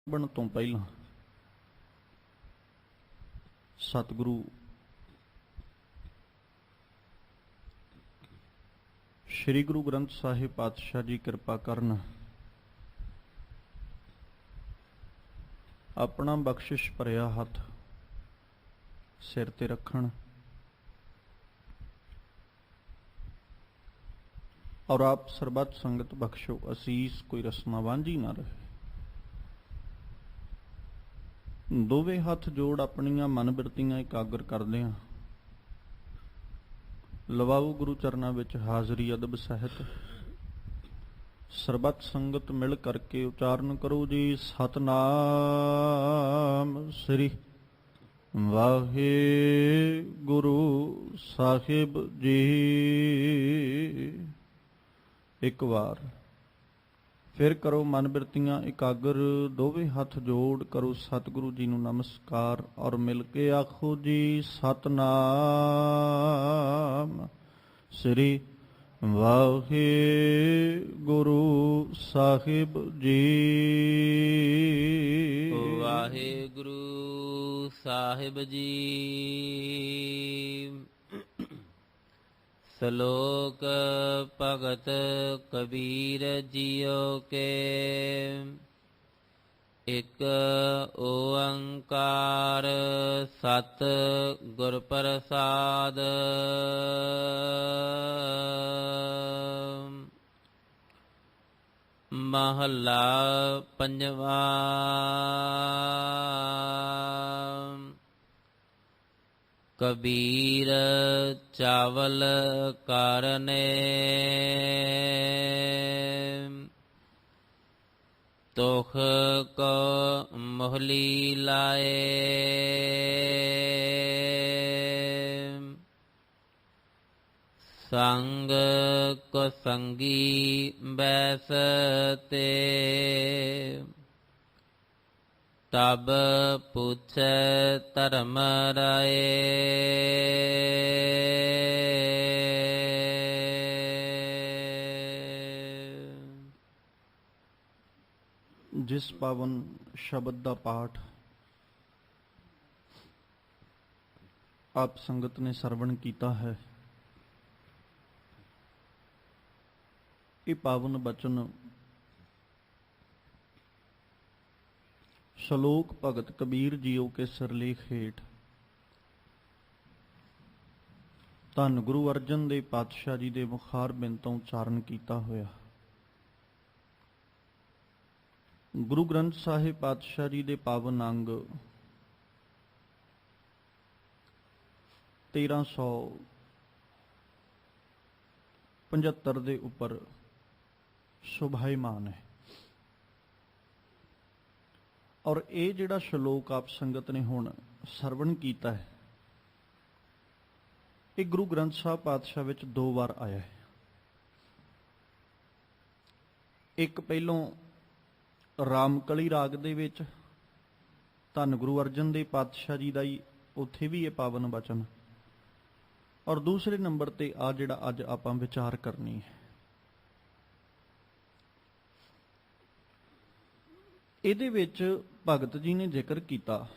ਬਣ ਤੋਂ ਪਹਿਲਾਂ ਸਤਿਗੁਰੂ ਸ਼੍ਰੀ ਗੁਰੂ ਗ੍ਰੰਥ ਸਾਹਿਬ ਪਾਤਸ਼ਾਹ ਜੀ ਕਿਰਪਾ ਕਰਨ, ਆਪਣਾ ਬਖਸ਼ਿਸ਼ ਭਰਿਆ ਹੱਥ ਸਿਰ ਤੇ ਰੱਖਣ ਔਰ ਆਪ ਸਰਬੱਤ ਸੰਗਤ ਬਖਸ਼ੋ ਅਸੀਸ, ਕੋਈ ਰਸਨਾ ਵਾਂਝੀ ਨਾ ਰਹੇ। ਦੋਵੇਂ ਹੱਥ ਜੋੜ ਆਪਣੀਆਂ ਮਨ ਬਿਰਤੀਆਂ ਇਕਾਗਰ ਕਰਦੇ ਹਾਂ। ਲਵਾਓ ਗੁਰੂ ਚਰਨਾਂ ਵਿੱਚ ਹਾਜ਼ਰੀ ਅਦਬ ਸਹਿਤ। ਸਰਬੱਤ ਸੰਗਤ ਮਿਲ ਕਰਕੇ ਉਚਾਰਨ ਕਰੋ ਜੀ, ਸਤਨਾਮ ਸ੍ਰੀ ਵਾਹਿਗੁਰੂ ਸਾਹਿਬ ਜੀ। ਇੱਕ ਵਾਰ ਫਿਰ ਕਰੋ ਮਨ ਬਿਰਤੀਆਂ ਇਕਾਗਰ, ਦੋਵੇਂ ਹੱਥ ਜੋੜ ਕਰੋ ਸਤਿਗੁਰੂ ਜੀ ਨੂੰ ਨਮਸਕਾਰ ਔਰ ਮਿਲ ਕੇ ਆਖੋ ਜੀ, ਸਤਨਾਮ ਸ੍ਰੀ ਵਾਹਿਗੁਰੂ ਸਾਹਿਬ ਜੀ। ਵਾਹਿਗੁਰੂ ਸਾਹਿਬ ਜੀ। ਸ਼ਲੋਕ ਭਗਤ ਕਬੀਰ ਜੀਓ ਕੇ, ਇਕ ਓੰਕਾਰ ਸਤ ਗੁਰ ਪ੍ਰਸਾਦ। ਮਹੱਲਾ ਪੰਜਵਾ। ਕਬੀਰ ਚਾਵਲ ਕਰਨੇ, ਤੋਖ ਕੋ ਮੋਹਲੀ ਲਾਏ। ਸੰਗ ਕੋ ਸੰਗੀ ਬੈਸਤੇ, ਤਬ ਪੁੱਛੈ ਧਰਮ ਰਾਏ। ਜਿਸ ਪਾਵਨ ਸ਼ਬਦ ਦਾ ਪਾਠ ਆਪ ਸੰਗਤ ਨੇ ਸਰਵਣ ਕੀਤਾ ਹੈ, ਇਹ ਪਾਵਨ ਬਚਨ ਸ਼ਲੋਕ ਭਗਤ ਕਬੀਰ ਜੀਓ ਕੇ ਸਿਰਲੇਖ ਹੇਠ ਧੰਨ ਗੁਰੂ ਅਰਜਨ ਦੇਵ ਪਾਤਸ਼ਾਹ ਜੀ ਦੇ ਮੁਖਾਰ ਬਿੰਦ ਤੋਂ ਉਚਾਰਨ ਕੀਤਾ ਹੋਇਆ। ਗੁਰੂ ਗ੍ਰੰਥ ਸਾਹਿਬ ਪਾਤਸ਼ਾਹ ਜੀ ਦੇ ਪਾਵਨ ਅੰਗ 1375 ਦੇ ਉੱਪਰ ਸ਼ੋਭਾਇਮਾਨ ਹੈ ਔਰ ਇਹ ਜਿਹੜਾ ਸ਼ਲੋਕ ਆਪ ਸੰਗਤ ਨੇ ਹੁਣ ਸਰਵਣ ਕੀਤਾ ਹੈ, ਇਹ ਗੁਰੂ ਗ੍ਰੰਥ ਸਾਹਿਬ ਪਾਤਸ਼ਾਹ ਵਿੱਚ 2 ਵਾਰ ਆਇਆ ਹੈ। ਇੱਕ ਪਹਿਲੋਂ ਰਾਮਕਲੀ ਰਾਗ ਦੇ ਵਿੱਚ ਧੰਨ ਗੁਰੂ ਅਰਜਨ ਦੇਵ ਪਾਤਸ਼ਾਹ ਜੀ ਦਾ ਹੀ ਉੱਥੇ ਵੀ ਇਹ ਪਾਵਨ ਬਚਨ, ਔਰ ਦੂਸਰੇ ਨੰਬਰ ਤੇ ਆ ਜਿਹੜਾ ਅੱਜ ਆਪਾਂ ਵਿਚਾਰ ਕਰਨੀ ਹੈ। ਇਹਦੇ ਵਿੱਚ ਭਗਤ ਜੀ ਨੇ ਜ਼ਿਕਰ ਕੀਤਾ,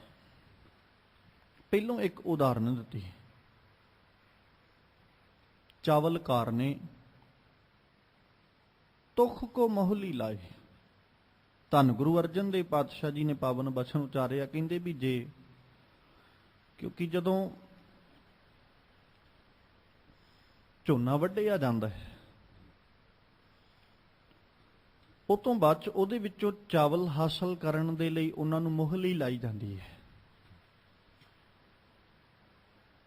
ਪਹਿਲੋਂ ਇੱਕ ਉਦਾਹਰਨ ਦਿੱਤੀ, ਚਾਵਲਕਾਰ ਨੇ ਤੁਖ ਕੋ ਮੋਹਲੀ ਲਾਏ। ਧੰਨ ਗੁਰੂ ਅਰਜਨ ਦੇਵ ਪਾਤਸ਼ਾਹ ਜੀ ਨੇ ਪਾਵਨ ਬਚਨ ਉਚਾਰਿਆ, ਕਹਿੰਦੇ ਵੀ ਜੇ, ਕਿਉਂਕਿ ਜਦੋਂ ਝੋਨਾ ਵੱਢਿਆ ਜਾਂਦਾ ਹੈ, ਉਹ ਤੋਂ ਬਾਅਦ 'ਚ ਉਹਦੇ ਵਿੱਚੋਂ ਚਾਵਲ ਹਾਸਲ ਕਰਨ ਦੇ ਲਈ ਉਹਨਾਂ ਨੂੰ ਮੋਹਲੀ ਲਾਈ ਜਾਂਦੀ ਹੈ।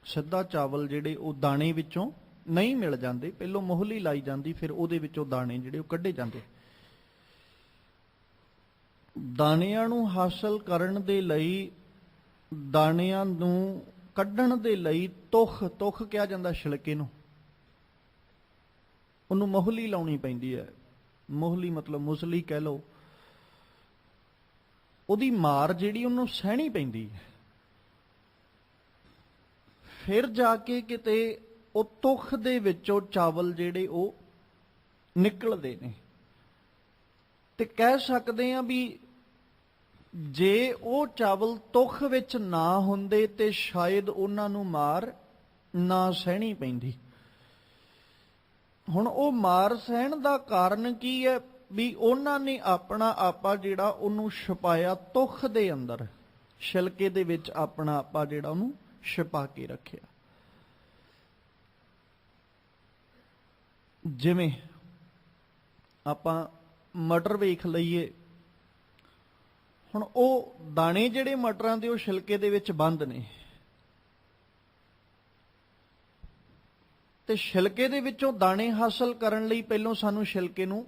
ਸਿੱਧਾ ਚਾਵਲ ਜਿਹੜੇ ਉਹ ਦਾਣੇ ਵਿੱਚੋਂ ਨਹੀਂ ਮਿਲ ਜਾਂਦੇ, ਪਹਿਲੋਂ ਮੋਹਲੀ ਲਾਈ ਜਾਂਦੀ, ਫਿਰ ਉਹਦੇ ਵਿੱਚੋਂ ਦਾਣੇ ਜਿਹੜੇ ਉਹ ਕੱਢੇ ਜਾਂਦੇ। ਦਾਣਿਆਂ ਨੂੰ ਹਾਸਲ ਕਰਨ ਦੇ ਲਈ, ਦਾਣਿਆਂ ਨੂੰ ਕੱਢਣ ਦੇ ਲਈ ਤੁਖ ਕਿਹਾ ਜਾਂਦਾ ਛਿਲਕੇ ਨੂੰ, ਉਹਨੂੰ ਮੋਹਲੀ ਲਾਉਣੀ ਪੈਂਦੀ ਹੈ। ਮੋਹਲੀ ਮਤਲਬ ਮੁਸਲੀ ਕਹਿ ਲਓ, ਉਹਦੀ ਮਾਰ ਜਿਹੜੀ ਉਹਨੂੰ ਸਹਿਣੀ ਪੈਂਦੀ ਹੈ। ਫਿਰ ਜਾ ਕੇ ਕਿਤੇ ਉਹ ਤੁਖ ਦੇ ਵਿੱਚੋਂ ਚਾਵਲ ਜਿਹੜੇ ਉਹ ਨਿਕਲਦੇ ਨੇ, ਤੇ ਕਹਿ ਸਕਦੇ ਆ ਵੀ ਜੇ ਉਹ ਚਾਵਲ ਤੁਖ ਵਿੱਚ ਨਾ ਹੁੰਦੇ ਤੇ ਸ਼ਾਇਦ ਉਹਨਾਂ ਨੂੰ ਮਾਰ ਨਾ ਸਹਿਣੀ ਪੈਂਦੀ। ਹੁਣ ਉਹ ਮਾਰ ਸਹਿਣ ਦਾ ਕਾਰਨ ਕੀ ਹੈ? ਵੀ ਉਹਨਾਂ ਨੇ ਆਪਣਾ ਆਪਾ ਜਿਹੜਾ ਉਹਨੂੰ ਛੁਪਾਇਆ ਤੁਖ ਦੇ ਅੰਦਰ, ਛਿਲਕੇ ਦੇ ਵਿੱਚ ਆਪਣਾ ਆਪਾ ਜਿਹੜਾ ਉਹਨੂੰ ਛੁਪਾ ਕੇ ਰੱਖਿਆ। ਜਿਵੇਂ ਆਪਾਂ ਮਟਰ ਵੇਖ ਲਈਏ, ਹੁਣ ਉਹ ਦਾਣੇ ਜਿਹੜੇ ਮਟਰਾਂ ਦੇ ਉਹ ਛਿਲਕੇ ਦੇ ਵਿੱਚ ਬੰਦ ਨੇ, ਤੇ ਛਿਲਕੇ ਦੇ ਵਿੱਚੋਂ ਦਾਣੇ ਹਾਸਲ ਕਰਨ ਲਈ ਪਹਿਲਾਂ ਸਾਨੂੰ ਛਿਲਕੇ ਨੂੰ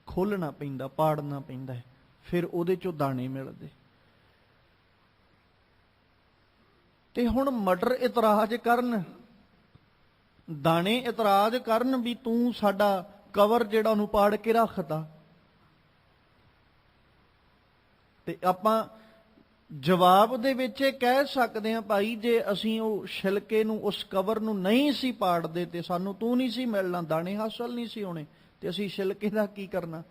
ਖੋਲਣਾ ਪੈਂਦਾ, ਪਾੜਨਾ ਪੈਂਦਾ ਹੈ, ਫਿਰ ਉਹਦੇ ਚੋਂ ਦਾਣੇ ਮਿਲਦੇ। ਤੇ ਹੁਣ ਮਟਰ ਇਤਰਾਜ਼ ਕਰਨ, ਦਾਣੇ ਇਤਰਾਜ਼ ਕਰਨ ਵੀ ਤੂੰ ਸਾਡਾ ਕਵਰ ਜਿਹੜਾ ਉਹਨੂੰ ਪਾੜ ਕੇ ਰੱਖਦਾ। ਤੇ ਆਪਾਂ ਜਵਾਬ ਦੇ ਵਿੱਚ ਇਹ ਕਹਿ ਸਕਦੇ ਹਾਂ, ਭਾਈ ਜੇ ਅਸੀਂ ਉਹ ਛਿਲਕੇ ਨੂੰ, ਉਸ ਕਵਰ ਨੂੰ ਨਹੀਂ ਸੀ ਪਾੜਦੇ ਤੇ ਸਾਨੂੰ ਤੂੰ ਨਹੀਂ ਸੀ ਮਿਲਣਾ, ਦਾਣੇ ਹਾਸਲ ਨਹੀਂ ਸੀ ਹੋਣੇ, ਤੇ ਅਸੀਂ ਛਿਲਕੇ ਦਾ ਕੀ ਕਰਨਾ।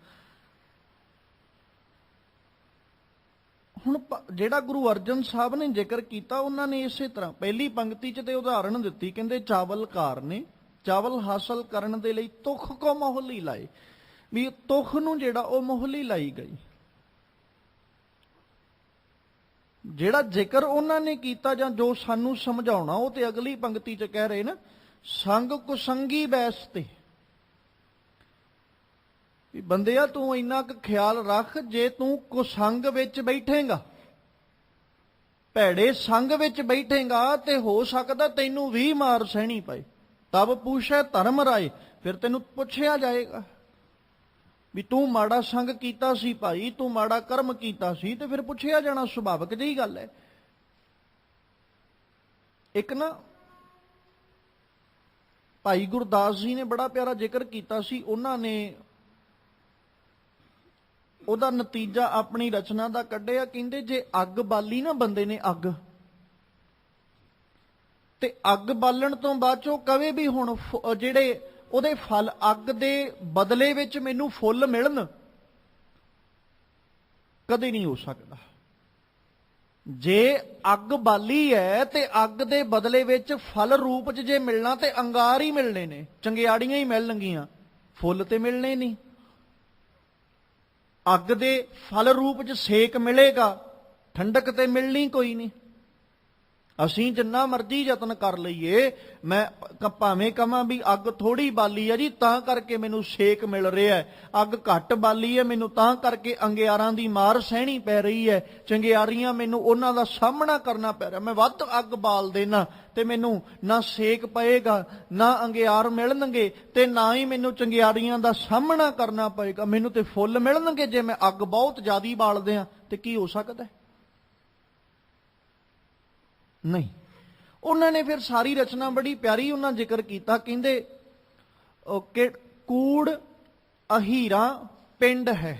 ਹੁਣ ਜਿਹੜਾ ਗੁਰੂ ਅਰਜਨ ਸਾਹਿਬ ਨੇ ਜ਼ਿਕਰ ਕੀਤਾ, ਉਹਨਾਂ ਨੇ ਇਸੇ ਤਰ੍ਹਾਂ ਪਹਿਲੀ ਪੰਕਤੀ 'ਚ ਤੇ ਉਦਾਹਰਣ ਦਿੱਤੀ, ਕਹਿੰਦੇ ਚਾਵਲ ਘਾਰ ਨੇ, ਚਾਵਲ ਹਾਸਲ ਕਰਨ ਦੇ ਲਈ ਤੁਖ ਕੋ ਮੋਹਲੀ ਲਾਏ, ਵੀ ਤੁਖ ਨੂੰ ਜਿਹੜਾ ਉਹ ਮੋਹਲੀ ਲਾਈ ਗਈ। ਜਿਹੜਾ ਜ਼ਿਕਰ ਉਹਨਾਂ ਨੇ ਕੀਤਾ ਜਾਂ ਜੋ ਸਾਨੂੰ ਸਮਝਾਉਣਾ, ਉਹ ਤੇ ਅਗਲੀ ਪੰਕਤੀ 'ਚ ਕਹਿ ਰਹੇ ਨਾ, ਸੰਗ ਕੁਸੰਗੀ ਬੈਸਤੇ, ਵੀ ਬੰਦਿਆ ਤੂੰ ਇੰਨਾ ਕੁ ਖਿਆਲ ਰੱਖ, ਜੇ ਤੂੰ ਕੁਸੰਗ ਵਿੱਚ ਬੈਠੇਗਾ, ਭੈੜੇ ਸੰਗ ਵਿੱਚ ਬੈਠੇਗਾ, ਤੇ ਹੋ ਸਕਦਾ ਤੈਨੂੰ ਵੀ ਮਾਰ ਸਹਿਣੀ ਪਏ। ਤਬ ਪੁੱਛੇ ਧਰਮ ਰਾਏ, ਫਿਰ ਤੈਨੂੰ ਪੁੱਛਿਆ ਜਾਏਗਾ ਵੀ ਤੂੰ ਮਾੜਾ ਸੰਗ ਕੀਤਾ ਸੀ ਭਾਈ, ਤੂੰ ਮਾੜਾ ਕਰਮ ਕੀਤਾ ਸੀ, ਤੇ ਫਿਰ ਪੁੱਛਿਆ ਜਾਣਾ, ਸੁਭਾਵਿਕ ਜਿਹੀ ਗੱਲ ਹੈ। ਇੱਕ ਨਾ ਭਾਈ ਗੁਰਦਾਸ ਜੀ ਨੇ ਬੜਾ ਪਿਆਰਾ ਜ਼ਿਕਰ ਕੀਤਾ ਸੀ, ਉਹਨਾਂ ਨੇ ਉਹਦਾ ਨਤੀਜਾ ਆਪਣੀ ਰਚਨਾ ਦਾ ਕੱਢਿਆ। ਕਹਿੰਦੇ ਜੇ ਅੱਗ ਬਾਲੀ ਨਾ ਬੰਦੇ ਨੇ, ਅੱਗ, ਤੇ ਅੱਗ ਬਾਲਣ ਤੋਂ ਬਾਅਦ ਚੋਂ ਕਵੇ ਵੀ ਹੁਣ ਜਿਹੜੇ ਉਹਦੇ ਫਲ, ਅੱਗ ਦੇ ਬਦਲੇ ਵਿੱਚ ਮੈਨੂੰ ਫੁੱਲ ਮਿਲਣ, ਕਦੇ ਨਹੀਂ ਹੋ ਸਕਦਾ। ਜੇ ਅੱਗ ਬਾਲੀ ਹੈ ਤੇ ਅੱਗ ਦੇ ਬਦਲੇ ਵਿੱਚ ਫਲ ਰੂਪ 'ਚ ਜੇ ਮਿਲਣਾ, ਤੇ ਅੰਗਾਰ ਹੀ ਮਿਲਣੇ ਨੇ, ਚੰਗਿਆੜੀਆਂ ਹੀ ਮਿਲਣਗੀਆਂ, ਫੁੱਲ ਤੇ ਮਿਲਣੇ ਨਹੀਂ। ਅੱਗ ਦੇ ਫਲ ਰੂਪ 'ਚ ਸੇਕ ਮਿਲੇਗਾ, ਠੰਡਕ ਤੇ ਮਿਲਣੀ ਕੋਈ ਨਹੀਂ। ਅਸੀਂ ਜਿੰਨਾ ਮਰਜ਼ੀ ਯਤਨ ਕਰ ਲਈਏ, ਮੈਂ ਭਾਵੇਂ ਕਹਾਂ ਵੀ ਅੱਗ ਥੋੜੀ ਬਾਲੀ ਹੈ ਜੀ ਤਾਂ ਕਰਕੇ ਮੈਨੂੰ ਸੇਕ ਮਿਲ ਰਿਹਾ ਹੈ, ਅੱਗ ਘੱਟ ਬਾਲੀ ਹੈ ਮੈਨੂੰ ਤਾਂ ਕਰਕੇ ਅੰਗਿਆਰਾਂ ਦੀ ਮਾਰ ਸਹਿਣੀ ਪੈ ਰਹੀ ਹੈ, ਚੰਗਿਆਰੀਆਂ ਮੈਨੂੰ ਉਹਨਾਂ ਦਾ ਸਾਹਮਣਾ ਕਰਨਾ ਪੈ ਰਿਹਾ, ਮੈਂ ਵੱਧ ਅੱਗ ਬਾਲ ਦੇਣਾ ਤੇ ਮੈਨੂੰ ਨਾ ਸੇਕ ਪਏਗਾ, ਨਾ ਅੰਗਿਆਰ ਮਿਲਣਗੇ, ਤੇ ਨਾ ਹੀ ਮੈਨੂੰ ਚੰਗਿਆਰੀਆਂ ਦਾ ਸਾਹਮਣਾ ਕਰਨਾ ਪਏਗਾ, ਮੈਨੂੰ ਤੇ ਫੁੱਲ ਮਿਲਣਗੇ ਜੇ ਮੈਂ ਅੱਗ ਬਹੁਤ ਜ਼ਿਆਦਾ ਬਾਲ ਦਿਆਂ। ਤੇ ਕੀ ਹੋ ਸਕਦਾ? ਨਹੀਂ। ਉਹਨਾਂ ਨੇ ਫਿਰ ਸਾਰੀ ਰਚਨਾ ਬੜੀ ਪਿਆਰੀ ਉਹਨਾਂ ਜ਼ਿਕਰ ਕੀਤਾ, ਕਹਿੰਦੇ ਕਿ ਕੂੜ ਅਹੀਰਾ ਪਿੰਡ ਹੈ,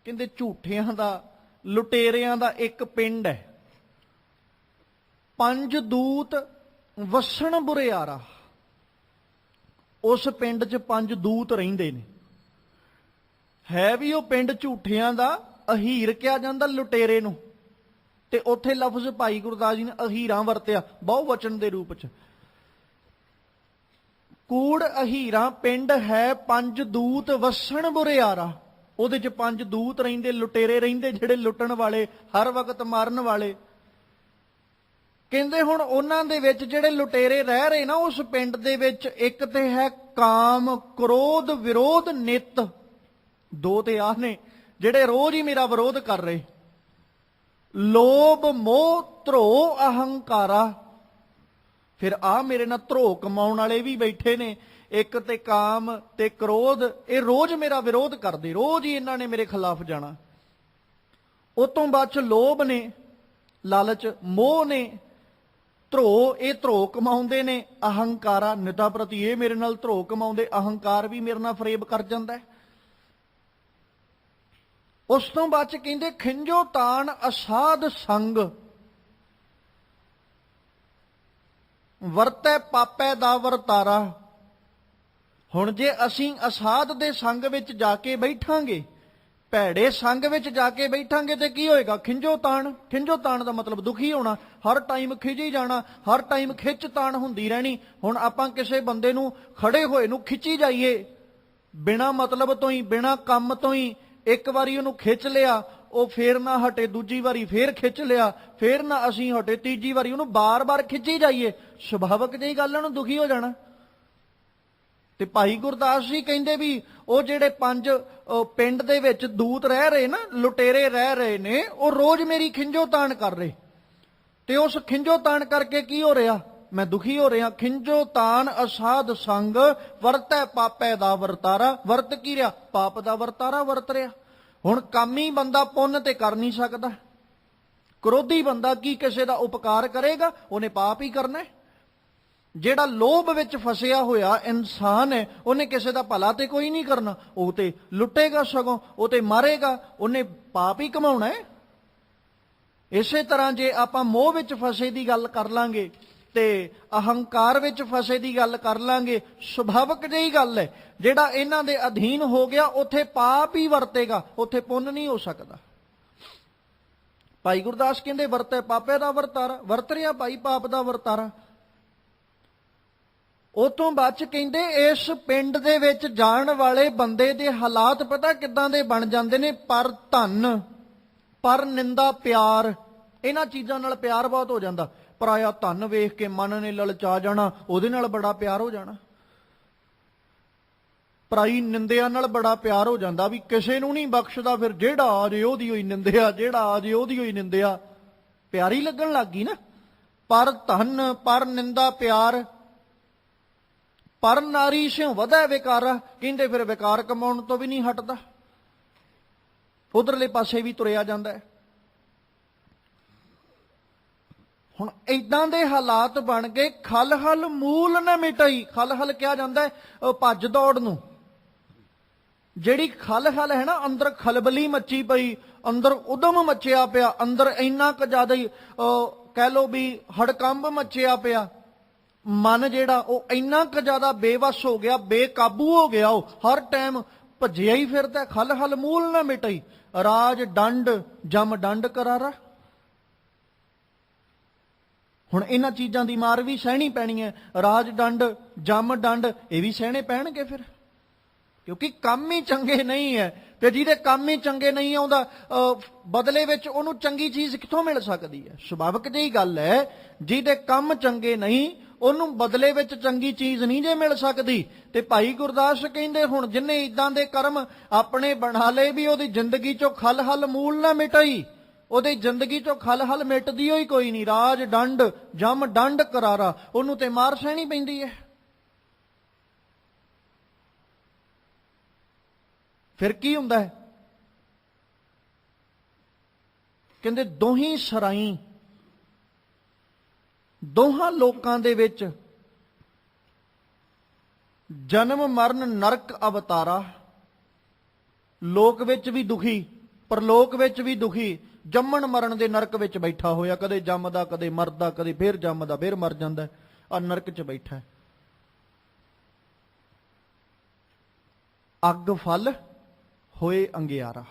ਕਹਿੰਦੇ ਝੂਠਿਆਂ ਦਾ, ਲੁਟੇਰਿਆਂ ਦਾ ਇੱਕ ਪਿੰਡ ਹੈ, ਪੰਜ ਦੂਤ ਵਸਣ ਬੁਰਿਆਰਾ, ਉਸ ਪਿੰਡ 'ਚ ਪੰਜ ਦੂਤ ਰਹਿੰਦੇ ਨੇ। ਹੈ ਵੀ ਉਹ ਪਿੰਡ ਝੂਠਿਆਂ ਦਾ, ਅਹੀਰ ਕਿਹਾ ਜਾਂਦਾ ਲੁਟੇਰੇ ਨੂੰ, ਤੇ ਉੱਥੇ ਲਫ਼ਜ਼ ਭਾਈ ਗੁਰਦਾਸ ਜੀ ਨੇ ਅਹੀਰਾਂ ਵਰਤਿਆ ਬਹੁਵਚਨ ਦੇ ਰੂਪ 'ਚ। ਕੂੜ ਅਹੀਰਾਂ ਪਿੰਡ ਹੈ, ਪੰਜ ਦੂਤ ਵਸਣ ਬੁਰਿਆਰਾ, ਉਹਦੇ 'ਚ ਪੰਜ ਦੂਤ ਰਹਿੰਦੇ, ਲੁਟੇਰੇ ਰਹਿੰਦੇ, ਜਿਹੜੇ ਲੁੱਟਣ ਵਾਲੇ, ਹਰ ਵਕਤ ਮਾਰਨ ਵਾਲੇ। ਕਹਿੰਦੇ ਹੁਣ ਉਹਨਾਂ ਦੇ ਵਿੱਚ ਜਿਹੜੇ ਲੁਟੇਰੇ ਰਹਿ ਰਹੇ ਨਾ ਉਸ ਪਿੰਡ ਦੇ ਵਿੱਚ, ਇੱਕ ਤੇ ਹੈ ਕਾਮ ਕ੍ਰੋਧ ਵਿਰੋਧ ਨਿਤ, ਦੋ ਤੇ ਆਹ ਨੇ ਜਿਹੜੇ ਰੋਜ਼ ਹੀ ਮੇਰਾ ਵਿਰੋਧ ਕਰ ਰਹੇ, ਲੋਭ ਮੋਹ ਧਰੋ ਅਹੰਕਾਰਾ, ਫਿਰ ਆ ਮੇਰੇ ਨਾਲ ਧਰੋ ਕਮਾਉਣ ਵਾਲੇ ਵੀ ਬੈਠੇ ਨੇ, ਇੱਕ ਤੇ ਕਾਮ ਤੇ ਕ੍ਰੋਧ, ਇਹ ਰੋਜ਼ ਮੇਰਾ ਵਿਰੋਧ ਕਰਦੇ, ਰੋਜ਼ ਹੀ ਇਹਨਾਂ ਨੇ ਮੇਰੇ ਖਿਲਾਫ ਜਾਣਾ। ਉਹ ਤੋਂ ਬਾਅਦ 'ਚ ਲੋਭ ਨੇ, ਲਾਲਚ, ਮੋਹ ਨੇ, ਧਰੋ, ਇਹ ਧਰੋ ਕਮਾਉਂਦੇ ਨੇ, ਅਹੰਕਾਰਾ, ਨਿਤਾ ਪ੍ਰਤੀ ਇਹ ਮੇਰੇ ਨਾਲ ਧਰੋ ਕਮਾਉਂਦੇ, ਅਹੰਕਾਰ ਵੀ ਮੇਰੇ ਨਾਲ ਫਰੇਬ ਕਰ ਜਾਂਦਾ ਹੈ। ਉਸ ਤੋਂ ਬਾਅਦ 'ਚ ਕਹਿੰਦੇ ਖਿੰਜੋ ਤਾਣ ਅਸਾਧ ਸੰਗ, ਵਰਤੈ ਪਾਪੈ ਦਾ ਵਰਤਾਰਾ। ਹੁਣ ਜੇ ਅਸੀਂ ਅਸਾਧ ਦੇ ਸੰਗ ਵਿੱਚ ਜਾ ਕੇ ਬੈਠਾਂਗੇ ਭੈੜੇ ਸੰਗ ਵਿੱਚ ਜਾ ਕੇ ਬੈਠਾਂਗੇ ਤੇ ਕੀ ਹੋਏਗਾ? ਖਿੰਜੋ ਤਾਣ। ਖਿੰਜੋ ਤਾਣ ਦਾ ਮਤਲਬ ਦੁਖੀ ਹੋਣਾ, ਹਰ ਟਾਈਮ ਖਿਜੀ ਜਾਣਾ, ਹਰ ਟਾਈਮ ਖਿੱਚ ਤਾਣ ਹੁੰਦੀ ਰਹਿਣੀ। ਹੁਣ ਆਪਾਂ ਕਿਸੇ ਬੰਦੇ ਨੂੰ ਖੜੇ ਹੋਏ ਨੂੰ ਖਿੱਚੀ ਜਾਈਏ, ਬਿਨਾ ਮਤਲਬ ਤੋਂ ਹੀ, ਬਿਨਾ ਕੰਮ ਤੋਂ ਹੀ, ਇੱਕ ਵਾਰੀ ਉਹਨੂੰ ਖਿੱਚ ਲਿਆ, ਉਹ ਫੇਰ ਨਾ ਹਟੇ, ਦੂਜੀ ਵਾਰੀ ਫੇਰ ਖਿੱਚ ਲਿਆ, ਫੇਰ ਨਾ ਅਸੀਂ ਹਟੇ, ਤੀਜੀ ਵਾਰੀ ਉਹਨੂੰ ਬਾਰ-ਬਾਰ ਖਿੱਚੀ ਜਾਈਏ, ਸੁਭਾਵਕ ਜਿਹੀ ਗੱਲ ਉਹਨੂੰ ਦੁਖੀ ਹੋ ਜਾਣਾ। ਤੇ ਭਾਈ ਗੁਰਦਾਸ ਜੀ ਕਹਿੰਦੇ ਵੀ ਉਹ ਜਿਹੜੇ 5 ਪਿੰਡ ਦੇ ਵਿੱਚ ਦੂਤ ਰਹਿ ਰਹੇ ਨਾ, ਲੁਟੇਰੇ ਰਹਿ ਰਹੇ ਨੇ, ਉਹ ਰੋਜ਼ ਮੇਰੀ ਖਿੰਜੋ ਤਾਣ ਕਰ ਰਹੇ, ਤੇ ਉਸ ਖਿੰਜੋ ਤਾਣ ਕਰਕੇ ਕੀ ਹੋ ਰਿਹਾ? ਮੈਂ ਦੁਖੀ ਹੋ ਰਿਹਾ। ਖਿੰਜੋ ਤਾਣ ਅਸਾਧ ਸੰਗ ਵਰਤੈ ਪਾਪੈ ਦਾ ਵਰਤਾਰਾ। ਵਰਤ ਕੀ ਰਿਹਾ? ਪਾਪ ਦਾ ਵਰਤਾਰਾ ਵਰਤ ਰਿਹਾ। ਹੁਣ ਕਾਮੀ ਬੰਦਾ ਪੁੰਨ ਤੇ ਕਰ ਨਹੀਂ ਸਕਦਾ, ਕ੍ਰੋਧੀ ਬੰਦਾ ਕੀ ਕਿਸੇ ਦਾ ਉਪਕਾਰ ਕਰੇਗਾ? ਉਹਨੇ ਪਾਪ ਹੀ ਕਰਨਾ। ਜਿਹੜਾ ਲੋਭ ਵਿੱਚ ਫਸਿਆ ਹੋਇਆ ਇਨਸਾਨ ਹੈ, ਉਹਨੇ ਕਿਸੇ ਦਾ ਭਲਾ ਤੇ ਕੋਈ ਨਹੀਂ ਕਰਨਾ, ਉਹ ਤੇ ਲੁੱਟੇਗਾ, ਸਗੋਂ ਉਹ ਤੇ ਮਾਰੇਗਾ, ਉਹਨੇ ਪਾਪ ਹੀ ਕਮਾਉਣਾ ਹੈ। ਇਸੇ ਤਰ੍ਹਾਂ ਜੇ ਆਪਾਂ ਮੋਹ ਵਿੱਚ ਫਸੇ ਦੀ ਗੱਲ ਕਰ ਲਾਂਗੇ ਤੇ ਅਹੰਕਾਰ ਵਿੱਚ ਫਸੇ ਦੀ ਗੱਲ ਕਰ ਲਾਂਗੇ, ਸੁਭਾਵਕ ਜਿਹੀ ਗੱਲ ਹੈ, ਜਿਹੜਾ ਇਹਨਾਂ ਦੇ ਅਧੀਨ ਹੋ ਗਿਆ ਉੱਥੇ ਪਾਪ ਹੀ ਵਰਤੇਗਾ, ਉੱਥੇ ਪੁੰਨ ਨਹੀਂ ਹੋ ਸਕਦਾ। ਭਾਈ ਗੁਰਦਾਸ ਕਹਿੰਦੇ ਵਰਤੈ ਪਾਪੇ ਦਾ ਵਰਤਾਰਾ, ਵਰਤ ਰਿਹਾ ਭਾਈ ਪਾਪ ਦਾ ਵਰਤਾਰਾ। ਉਹ ਤੋਂ ਬਾਅਦ ਚ ਕਹਿੰਦੇ ਇਸ ਪਿੰਡ ਦੇ ਵਿੱਚ ਜਾਣ ਵਾਲੇ ਬੰਦੇ ਦੇ ਹਾਲਾਤ ਪਤਾ ਕਿੱਦਾਂ ਦੇ ਬਣ ਜਾਂਦੇ ਨੇ? ਪਰ ਧਨ, ਪਰ ਨਿੰਦਾ, ਪਿਆਰ, ਇਹਨਾਂ ਚੀਜ਼ਾਂ ਨਾਲ ਪਿਆਰ ਬਹੁਤ ਹੋ ਜਾਂਦਾ। ਪਰਾਇਆ ਧਨ ਵੇਖ ਕੇ ਮਨ ਨੇ ਲਲਚਾ ਜਾਣਾ, ਉਹਦੇ ਨਾਲ ਬੜਾ ਪਿਆਰ ਹੋ ਜਾਣਾ। ਪਰਾਈ ਨਿੰਦਿਆ ਨਾਲ ਬੜਾ ਪਿਆਰ ਹੋ ਜਾਂਦਾ, ਵੀ ਕਿਸੇ ਨੂੰ ਨਹੀਂ ਬਖਸ਼ਦਾ, ਫਿਰ ਜਿਹੜਾ ਆ ਜੇ ਉਹਦੀ ਹੋਈ ਨਿੰਦਿਆ, ਜਿਹੜਾ ਆ ਜੇ ਉਹਦੀ ਹੋਈ ਨਿੰਦਿਆ, ਪਿਆਰੀ ਲੱਗਣ ਲੱਗ ਗਈ ਨਾ। ਪਰ ਧਨ, ਪਰ ਨਿੰਦਾ, ਪਿਆਰ, ਪਰ ਨਾਰੀ ਸਿਉ ਵਧੈ ਵਿਕਾਰਾ। ਕਹਿੰਦੇ ਫਿਰ ਵਿਕਾਰ ਕਮਾਉਣ ਤੋਂ ਵੀ ਨਹੀਂ ਹਟਦਾ, ਉਧਰਲੇ ਪਾਸੇ ਵੀ ਤੁਰਿਆ ਜਾਂਦਾ ਹੈ। ਹੁਣ ਏਦਾਂ ਦੇ ਹਾਲਾਤ ਬਣ ਗਏ। ਖਲ ਹਲ ਮੂਲ ਨਾ ਮਿਟਾਈ। ਖਲ ਹਲ ਕਿਹਾ ਜਾਂਦਾ ਹੈ ਭੱਜ ਦੌੜ ਨੂੰ। ਜਿਹੜੀ ਖਲ ਹਲ ਹੈ ਨਾ, ਅੰਦਰ ਖਲਬਲੀ ਮੱਚੀ ਪਈ, ਅੰਦਰ ਉਦਮ ਮੱਚਿਆ ਪਿਆ, ਅੰਦਰ ਇੰਨਾ ਕੁ ਜ਼ਿਆਦਾ ਹੀ ਕਹਿ ਲੋ ਵੀ ਹੜਕੰਬ ਮੱਚਿਆ ਪਿਆ। ਮਨ ਜਿਹੜਾ ਉਹ ਇੰਨਾ ਕੁ ਜ਼ਿਆਦਾ ਬੇਵਸ ਹੋ ਗਿਆ, ਬੇਕਾਬੂ ਹੋ ਗਿਆ, ਉਹ ਹਰ ਟਾਈਮ ਭੱਜਿਆ ਹੀ ਫਿਰਦਾ। ਖਲ ਹਲ ਮੂਲ ਨਾ ਮਿਟਾਈ, ਰਾਜ ਡੰਡ ਜਮ ਡੰਡ ਕਰਾਰਾ। ਹੁਣ ਇਹਨਾਂ ਚੀਜ਼ਾਂ ਦੀ ਮਾਰ ਵੀ ਸਹਿਣੀ ਪੈਣੀ ਹੈ। ਰਾਜ ਡੰਡ, ਜਮ ਡੰਡ, ਇਹ ਵੀ ਸਹਿਣੇ ਪੈਣਗੇ ਫਿਰ, ਕਿਉਂਕਿ ਕੰਮ ਹੀ ਚੰਗੇ ਨਹੀਂ ਹੈ। ਤੇ ਜਿਹਦੇ ਕੰਮ ਹੀ ਚੰਗੇ ਨਹੀਂ ਆਉਂਦਾ, ਬਦਲੇ ਵਿੱਚ ਉਹਨੂੰ ਚੰਗੀ ਚੀਜ਼ ਕਿੱਥੋਂ ਮਿਲ ਸਕਦੀ ਹੈ? ਸੁਭਾਵਕ ਜਿਹੀ ਗੱਲ ਹੈ, ਜਿਹਦੇ ਕੰਮ ਚੰਗੇ ਨਹੀਂ ਉਹਨੂੰ ਬਦਲੇ ਵਿੱਚ ਚੰਗੀ ਚੀਜ਼ ਨਹੀਂ ਜੇ ਮਿਲ ਸਕਦੀ। ਤੇ ਭਾਈ ਗੁਰਦਾਸ ਕਹਿੰਦੇ ਹੁਣ ਜਿੰਨੇ ਇਦਾਂ ਦੇ ਕਰਮ ਆਪਣੇ ਬਣਾ ਲਏ ਵੀ ਉਹਦੀ ਜ਼ਿੰਦਗੀ ਚੋਂ ਖਲ ਹਲ ਮੂਲ ਨਾ ਮਿਟਾਈ, ਉਹਦੀ ਜ਼ਿੰਦਗੀ ਚੋਂ ਖਲ ਹਲ ਮਿਟਦੀ ਹੋਈ ਕੋਈ ਨਹੀਂ। ਰਾਜ ਡੰਡ ਜਮ ਡੰਡ ਕਰਾਰਾ, ਉਹਨੂੰ ਤੇ ਮਾਰ ਸਹਿਣੀ ਪੈਂਦੀ ਹੈ। ਫਿਰ ਕੀ ਹੁੰਦਾ ਹੈ? ਕਹਿੰਦੇ ਦੋਹੀਂ ਸਰਾਈ, ਦੋਹਾਂ ਲੋਕਾਂ ਦੇ ਵਿੱਚ ਜਨਮ ਮਰਨ ਨਰਕ ਅਵਤਾਰਾ। ਲੋਕ ਵਿੱਚ ਵੀ ਦੁਖੀ, ਪਰਲੋਕ ਵਿੱਚ ਵੀ ਦੁਖੀ, ਜੰਮਣ ਮਰਨ ਦੇ ਨਰਕ ਵਿੱਚ ਬੈਠਾ ਹੋਇਆ, ਕਦੇ ਜੰਮਦਾ, ਕਦੇ ਮਰਦਾ, ਕਦੇ ਫੇਰ ਜੰਮਦਾ, ਫੇਰ ਮਰ ਜਾਂਦਾ, ਆ ਨਰਕ 'ਚ ਬੈਠਾ। ਅੱਗ ਫਲ ਹੋਏ ਅੰਗਿਆਰਾ।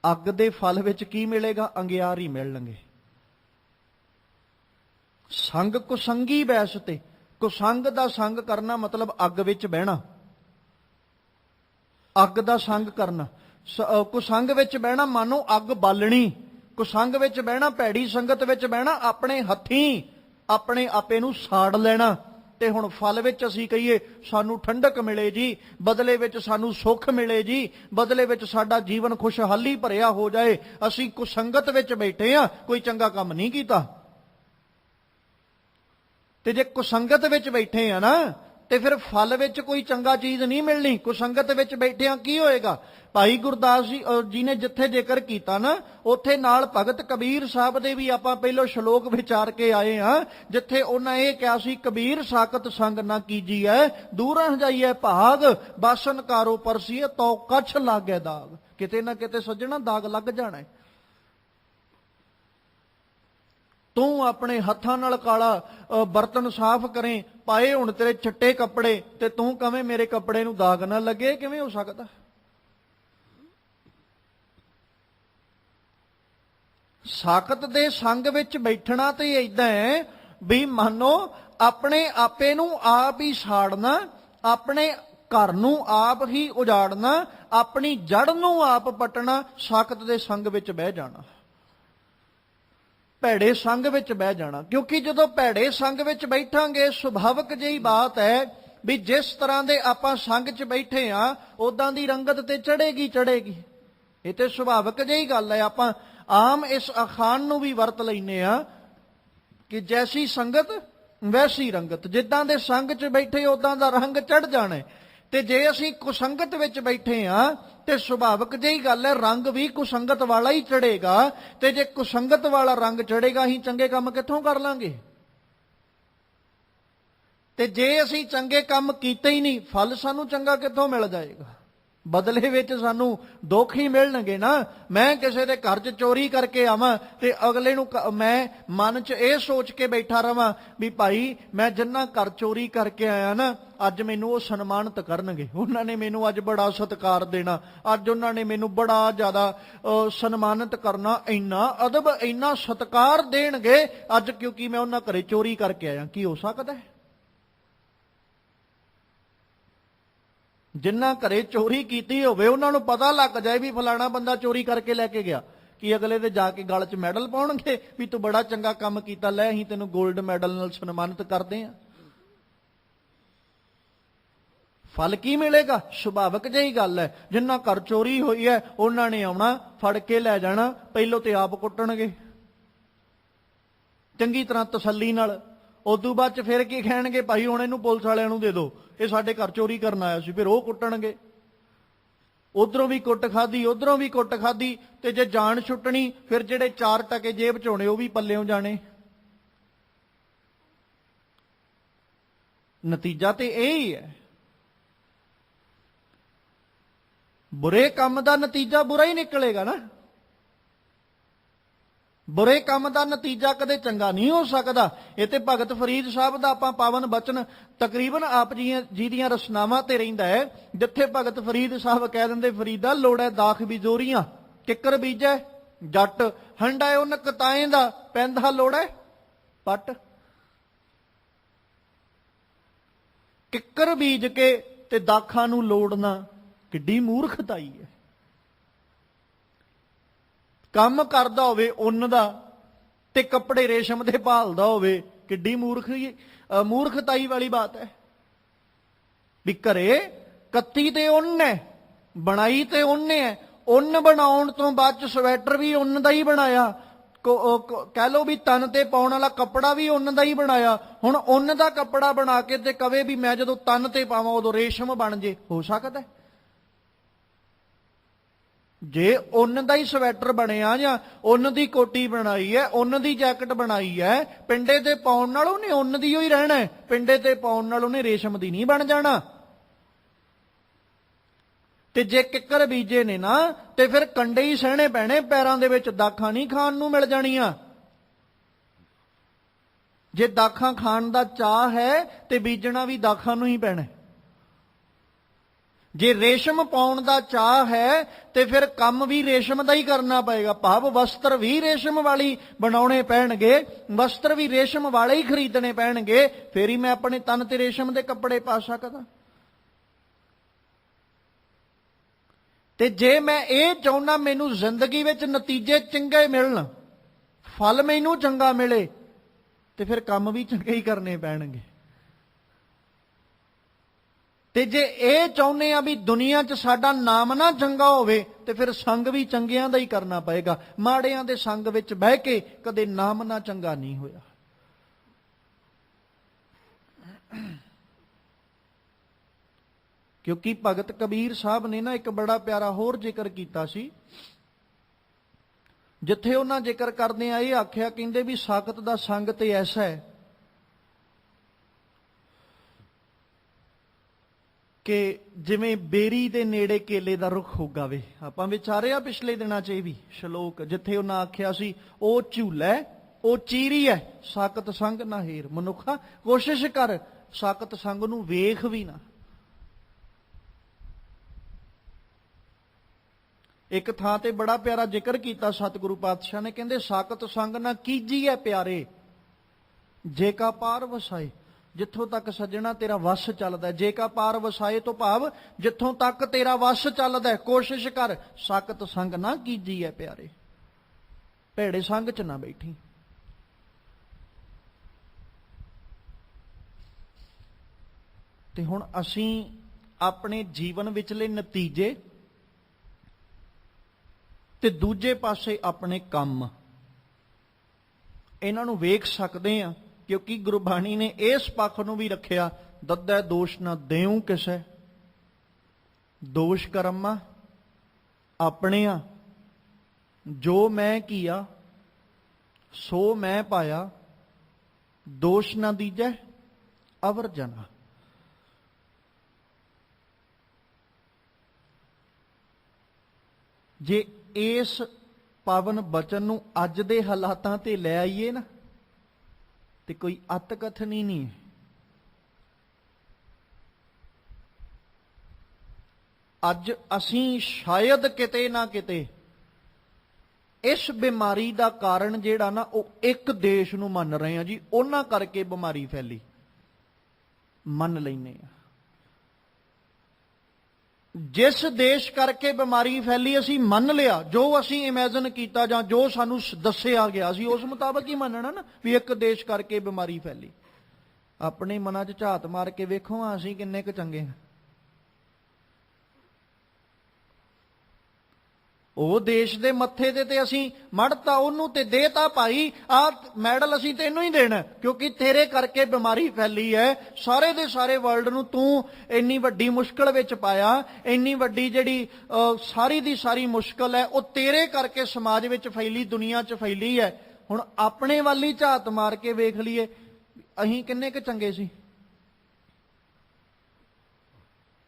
ਅੱਗ ਦੇ ਫਲ ਵਿੱਚ ਕੀ ਮਿਲੇਗਾ? ਅੰਗਿਆਰ ਹੀ ਮਿਲਣਗੇ। ਸੰਗ ਕੁਸੰਗੀ ਬੈਸ ਤੇ, ਕੁਸੰਗ ਦਾ ਸੰਗ ਕਰਨਾ ਮਤਲਬ ਅੱਗ ਵਿੱਚ ਬਹਿਣਾ, ਅੱਗ ਦਾ ਸੰਗ ਕਰਨਾ। ਕੁਸੰਗ ਵਿੱਚ ਬਹਿਣਾ ਮਾਨੋ ਅੱਗ ਬਾਲਣੀ, ਕੁਸੰਗ ਵਿੱਚ ਬਹਿਣਾ, ਭੈੜੀ ਸੰਗਤ ਵਿੱਚ ਬਹਿਣਾ, ਆਪਣੇ ਹੱਥੀਂ ਆਪਣੇ ਆਪੇ ਨੂੰ ਸਾੜ ਲੈਣਾ। ਤੇ ਹੁਣ ਫਲ ਵਿੱਚ ਅਸੀਂ ਕਹੀਏ ਸਾਨੂੰ ਠੰਡਕ ਮਿਲੇ ਜੀ, ਬਦਲੇ ਵਿੱਚ ਸਾਨੂੰ ਸੁੱਖ ਮਿਲੇ ਜੀ, ਬਦਲੇ ਵਿੱਚ ਸਾਡਾ ਜੀਵਨ ਖੁਸ਼ਹਾਲੀ ਭਰਿਆ ਹੋ ਜਾਏ, ਅਸੀਂ ਕੁਸੰਗਤ ਵਿੱਚ ਬੈਠੇ ਆ, ਕੋਈ ਚੰਗਾ ਕੰਮ ਨਹੀਂ ਕੀਤਾ। ਤੇ ਜੇ ਕੁਸੰਗਤ ਵਿੱਚ ਬੈਠੇ ਆ ਨਾ, ਤੇ ਫਿਰ ਫਲ ਵਿੱਚ ਕੋਈ ਚੰਗਾ ਚੀਜ਼ ਨਹੀਂ ਮਿਲਣੀ। ਕੁਸੰਗਤ ਵਿੱਚ ਬੈਠਿਆਂ ਕੀ ਹੋਏਗਾ? ਭਾਈ ਗੁਰਦਾਸ ਜੀ ਨੇ ਜਿੱਥੇ ਜ਼ਿਕਰ ਕੀਤਾ ਨਾ, ਉੱਥੇ ਨਾਲ ਭਗਤ ਕਬੀਰ ਸਾਹਿਬ ਦੇ ਵੀ ਆਪਾਂ ਪਹਿਲੋਂ ਸ਼ਲੋਕ ਵਿਚਾਰ ਕੇ ਆਏ ਹਾਂ, ਜਿੱਥੇ ਉਹਨਾਂ ਇਹ ਕਿਹਾ ਸੀ, ਕਬੀਰ ਸਾਕਤ ਸੰਗ ਨਾ ਕੀਜੀਐ, ਦੂਰਾਂ ਜਾਈਐ ਭਾਗ, ਬਾਸਨ ਕਾਰੋ ਪਰਸੀਏ ਤੋ ਕਛ ਲਾਗੇ ਦਾਗ। ਕਿਤੇ ਨਾ ਕਿਤੇ ਸੱਜਣਾ ਦਾਗ ਲੱਗ ਜਾਣਾ। ਤੂੰ ਆਪਣੇ ਹੱਥਾਂ ਨਾਲ ਕਾਲਾ ਬਰਤਨ ਸਾਫ਼ ਕਰੇ, ਪਾਏ ਹੁਣ ਤੇਰੇ ਚਿੱਟੇ ਕੱਪੜੇ, ਤੇ ਤੂੰ ਕਵੇਂ ਮੇਰੇ ਕੱਪੜੇ ਨੂੰ ਦਾਗ ਨਾ ਲੱਗੇ, ਕਿਵੇਂ ਹੋ ਸਕਦਾ? ਸਾਖਤ ਦੇ ਸੰਗ ਵਿੱਚ ਬੈਠਣਾ ਤੇ ਇਦਾਂ ਹੈ ਵੀ ਮੰਨੋ ਆਪਣੇ ਆਪੇ ਨੂੰ ਆਪ ਹੀ ਸਾੜਨਾ, ਆਪਣੇ ਘਰ ਨੂੰ ਆਪ ਹੀ ਉਜਾੜਨਾ, ਆਪਣੀ ਜੜ ਨੂੰ ਆਪ ਪੱਟਣਾ, ਸਾਖਤ ਦੇ ਸੰਗ ਵਿੱਚ ਬਹਿ ਜਾਣਾ, ਭੈੜੇ ਸੰਗ ਵਿੱਚ ਬਹਿ ਜਾਣਾ। ਕਿਉਂਕਿ ਜਦੋਂ ਭੈੜੇ ਸੰਗ ਵਿੱਚ ਬੈਠਾਂਗੇ, ਸੁਭਾਵਿਕ ਜਿਹੀ ਬਾਤ ਹੈ ਵੀ ਜਿਸ ਤਰ੍ਹਾਂ ਦੇ ਆਪਾਂ ਸੰਗ 'ਚ ਬੈਠੇ ਆ ਉਦਾਂ ਦੀ ਰੰਗਤ ਤੇ ਚੜੇਗੀ। ਇਹ ਤੇ ਸੁਭਾਵਿਕ ਜਿਹੀ ਗੱਲ ਹੈ। ਆਪਾਂ ਆਮ ਇਸ ਅਖਾਣ ਨੂੰ ਵੀ ਵਰਤ ਲੈਨੇ ਆ ਕਿ ਜੈਸੀ ਸੰਗਤ ਵੈਸੀ ਰੰਗਤ। ਜਿੱਦਾਂ ਦੇ ਸੰਗ 'ਚ ਬੈਠੇ ਉਦਾਂ ਦਾ ਰੰਗ ਚੜ ਜਾਣਾ। ਤੇ ਜੇ ਅਸੀਂ ਕੁਸੰਗਤ ਵਿੱਚ ਬੈਠੇ ਆ ਤੇ ਸੁਭਾਵਿਕ ਜਿਹੀ ਗੱਲ ਹੈ, ਰੰਗ ਵੀ ਕੁਸੰਗਤ ਵਾਲਾ ਹੀ ਚੜੇਗਾ। ਤੇ ਜੇ ਕੁਸੰਗਤ ਵਾਲਾ ਰੰਗ ਚੜੇਗਾ, ਅਸੀਂ ਚੰਗੇ ਕੰਮ ਕਿੱਥੋਂ ਕਰ ਲਾਂਗੇ? ਤੇ ਜੇ ਅਸੀਂ ਚੰਗੇ ਕੰਮ ਕੀਤੇ ਹੀ ਨਹੀਂ, ਫਲ ਸਾਨੂੰ ਚੰਗਾ ਕਿੱਥੋਂ ਮਿਲ ਜਾਏਗਾ? ਬਦਲੇ ਵਿੱਚ ਸਾਨੂੰ ਦੁੱਖ ਹੀ ਮਿਲਣਗੇ ਨਾ। ਮੈਂ ਕਿਸੇ ਦੇ ਘਰ 'ਚ ਚੋਰੀ ਕਰਕੇ ਆਵਾਂ ਤੇ ਅਗਲੇ ਨੂੰ ਮੈਂ ਮਨ 'ਚ ਇਹ ਸੋਚ ਕੇ ਬੈਠਾ ਰਵਾਂ ਵੀ ਭਾਈ ਮੈਂ ਜਿੰਨਾ ਘਰ ਚੋਰੀ ਕਰਕੇ ਆਇਆ ਨਾ, ਅੱਜ ਮੈਨੂੰ ਉਹ ਸਨਮਾਨਿਤ ਕਰਨਗੇ, ਉਹਨਾਂ ਨੇ ਮੈਨੂੰ ਅੱਜ ਬੜਾ ਸਤਿਕਾਰ ਦੇਣਾ, ਅੱਜ ਉਹਨਾਂ ਨੇ ਮੈਨੂੰ ਬੜਾ ਜ਼ਿਆਦਾ ਸਨਮਾਨਿਤ ਕਰਨਾ, ਇੰਨਾ ਅਦਬ ਇੰਨਾ ਸਤਿਕਾਰ ਦੇਣਗੇ ਅੱਜ, ਕਿਉਂਕਿ ਮੈਂ ਉਹਨਾਂ ਘਰੇ ਚੋਰੀ ਕਰਕੇ ਆਇਆ। ਕੀ ਹੋ ਸਕਦਾ ਹੈ? ਜਿੰਨਾ ਘਰੇ ਚੋਰੀ ਕੀਤੀ ਹੋਵੇ ਉਹਨਾਂ ਨੂੰ ਪਤਾ ਲੱਗ ਜਾਏ ਵੀ ਫਲਾਣਾ ਬੰਦਾ ਚੋਰੀ ਕਰਕੇ ਲੈ ਕੇ ਗਿਆ, ਕਿ ਅਗਲੇ ਦੇ ਜਾ ਕੇ ਗਲ 'ਚ ਮੈਡਲ ਪਾਉਣਗੇ ਵੀ ਤੂੰ ਬੜਾ ਚੰਗਾ ਕੰਮ ਕੀਤਾ, ਲੈ ਅਸੀਂ ਤੈਨੂੰ 골ਡ ਮੈਡਲ ਨਾਲ ਸਨਮਾਨਿਤ ਕਰਦੇ ਹਾਂ। ਫਲ ਕੀ ਮਿਲੇਗਾ? ਸੁਭਾਵਿਕ ਜਿਹੀ ਗੱਲ ਹੈ। ਜਿੰਨਾ ਘਰ ਚੋਰੀ ਹੋਈ ਹੈ ਉਹਨਾਂ ਨੇ ਆਉਣਾ, ਫੜ ਕੇ ਲੈ ਜਾਣਾ, ਪਹਿਲੋਂ ਤੇ ਆਪ ਕੁੱਟਣਗੇ ਚੰਗੀ ਤਰ੍ਹਾਂ ਤਸੱਲੀ ਨਾਲ। ਉਦੋਂ ਬਾਅਦ 'ਚ ਫਿਰ ਕੀ ਕਹਿਣਗੇ? ਭਾਈ ਹੁਣ ਇਹਨੂੰ ਪੁਲਿਸ ਵਾਲਿਆਂ ਨੂੰ ਦੇ ਦਿਓ, ਇਹ ਸਾਡੇ ਘਰ ਚੋਰੀ ਕਰਨ ਆਇਆ ਸੀ। ਫਿਰ ਉਹ ਕੁੱਟਣਗੇ। ਉਧਰੋਂ ਵੀ ਕੁੱਟ ਖਾਧੀ, ਉਧਰੋਂ ਵੀ ਕੁੱਟ ਖਾਧੀ, ਤੇ ਜੇ ਜਾਨ ਛੁੱਟਣੀ ਫਿਰ ਜਿਹੜੇ 4 ਟਕੇ ਜੇਬ 'ਚ ਹੋਣੇ ਉਹ ਵੀ ਪੱਲਿਓਂ ਜਾਣੇ। ਨਤੀਜਾ ਤੇ ਇਹ ਹੀ ਹੈ। ਬੁਰੇ ਕੰਮ ਦਾ ਨਤੀਜਾ ਬੁਰਾ ਹੀ ਨਿਕਲੇਗਾ ਨਾ। ਬੁਰੇ ਕੰਮ ਦਾ ਨਤੀਜਾ ਕਦੇ ਚੰਗਾ ਨਹੀਂ ਹੋ ਸਕਦਾ। ਇਹ ਤੇ ਭਗਤ ਫਰੀਦ ਸਾਹਿਬ ਦਾ ਆਪਾਂ ਪਾਵਨ ਬਚਨ ਤਕਰੀਬਨ ਆਪ ਜੀ ਦੀਆਂ ਰਚਨਾਵਾਂ ਤੇ ਰਹਿੰਦਾ ਹੈ, ਜਿੱਥੇ ਭਗਤ ਫਰੀਦ ਸਾਹਿਬ ਕਹਿ ਦਿੰਦੇ, ਫਰੀਦਾ ਲੋੜੈ ਦਾਖ ਬਿਜੋਰੀਆਂ, ਕਿੱਕਰ ਬੀਜੈ ਜੱਟ, ਹੰਡਾਏ ਉਨ ਕਤਾਏ ਦਾ, ਪੈਂਦਾ ਲੋੜੈ ਪੱਟ। ਕਿੱਕਰ ਬੀਜ ਕੇ ਤੇ ਦਾਖਾਂ ਨੂੰ ਲੋੜਨਾ ਕਿੱਡੀ ਮੂਰਖਤਾਈ ਹੈ। ਕੰਮ ਕਰਦਾ ਹੋਵੇ ਉੱਨ ਦਾ ਤੇ ਕੱਪੜੇ ਰੇਸ਼ਮ ਦੇ ਭਾਲਦਾ ਹੋਵੇ, ਕਿੱਡੀ ਮੂਰਖਤਾਈ ਵਾਲੀ ਬਾਤ ਹੈ। ਵੀ ਘਰੇ ਕੱਤੀ ਤੇ ਉੱਨ ਹੈ, ਬਣਾਈ ਤੇ ਉੱਨ ਹੈ, ਉੱਨ ਬਣਾਉਣ ਤੋਂ ਬਾਅਦ ਚ ਸਵੈਟਰ ਵੀ ਉੱਨ ਦਾ ਹੀ ਬਣਾਇਆ, ਕਹਿ ਲਓ ਵੀ ਤਨ ਤੇ ਪਾਉਣ ਵਾਲਾ ਕੱਪੜਾ ਵੀ ਉੱਨ ਦਾ ਹੀ ਬਣਾਇਆ। ਹੁਣ ਉੱਨ ਦਾ ਕੱਪੜਾ ਬਣਾ ਕੇ ਤੇ ਕਵੇ ਵੀ ਮੈਂ ਜਦੋਂ ਤਨ ਤੇ ਪਾਵਾਂ ਉਦੋਂ ਰੇਸ਼ਮ ਬਣ ਜੇ, ਹੋ ਸਕਦਾ? ਜੇ ਉੱਨ ਦਾ ਹੀ ਸਵੈਟਰ ਬਣਿਆ ਜਾਂ ਉੱਨ ਦੀ ਕੋਟੀ ਬਣਾਈ ਹੈ, ਉੱਨ ਦੀ ਜੈਕਟ ਬਣਾਈ ਹੈ, ਪਿੰਡੇ ਤੇ ਪਾਉਣ ਨਾਲ ਉਹਨੇ ਉੱਨ ਦੀ ਹੀ ਰਹਿਣਾ, ਪਿੰਡੇ ਤੇ ਪਾਉਣ ਨਾਲ ਉਹਨੇ ਰੇਸ਼ਮ ਦੀ ਨਹੀਂ ਬਣ ਜਾਣਾ। ਤੇ ਜੇ ਕਿੱਕਰ ਬੀਜੇ ਨੇ ਨਾ ਤੇ ਫਿਰ ਕੰਡੇ ਹੀ ਸਹਿਣੇ ਪੈਣੇ, ਪੈਰਾਂ ਦੇ ਵਿੱਚ ਦਾਖਾਂ ਨਹੀਂ ਖਾਣ ਨੂੰ ਮਿਲ ਜਾਣੀਆਂ। ਜੇ ਦਾਖਾਂ ਖਾਣ ਦਾ ਚਾਹ ਹੈ ਤੇ ਬੀਜਣਾ ਵੀ ਦਾਖਾਂ ਨੂੰ ਹੀ ਪੈਣਾ। ਜੇ ਰੇਸ਼ਮ ਪਾਉਣ ਦਾ ਚਾਹ ਹੈ ਤੇ ਫਿਰ ਕੰਮ ਵੀ ਰੇਸ਼ਮ ਦਾ ਹੀ ਕਰਨਾ ਪਏਗਾ, ਭਾਵ ਵਸਤਰ ਵੀ ਰੇਸ਼ਮ ਵਾਲੀ ਬਣਾਉਣੇ ਪੈਣਗੇ, ਵਸਤਰ ਵੀ ਰੇਸ਼ਮ ਵਾਲੇ ਹੀ ਖਰੀਦਣੇ ਪੈਣਗੇ, ਫੇਰ ਹੀ ਮੈਂ ਆਪਣੇ ਤਨ ਤੇ ਰੇਸ਼ਮ ਦੇ ਕੱਪੜੇ ਪਾ ਸਕਦਾ। ਤੇ ਜੇ ਮੈਂ ਇਹ ਚਾਹੁੰਦਾ ਮੈਨੂੰ ਜ਼ਿੰਦਗੀ ਵਿੱਚ ਨਤੀਜੇ ਚੰਗੇ ਮਿਲਣ, ਫਲ ਮੈਨੂੰ ਚੰਗਾ ਮਿਲੇ, ਤੇ ਫਿਰ ਕੰਮ ਵੀ ਚੰਗੇ ਹੀ ਕਰਨੇ ਪੈਣਗੇ। ਤੇ ਜੇ ਇਹ ਚਾਹੁੰਦੇ ਆ ਵੀ ਦੁਨੀਆ 'ਚ ਸਾਡਾ ਨਾਮ ਨਾ ਚੰਗਾ ਹੋਵੇ, ਤੇ ਫਿਰ ਸੰਗ ਵੀ ਚੰਗਿਆਂ ਦਾ ਹੀ ਕਰਨਾ ਪਏਗਾ। ਮਾੜਿਆਂ ਦੇ ਸੰਗ ਵਿੱਚ ਬਹਿ ਕੇ ਕਦੇ ਨਾਮ ਨਾ ਚੰਗਾ ਨਹੀਂ ਹੋਇਆ। ਕਿਉਂਕਿ ਭਗਤ ਕਬੀਰ ਸਾਹਿਬ ਨੇ ਨਾ ਇੱਕ ਬੜਾ ਪਿਆਰਾ ਹੋਰ ਜ਼ਿਕਰ ਕੀਤਾ ਸੀ, ਜਿੱਥੇ ਉਹਨਾਂ ਜ਼ਿਕਰ ਕਰਦੇ ਆ ਇਹ ਆਖਿਆ, ਕਹਿੰਦੇ ਵੀ ਸਾਖਤ ਦਾ ਸੰਗ ਤੇ ਐਸਾ ਹੈ ਕਿ ਜਿਵੇਂ ਬੇਰੀ ਦੇ ਨੇੜੇ ਕੇਲੇ ਦਾ ਰੁੱਖ ਉਗਾਵੇ। ਆਪਾਂ ਵਿਚਾਰਿਆ ਪਿਛਲੇ ਦਿਨਾਂ 'ਚ ਇਹ ਵੀ ਸ਼ਲੋਕ, ਜਿੱਥੇ ਉਹਨਾਂ ਆਖਿਆ ਸੀ ਉਹ ਝੂਲਾ ਉਹ ਚੀਰੀ ਹੈ, ਸਾਖਤ ਸੰਗ ਨਾ ਹੇਰ। ਮਨੁੱਖਾ ਕੋਸ਼ਿਸ਼ ਕਰ ਸਾਖਤ ਸੰਗ ਨੂੰ ਵੇਖ ਵੀ ਨਾ। ਇੱਕ ਥਾਂ ਤੇ ਬੜਾ ਪਿਆਰਾ ਜ਼ਿਕਰ ਕੀਤਾ ਸਤਿਗੁਰੂ ਪਾਤਸ਼ਾਹ ਨੇ, ਕਹਿੰਦੇ ਸਾਕਤ ਸੰਗ ਨਾ ਕੀਜੀਐ ਪਿਆਰੇ ਜੇ ਕਾ ਪਾਰ ਵਸਾਏ। ਜਿੱਥੋਂ ਤੱਕ ਸੱਜਣਾ ਤੇਰਾ ਵਸ ਚੱਲਦਾ, ਜੇ ਕਾ ਪਾਰ ਵਸਾਏ ਤੋਂ ਭਾਵ ਜਿੱਥੋਂ ਤੱਕ ਤੇਰਾ ਵਸ ਚੱਲਦਾ ਕੋਸ਼ਿਸ਼ ਕਰ ਸਾਕਤ ਸੰਗ ਨਾ ਕੀਜੀਐ ਪਿਆਰੇ, ਭੈੜੇ ਸੰਗ ਚ ਨਾ ਬੈਠੀ। ਤੇ ਹੁਣ ਅਸੀਂ ਆਪਣੇ ਜੀਵਨ ਵਿਚਲੇ ਨਤੀਜੇ ਤੇ ਦੂਜੇ ਪਾਸੇ ਆਪਣੇ ਕੰਮ, ਇਹਨਾਂ ਨੂੰ ਵੇਖ ਸਕਦੇ ਆ, ਕਿਉਂਕਿ ਗੁਰਬਾਣੀ ਨੇ ਇਸ ਪੱਖ ਨੂੰ ਵੀ ਰੱਖਿਆ, ਦੱਦੈ ਦੋਸ਼ ਨਾ ਦੇਉ ਕਿਸੇ, ਦੋਸ਼ ਕਰਮਾ ਆਪਣੇ ਆ, ਜੋ ਮੈਂ ਕੀਆ ਸੋ ਮੈਂ ਪਾਇਆ, ਦੋਸ਼ ਨਾ ਦੀਜੈ ਅਵਰ ਜਨਾ। ਜੇ ਇਸ ਪਾਵਨ ਬਚਨ ਨੂੰ ਅੱਜ ਦੇ ਹਾਲਾਤਾਂ ਤੇ ਲੈ ਆਈਏ ਨਾ, ਤੇ ਕੋਈ ਅਤ ਕਥਨ ਹੀ ਨਹੀਂ। ਅੱਜ ਅਸੀਂ ਸ਼ਾਇਦ ਕਿਤੇ ਨਾ ਕਿਤੇ ਇਸ ਬਿਮਾਰੀ ਦਾ ਕਾਰਨ ਜਿਹੜਾ ਨਾ ਉਹ ਇੱਕ ਦੇਸ਼ ਨੂੰ ਮੰਨ ਰਹੇ ਆ ਜੀ, ਉਹਨਾਂ ਕਰਕੇ ਬਿਮਾਰੀ ਫੈਲੀ, ਮੰਨ ਲੈਨੇ ਆ। ਜਿਸ ਦੇਸ਼ ਕਰਕੇ ਬਿਮਾਰੀ ਫੈਲੀ ਅਸੀਂ ਮੰਨ ਲਿਆ, ਜੋ ਅਸੀਂ ਇਮੇਜਿਨ ਕੀਤਾ ਜਾਂ ਜੋ ਸਾਨੂੰ ਦੱਸਿਆ ਗਿਆ ਸੀ ਉਸ ਮੁਤਾਬਕ ਹੀ ਮੰਨਣਾ ਨਾ, ਵੀ ਇੱਕ ਦੇਸ਼ ਕਰਕੇ ਬਿਮਾਰੀ ਫੈਲੀ। ਆਪਣੇ ਮਨਾਂ 'ਚ ਝਾਤ ਮਾਰ ਕੇ ਵੇਖੋ ਅਸੀਂ ਕਿੰਨੇ ਕੁ ਚੰਗੇ ਹਾਂ। ਉਹ ਦੇਸ਼ ਦੇ ਮੱਥੇ ਤੇ ਅਸੀਂ ਮੜਤਾ ਉਹਨੂੰ ਤੇ ਦੇਤਾ, ਭਾਈ ਆਹ ਮੈਡਲ ਅਸੀਂ ਤੈਨੂੰ ਹੀ ਦੇਣਾ ਕਿਉਂਕਿ ਤੇਰੇ ਕਰਕੇ ਬਿਮਾਰੀ ਫੈਲੀ ਹੈ। ਸਾਰੇ ਦੇ ਸਾਰੇ ਵਰਲਡ ਨੂੰ ਤੂੰ ਇੰਨੀ ਵੱਡੀ ਮੁਸ਼ਕਲ ਵਿੱਚ ਪਾਇਆ, ਇੰਨੀ ਵੱਡੀ ਜਿਹੜੀ ਸਾਰੀ ਦੀ ਸਾਰੀ ਮੁਸ਼ਕਲ ਹੈ ਉਹ ਤੇਰੇ ਕਰਕੇ ਸਮਾਜ ਵਿੱਚ ਫੈਲੀ, ਦੁਨੀਆ 'ਚ ਫੈਲੀ ਹੈ। ਹੁਣ ਆਪਣੇ ਵੱਲ ਹੀ ਝਾਤ ਮਾਰ ਕੇ ਵੇਖ ਲਈਏ ਅਸੀਂ ਕਿੰਨੇ ਕੁ ਚੰਗੇ ਸੀ,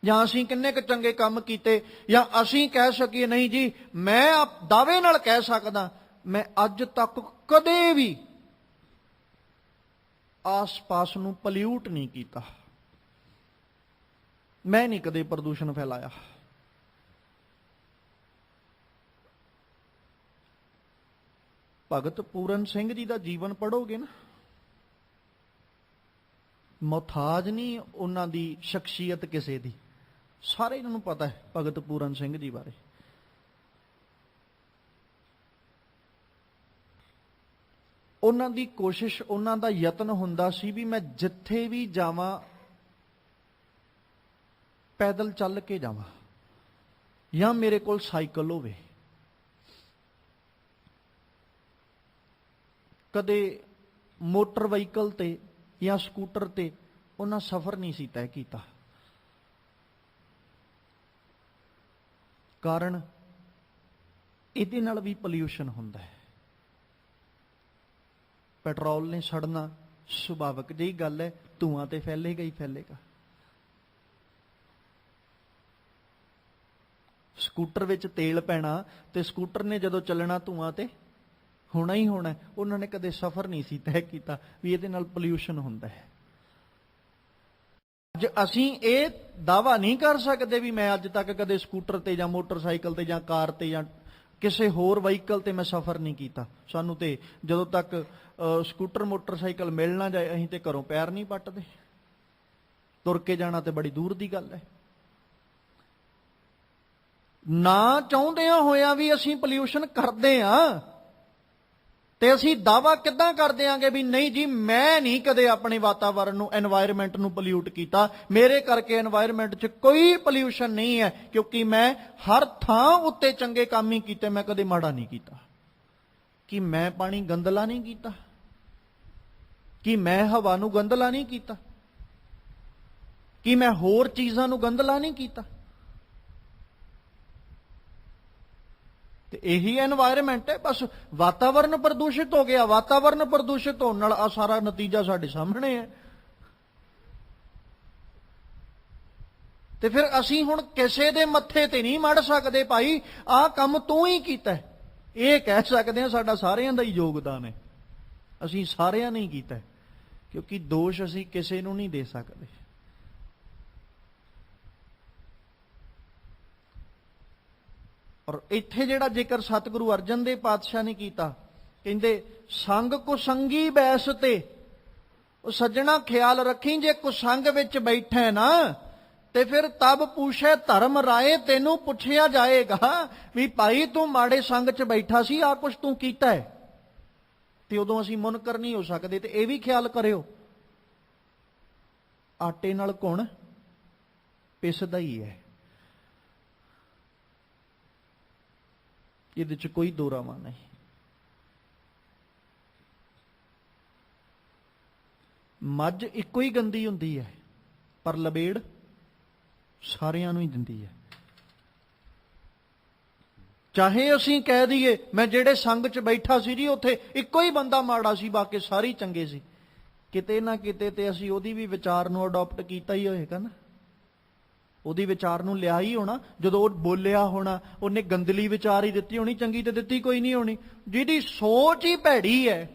ਜਾਂ ਅਸੀਂ ਕਿੰਨੇ ਕੁ ਚੰਗੇ ਕੰਮ ਕੀਤੇ, ਜਾਂ ਅਸੀਂ ਕਹਿ ਸਕੀਏ ਨਹੀਂ ਜੀ ਮੈਂ ਦਾਅਵੇ ਨਾਲ ਕਹਿ ਸਕਦਾ ਮੈਂ ਅੱਜ ਤੱਕ ਕਦੇ ਵੀ ਆਸ-ਪਾਸ ਨੂੰ ਪੋਲਿਊਟ ਨਹੀਂ ਕੀਤਾ, ਮੈਂ ਨਹੀਂ ਕਦੇ ਪ੍ਰਦੂਸ਼ਣ ਫੈਲਾਇਆ। ਭਗਤ ਪੂਰਨ ਸਿੰਘ ਜੀ ਦਾ ਜੀਵਨ ਪੜ੍ਹੋਗੇ ਨਾ, ਮੁਹਤਾਜ ਨਹੀਂ ਉਹਨਾਂ ਦੀ ਸ਼ਖਸੀਅਤ ਕਿਸੇ ਦੀ, ਸਾਰੇ ਇਹਨਾਂ ਨੂੰ ਪਤਾ ਹੈ ਭਗਤ ਪੂਰਨ ਸਿੰਘ ਜੀ ਬਾਰੇ। ਉਹਨਾਂ ਦੀ ਕੋਸ਼ਿਸ਼, ਉਹਨਾਂ ਦਾ ਯਤਨ ਹੁੰਦਾ ਸੀ ਵੀ ਮੈਂ ਜਿੱਥੇ ਵੀ ਜਾਵਾਂ ਪੈਦਲ ਚੱਲ ਕੇ ਜਾਵਾਂ ਜਾਂ ਮੇਰੇ ਕੋਲ ਸਾਈਕਲ ਹੋਵੇ। ਕਦੇ ਮੋਟਰ ਵਹੀਕਲ ਤੇ ਜਾਂ ਸਕੂਟਰ ਤੇ ਉਹਨਾਂ ਸਫ਼ਰ ਨਹੀਂ ਸੀ ਤੈਅ ਕੀਤਾ। ਕਾਰਨ ਇਹਦੇ ਨਾਲ ਵੀ ਪੋਲਿਊਸ਼ਨ ਹੁੰਦਾ ਹੈ, ਪੈਟਰੋਲ ਨੇ ਸੜਨਾ ਸੁਭਾਵਿਕ ਜਿਹੀ ਗੱਲ ਹੈ, ਧੂਆਂ ਤੇ ਫੈਲੇਗਾ ਹੀ ਫੈਲੇਗਾ। ਸਕੂਟਰ ਵਿੱਚ ਤੇਲ ਪੈਣਾ ਤੇ ਸਕੂਟਰ ਨੇ ਜਦੋਂ ਚੱਲਣਾ ਧੂਆਂ ਤੇ ਹੋਣਾ ਹੀ ਹੋਣਾ। ਉਹਨਾਂ ਨੇ ਕਦੇ ਸਫ਼ਰ ਨਹੀਂ ਸੀ ਤੈਅ ਕੀਤਾ ਵੀ ਇਹਦੇ ਨਾਲ ਪੋਲਿਊਸ਼ਨ ਹੁੰਦਾ ਹੈ। ਅੱਜ ਅਸੀਂ ਇਹ ਦਾਅਵਾ ਨਹੀਂ ਕਰ ਸਕਦੇ ਵੀ ਮੈਂ ਅੱਜ ਤੱਕ ਕਦੇ ਸਕੂਟਰ ਤੇ ਜਾਂ ਮੋਟਰਸਾਈਕਲ ਤੇ ਜਾਂ ਕਾਰ ਤੇ ਜਾਂ ਕਿਸੇ ਹੋਰ ਵਹੀਕਲ ਤੇ ਮੈਂ ਸਫ਼ਰ ਨਹੀਂ ਕੀਤਾ। ਸਾਨੂੰ ਤੇ ਜਦੋਂ ਤੱਕ ਸਕੂਟਰ ਮੋਟਰਸਾਈਕਲ ਮਿਲ ਨਾ ਜਾਏ ਅਸੀਂ ਤੇ ਘਰੋਂ ਪੈਰ ਨਹੀਂ ਪੱਟਦੇ। ਤੁਰ ਕੇ ਜਾਣਾ ਤੇ ਬੜੀ ਦੂਰ ਦੀ ਗੱਲ ਹੈ। ਨਾ ਚਾਹੁੰਦਿਆਂ ਹੋਇਆਂ ਵੀ ਅਸੀਂ ਪੋਲਿਊਸ਼ਨ ਕਰਦੇ ਹਾਂ ਤੇ ਅਸੀਂ ਦਾਅਵਾ ਕਿੱਦਾਂ ਕਰ ਦਿਆਂਗੇ ਵੀ ਨਹੀਂ ਜੀ ਮੈਂ ਨਹੀਂ ਕਦੇ ਆਪਣੇ ਵਾਤਾਵਰਣ ਨੂੰ, এনवायरमेंट ਨੂੰ ਪੋਲਿਊਟ ਕੀਤਾ, ਮੇਰੇ ਕਰਕੇ এনवायरमेंट 'ਚ ਕੋਈ ਪੋਲਿਊਸ਼ਨ ਨਹੀਂ ਹੈ ਕਿਉਂਕਿ ਮੈਂ ਹਰ ਥਾਂ ਉੱਤੇ ਚੰਗੇ ਕੰਮ ਹੀ ਕੀਤੇ, ਮੈਂ ਕਦੇ ਮਾੜਾ ਨਹੀਂ ਕੀਤਾ। ਕਿ ਮੈਂ ਪਾਣੀ ਗੰਦਲਾ ਨਹੀਂ ਕੀਤਾ, ਕਿ ਮੈਂ ਹਵਾ ਨੂੰ ਗੰਦਲਾ ਨਹੀਂ ਕੀਤਾ, ਕਿ ਮੈਂ ਹੋਰ ਚੀਜ਼ਾਂ ਨੂੰ ਗੰਦਲਾ ਨਹੀਂ ਕੀਤਾ। ਤੇ ਇਹੀ এনवायरमेंट ਹੈ। ਬਸ ਵਾਤਾਵਰਨ ਪ੍ਰਦੂਸ਼ਿਤ ਹੋ ਗਿਆ, ਵਾਤਾਵਰਨ ਪ੍ਰਦੂਸ਼ਿਤ ਹੋਣ ਨਾਲ ਆ ਸਾਰਾ ਨਤੀਜਾ ਸਾਡੇ ਸਾਹਮਣੇ ਹੈ। ਤੇ ਫਿਰ ਅਸੀਂ ਹੁਣ ਕਿਸੇ ਦੇ ਮੱਥੇ ਤੇ ਨਹੀਂ ਮੜ ਸਕਦੇ ਭਾਈ ਆਹ ਕੰਮ ਤੂੰ ਹੀ ਕੀਤਾ। ਇਹ ਕਹਿ ਸਕਦੇ ਹਾਂ ਸਾਡਾ ਸਾਰਿਆਂ ਦਾ ਹੀ ਯੋਗਦਾਨ ਹੈ, ਅਸੀਂ ਸਾਰਿਆਂ ਨੇ ਹੀ ਕੀਤਾ, ਕਿਉਂਕਿ ਦੋਸ਼ ਅਸੀਂ ਕਿਸੇ ਨੂੰ ਨਹੀਂ ਦੇ ਸਕਦੇ। ਔਰ ਇੱਥੇ ਜਿਹੜਾ ਜ਼ਿਕਰ ਸਤਿਗੁਰੂ ਅਰਜਨ ਦੇਵ ਪਾਤਸ਼ਾਹ ਨੇ ਕੀਤਾ, ਕਹਿੰਦੇ ਸੰਗ ਕੁਸੰਗੀ ਬੈਸ ਤੇ। ਉਹ ਸੱਜਣਾ ਖਿਆਲ ਰੱਖੀ, ਜੇ ਕੁਸੰਗ ਵਿੱਚ ਬੈਠੇ ਨਾ ਤੇ ਫਿਰ ਤਬ ਪੁੱਛੇ ਧਰਮ ਰਾਏ, ਤੈਨੂੰ ਪੁੱਛਿਆ ਜਾਏਗਾ ਵੀ ਭਾਈ ਤੂੰ ਮਾੜੇ ਸੰਗ 'ਚ ਬੈਠਾ ਸੀ, ਆ ਕੁਛ ਤੂੰ ਕੀਤਾ ਹੈ। ਤੇ ਉਦੋਂ ਅਸੀਂ ਮੁਨਕਰ ਨਹੀਂ ਹੋ ਸਕਦੇ। ਤੇ ਇਹ ਵੀ ਖਿਆਲ ਕਰਿਓ, ਆਟੇ ਨਾਲ ਘੁਣ ਪਿਸਦਾ ਹੀ ਹੈ, ਇਹਦੇ 'ਚ ਕੋਈ ਦੋਰਾਵਾ ਨਹੀਂ। ਮੱਝ ਇੱਕੋ ਹੀ ਗੰਦੀ ਹੁੰਦੀ ਹੈ, ਪਰ ਲਬੇੜ ਸਾਰਿਆਂ ਨੂੰ ਹੀ ਦਿੰਦੀ ਹੈ। ਚਾਹੇ ਅਸੀਂ ਕਹਿ ਦਈਏ ਮੈਂ ਜਿਹੜੇ ਸੰਗ 'ਚ ਬੈਠਾ ਸੀ ਜੀ ਉੱਥੇ ਇੱਕੋ ਹੀ ਬੰਦਾ ਮਾੜਾ ਸੀ, ਬਾਕੀ ਸਾਰੇ ਹੀ ਚੰਗੇ ਸੀ, ਕਿਤੇ ਨਾ ਕਿਤੇ ਤੇ ਅਸੀਂ ਉਹਦੀ ਵੀ ਵਿਚਾਰ ਨੂੰ ਅਡਾਪਟ ਕੀਤਾ ਹੀ ਹੋਏਗਾ ਨਾ, ਉਹਦੀ ਵਿਚਾਰ ਨੂੰ ਲਿਆ ਹੀ ਹੋਣਾ। ਜਦੋਂ ਉਹ ਬੋਲਿਆ ਹੋਣਾ, ਉਹਨੇ ਗੰਦਲੀ ਵਿਚਾਰ ਹੀ ਦਿੱਤੀ ਹੋਣੀ, ਚੰਗੀ ਤੇ ਦਿੱਤੀ ਕੋਈ ਨਹੀਂ ਹੋਣੀ। ਜਿਹਦੀ ਸੋਚ ਹੀ ਭੈੜੀ ਹੈ,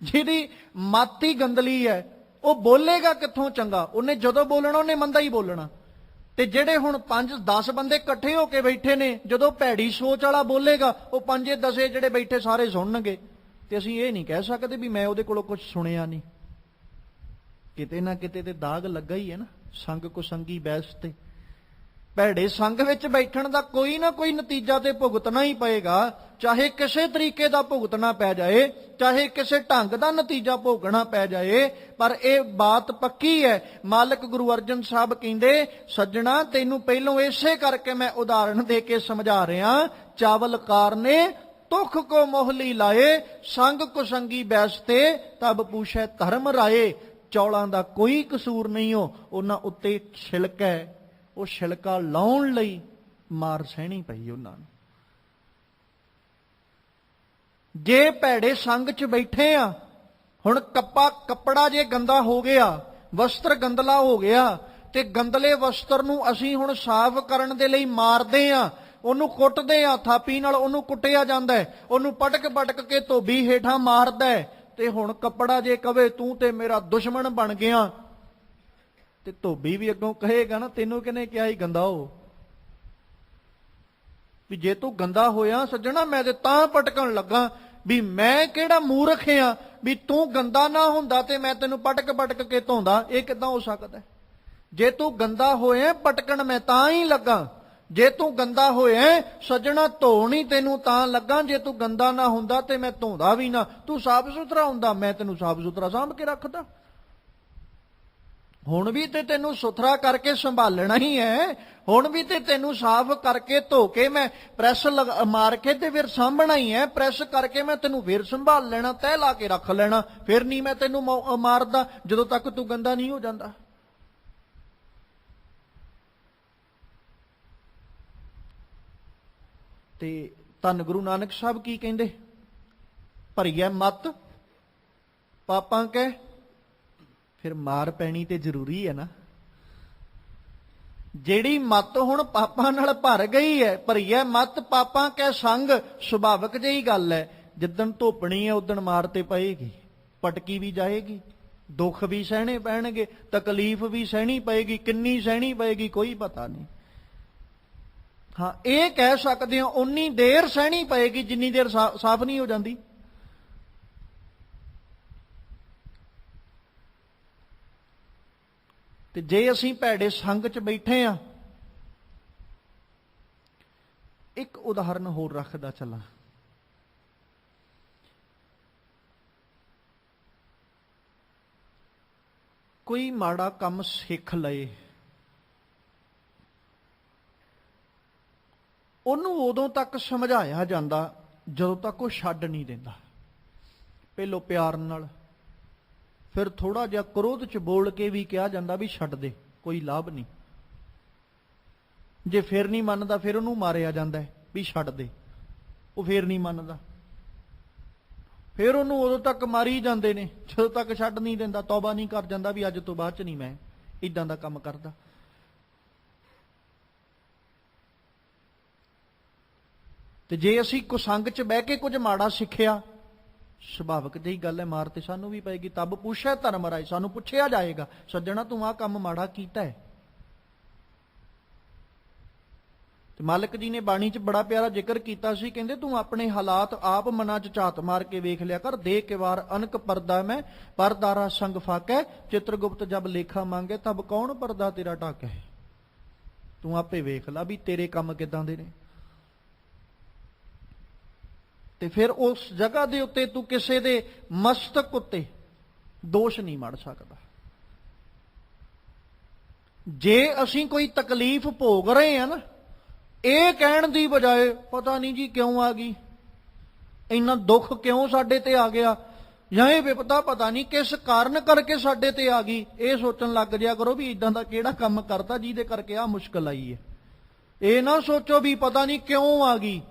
ਜਿਹਦੀ ਮੱਤ ਹੀ ਗੰਦਲੀ ਹੈ, ਉਹ ਬੋਲੇਗਾ ਕਿੱਥੋਂ ਚੰਗਾ? ਉਹਨੇ ਜਦੋਂ ਬੋਲਣਾ ਉਹਨੇ ਮੰਦਾ ਹੀ ਬੋਲਣਾ। ਤੇ ਜਿਹੜੇ ਹੁਣ 5-10 ਬੰਦੇ ਇਕੱਠੇ ਹੋ ਕੇ ਬੈਠੇ ਨੇ, ਜਦੋਂ ਭੈੜੀ ਸੋਚ ਵਾਲਾ ਬੋਲੇਗਾ, ਉਹ 5-10 ਜਿਹੜੇ ਬੈਠੇ ਸਾਰੇ ਸੁਣਨਗੇ। ਤੇ ਅਸੀਂ ਇਹ ਨਹੀਂ ਕਹਿ ਸਕਦੇ ਵੀ ਮੈਂ ਉਹਦੇ ਕੋਲੋਂ ਕੁਝ ਸੁਣਿਆ ਨਹੀਂ। ਕਿਤੇ ਨਾ ਕਿਤੇ ਤੇ ਦਾਗ ਲੱਗਾ ਹੀ ਹੈ ਨਾ, ਸੰਗ ਕੁਸੰਗੀ ਬੈਸ ਤੇ। ਭੈੜੇ ਸੰਗ ਵਿੱਚ ਬੈਠਣ ਦਾ ਕੋਈ ਨਾ ਕੋਈ ਨਤੀਜਾ ਤੇ ਭੁਗਤਣਾ ਹੀ ਪਏਗਾ, ਚਾਹੇ ਕਿਸੇ ਤਰੀਕੇ ਦਾ ਭੁਗਤਣਾ ਪੈ ਜਾਏ, ਚਾਹੇ ਕਿਸੇ ਢੰਗ ਦਾ ਨਤੀਜਾ ਭੋਗਣਾ ਪੈ ਜਾਏ। ਪਰ ਇਹ ਬਾਤ ਪੱਕੀ ਹੈ, ਮਾਲਕ ਗੁਰੂ ਅਰਜਨ ਸਾਹਿਬ ਕਹਿੰਦੇ ਸੱਜਣਾ ਤੈਨੂੰ ਪਹਿਲੋਂ ਇਸੇ ਕਰਕੇ ਮੈਂ ਉਦਾਹਰਣ ਦੇ ਕੇ ਸਮਝਾ ਰਿਹਾ। ਚਾਵਲਕਾਰ ਨੇ ਤੁਖ ਕੋ ਮੋਹਲੀ ਲਾਏ, ਸੰਗ ਕੁਸੰਗੀ ਬੈਸਤੇ ਤਬ ਪੂਛੈ ਧਰਮ ਰਾਏ। ਚੌਲਾਂ ਦਾ ਕੋਈ ਕਸੂਰ ਨਹੀਂ ਹੋ, ਉਹਨਾਂ ਉੱਤੇ ਛਿਲਕ ਹੈ, ਉਹ ਛਿਲਕਾ ਲਾਉਣ ਲਈ ਮਾਰ ਸਹਿਣੀ ਪਈ ਉਹਨਾਂ ਨੂੰ। ਜੇ ਭੈੜੇ ਸੰਗ 'ਚ ਬੈਠੇ ਆ, ਹੁਣ ਕੱਪੜਾ ਜੇ ਗੰਦਾ ਹੋ ਗਿਆ, ਵਸਤਰ ਗੰਦਲਾ ਹੋ ਗਿਆ, ਤੇ ਗੰਦਲੇ ਵਸਤਰ ਨੂੰ ਅਸੀਂ ਹੁਣ ਸਾਫ਼ ਕਰਨ ਦੇ ਲਈ ਮਾਰਦੇ ਆ, ਉਹਨੂੰ ਕੁੱਟਦੇ ਆ, ਥਾਪੀ ਨਾਲ ਉਹਨੂੰ ਕੁੱਟਿਆ ਜਾਂਦਾ, ਉਹਨੂੰ ਪਟਕ ਕੇ ਧੋਬੀ ਹੇਠਾਂ ਮਾਰਦਾ। ਤੇ ਹੁਣ ਕੱਪੜਾ ਜੇ ਕਵੇ ਤੂੰ ਤੇ ਮੇਰਾ ਦੁਸ਼ਮਣ ਬਣ ਗਿਆ, ਤੇ ਧੋਬੀ ਵੀ ਅੱਗੋਂ ਕਹੇਗਾ ਨਾ ਤੈਨੂੰ ਕਿਹਨੇ ਕਿਹਾ ਹੀ ਗੰਦਾ ਹੋ, ਵੀ ਜੇ ਤੂੰ ਗੰਦਾ ਹੋਇਆ ਸੱਜਣਾ ਮੈਂ ਤੇ ਤਾਂ ਪਟਕਣ ਲੱਗਾ, ਵੀ ਮੈਂ ਕਿਹੜਾ ਮੂਰਖ ਆ ਵੀ ਤੂੰ ਗੰਦਾ ਨਾ ਹੁੰਦਾ ਤੇ ਮੈਂ ਤੈਨੂੰ ਪਟਕ ਕੇ ਧੋਂਦਾ। ਇਹ ਕਿੱਦਾਂ ਹੋ ਸਕਦਾ? ਜੇ ਤੂੰ ਗੰਦਾ ਹੋਇਆ ਪਟਕਣ ਮੈਂ ਤਾਂ ਹੀ ਲੱਗਾ, ਜੇ ਤੂੰ ਗੰਦਾ ਹੋਇਆ ਸੱਜਣਾ ਧੋਣ ਹੀ ਤੈਨੂੰ ਤਾਂ ਲੱਗਾ, ਜੇ ਤੂੰ ਗੰਦਾ ਨਾ ਹੁੰਦਾ ਤੇ ਮੈਂ ਧੋਂਦਾ ਵੀ ਨਾ। ਤੂੰ ਸਾਫ਼ ਸੁਥਰਾ ਹੁੰਦਾ, ਮੈਂ ਤੈਨੂੰ ਸਾਫ਼ ਸੁਥਰਾ ਸਾਂਭ ਕੇ ਰੱਖਦਾ। ਹੁਣ ਵੀ ਤੇ ਤੈਨੂੰ ਸੁਥਰਾ ਕਰਕੇ ਸੰਭਾਲਣਾ ਹੀ ਹੈ, ਹੁਣ ਵੀ ਤੇ ਤੈਨੂੰ ਸਾਫ਼ ਕਰਕੇ ਧੋ ਕੇ ਮੈਂ ਪ੍ਰੈਸ ਮਾਰ ਕੇ ਤੇ ਫਿਰ ਸਾਂਭਣਾ ਹੀ ਹੈ। ਪ੍ਰੈਸ ਕਰਕੇ ਮੈਂ ਤੈਨੂੰ ਫਿਰ ਸੰਭਾਲ ਲੈਣਾ, ਤਹਿ ਲਾ ਕੇ ਰੱਖ ਲੈਣਾ, ਫਿਰ ਨਹੀਂ ਮੈਂ ਤੈਨੂੰ ਮਾਰਦਾ ਜਦੋਂ ਤੱਕ ਤੂੰ ਗੰਦਾ ਨਹੀਂ ਹੋ ਜਾਂਦਾ। ਤੇ ਧੰਨ ਗੁਰੂ ਨਾਨਕ ਸਾਹਿਬ ਕੀ ਕਹਿੰਦੇ? ਭਰੀਐ ਮਤ ਪਾਪਾਂ ਕੈ। ਫਿਰ ਮਾਰ ਪੈਣੀ ਤੇ ਜ਼ਰੂਰੀ ਹੈ ਨਾ। ਜਿਹੜੀ ਮਤ ਹੁਣ ਪਾਪਾਂ ਨਾਲ ਭਰ ਗਈ ਹੈ, ਭਰੀਐ ਮਤ ਪਾਪਾਂ ਕੈ ਸੰਗ, ਸੁਭਾਵਿਕ ਜਿਹੀ ਗੱਲ ਹੈ। ਜਿੱਦਣ ਧੋਪਣੀ ਹੈ ਉਦਣ ਮਾਰ ਤੇ ਪਏਗੀ, ਪਟਕੀ ਵੀ ਜਾਏਗੀ, ਦੁੱਖ ਵੀ ਸਹਿਣੇ ਪੈਣਗੇ, ਤਕਲੀਫ ਵੀ ਸਹਿਣੀ ਪਏਗੀ, ਕਿੰਨੀ ਸਹਿਣੀ ਪਏਗੀ ਕੋਈ ਪਤਾ ਨਹੀਂ। ਹਾਂ ਇਹ ਕਹਿ ਸਕਦੇ ਹੋ ਉਨੀ ਦੇਰ ਸਹਿਣੀ ਪਏਗੀ ਜਿੰਨੀ ਦੇਰ ਸਾਫ਼ ਨਹੀਂ ਹੋ ਜਾਂਦੀ। ਤੇ ਜੇ ਅਸੀਂ ਭੈੜੇ ਸੰਗ 'ਚ ਬੈਠੇ ਆ, ਇੱਕ ਉਦਾਹਰਨ ਹੋਰ ਰੱਖਦਾ ਚੱਲਾਂ। ਕੋਈ ਮਾੜਾ ਕੰਮ ਸਿੱਖ ਲਏ, ਉਹਨੂੰ ਉਦੋਂ ਤੱਕ ਸਮਝਾਇਆ ਜਾਂਦਾ ਜਦੋਂ ਤੱਕ ਉਹ ਛੱਡ ਨਹੀਂ ਦਿੰਦਾ। ਪਹਿਲੋਂ ਪਿਆਰ ਨਾਲ, ਫਿਰ ਥੋੜਾ ਜਿਹਾ ਕ੍ਰੋਧ 'ਚ ਬੋਲ ਕੇ ਵੀ ਕਿਹਾ ਜਾਂਦਾ ਵੀ ਛੱਡ ਦੇ, ਕੋਈ ਲਾਭ ਨਹੀਂ। ਜੇ ਫਿਰ ਨਹੀਂ ਮੰਨਦਾ ਫਿਰ ਉਹਨੂੰ ਮਾਰਿਆ ਜਾਂਦਾ ਵੀ ਛੱਡ ਦੇ, ਉਹ ਫਿਰ ਨਹੀਂ ਮੰਨਦਾ, ਫਿਰ ਉਹਨੂੰ ਉਦੋਂ ਤੱਕ ਮਾਰੀ ਜਾਂਦੇ ਨੇ ਜਦੋਂ ਤੱਕ ਛੱਡ ਨਹੀਂ ਦਿੰਦਾ, ਤੌਬਾ ਨਹੀਂ ਕਰ ਜਾਂਦਾ ਵੀ ਅੱਜ ਤੋਂ ਬਾਅਦ 'ਚ ਨਹੀਂ ਮੈਂ ਇਦਾਂ ਦਾ ਕੰਮ ਕਰਦਾ। ਤੇ ਜੇ ਅਸੀਂ ਕੁਸੰਗ 'ਚ ਬਹਿ ਕੇ ਕੁਝ ਮਾੜਾ ਸਿੱਖਿਆ, ਸੁਭਾਵਿਕ ਜਿਹੀ ਗੱਲ ਹੈ ਮਾਰ ਤੇ ਸਾਨੂੰ ਵੀ ਪਏਗੀ। ਤਬ ਪੁੱਛਿਆ ਧਰਮ ਰਾਏ, ਸਾਨੂੰ ਪੁੱਛਿਆ ਜਾਏਗਾ ਸੱਜਣਾ ਤੂੰ ਆਹ ਕੰਮ ਮਾੜਾ ਕੀਤਾ ਹੈ। ਤੇ ਮਾਲਕ ਜੀ ਨੇ ਬਾਣੀ 'ਚ ਬੜਾ ਪਿਆਰਾ ਜ਼ਿਕਰ ਕੀਤਾ ਸੀ, ਕਹਿੰਦੇ ਤੂੰ ਆਪਣੇ ਹਾਲਾਤ ਆਪ ਮਨਾਂ 'ਚ ਝਾਤ ਮਾਰ ਕੇ ਵੇਖ ਲਿਆ ਕਰ। ਦੇ ਕੇ ਵਾਰ ਅਨਕ ਪਰਦਾ ਮੈਂ ਪਰਦਾਰਾ ਸੰਗ ਫਾਕੈ, ਚਿਤਰਗੁਪਤ ਜਬ ਲੇਖਾ ਮੰਗੇ ਤਬ ਕੌਣ ਪਰਦਾ ਤੇਰਾ ਢਾਕੈ। ਤੂੰ ਆਪੇ ਵੇਖ ਲਾ ਵੀ ਤੇਰੇ ਕੰਮ ਕਿਦਾਂ ਦੇ ਨੇ, ਤੇ ਫਿਰ ਉਸ ਜਗ੍ਹਾ ਦੇ ਉੱਤੇ ਤੂੰ ਕਿਸੇ ਦੇ ਮਸਤਕ ਉੱਤੇ ਦੋਸ਼ ਨਹੀਂ ਮੜ ਸਕਦਾ। ਜੇ ਅਸੀਂ ਕੋਈ ਤਕਲੀਫ ਭੋਗ ਰਹੇ ਹਾਂ ਨਾ, ਇਹ ਕਹਿਣ ਦੀ ਬਜਾਏ ਪਤਾ ਨਹੀਂ ਜੀ ਕਿਉਂ ਆ ਗਈ, ਇੰਨਾ ਦੁੱਖ ਕਿਉਂ ਸਾਡੇ ਤੇ ਆ ਗਿਆ, ਜਾਂ ਇਹ ਵਿਪਤਾ ਪਤਾ ਨਹੀਂ ਕਿਸ ਕਾਰਨ ਕਰਕੇ ਸਾਡੇ ਤੇ ਆ ਗਈ, ਇਹ ਸੋਚਣ ਲੱਗ ਜਿਆ ਕਰੋ ਵੀ ਇਦਾਂ ਦਾ ਕਿਹੜਾ ਕੰਮ ਕਰਤਾ ਜਿਹਦੇ ਕਰਕੇ ਆ ਮੁਸ਼ਕਲ ਆਈ ਹੈ। ਇਹ ਨਾ ਸੋਚੋ ਵੀ ਪਤਾ ਨਹੀਂ ਕਿਉਂ ਆ ਗਈ,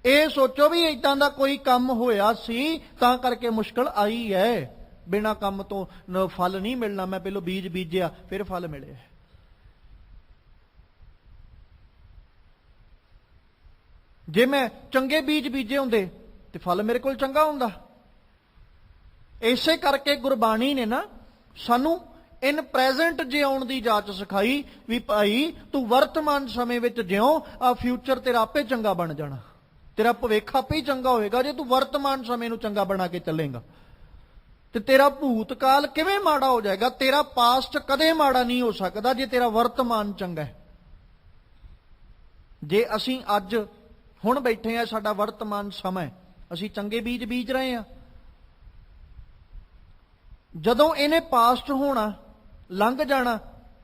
ਇਹ ਸੋਚੋ ਵੀ ਇਦਾਂ ਦਾ ਕੋਈ ਕੰਮ ਹੋਇਆ ਸੀ ਤਾਂ ਕਰਕੇ ਮੁਸ਼ਕਲ ਆਈ ਹੈ। ਬਿਨਾਂ ਕੰਮ ਤੋਂ ਫਲ ਨਹੀਂ ਮਿਲਣਾ। ਮੈਂ ਪਹਿਲਾਂ ਬੀਜ ਬੀਜਿਆ ਫਿਰ ਫਲ ਮਿਲਿਆ। ਜੇ ਮੈਂ ਚੰਗੇ ਬੀਜ ਬੀਜੇ ਹੁੰਦੇ ਤੇ ਫਲ ਮੇਰੇ ਕੋਲ ਚੰਗਾ ਹੁੰਦਾ। ਇਸੇ ਕਰਕੇ ਗੁਰਬਾਣੀ ਨੇ ਨਾ ਸਾਨੂੰ ਇਨ ਪ੍ਰੈਜ਼ੈਂਟ ਜਿਉਣ ਦੀ ਜਾਚ ਸਿਖਾਈ ਵੀ ਭਾਈ ਤੂੰ ਵਰਤਮਾਨ ਸਮੇਂ ਵਿੱਚ ਜਿਉ, ਆ ਫਿਊਚਰ ਤੇਰਾ ਆਪੇ ਚੰਗਾ ਬਣ ਜਾਣਾ। ਤੇਰਾ ਭਵਿੱਖ ਆਪੇ ਹੀ ਚੰਗਾ ਹੋਏਗਾ ਜੇ ਤੂੰ ਵਰਤਮਾਨ ਸਮੇਂ ਨੂੰ ਚੰਗਾ ਬਣਾ ਕੇ ਚੱਲੇਗਾ। ਤੇ ਤੇਰਾ ਭੂਤਕਾਲ ਕਿਵੇਂ ਮਾੜਾ ਹੋ ਜਾਏਗਾ, ਤੇਰਾ ਪਾਸਟ ਕਦੇ ਮਾੜਾ ਨਹੀਂ ਹੋ ਸਕਦਾ ਜੇ ਤੇਰਾ ਵਰਤਮਾਨ ਚੰਗਾ ਹੈ। ਜੇ ਅਸੀਂ ਅੱਜ ਹੁਣ ਬੈਠੇ ਆ, ਸਾਡਾ ਵਰਤਮਾਨ ਸਮਾਂ, ਅਸੀਂ ਚੰਗੇ ਬੀਜ ਬੀਜ ਰਹੇ ਆ। ਜਦੋਂ ਇਹਨੇ ਪਾਸਟ ਹੋਣਾ, ਲੰਘ ਜਾਣਾ,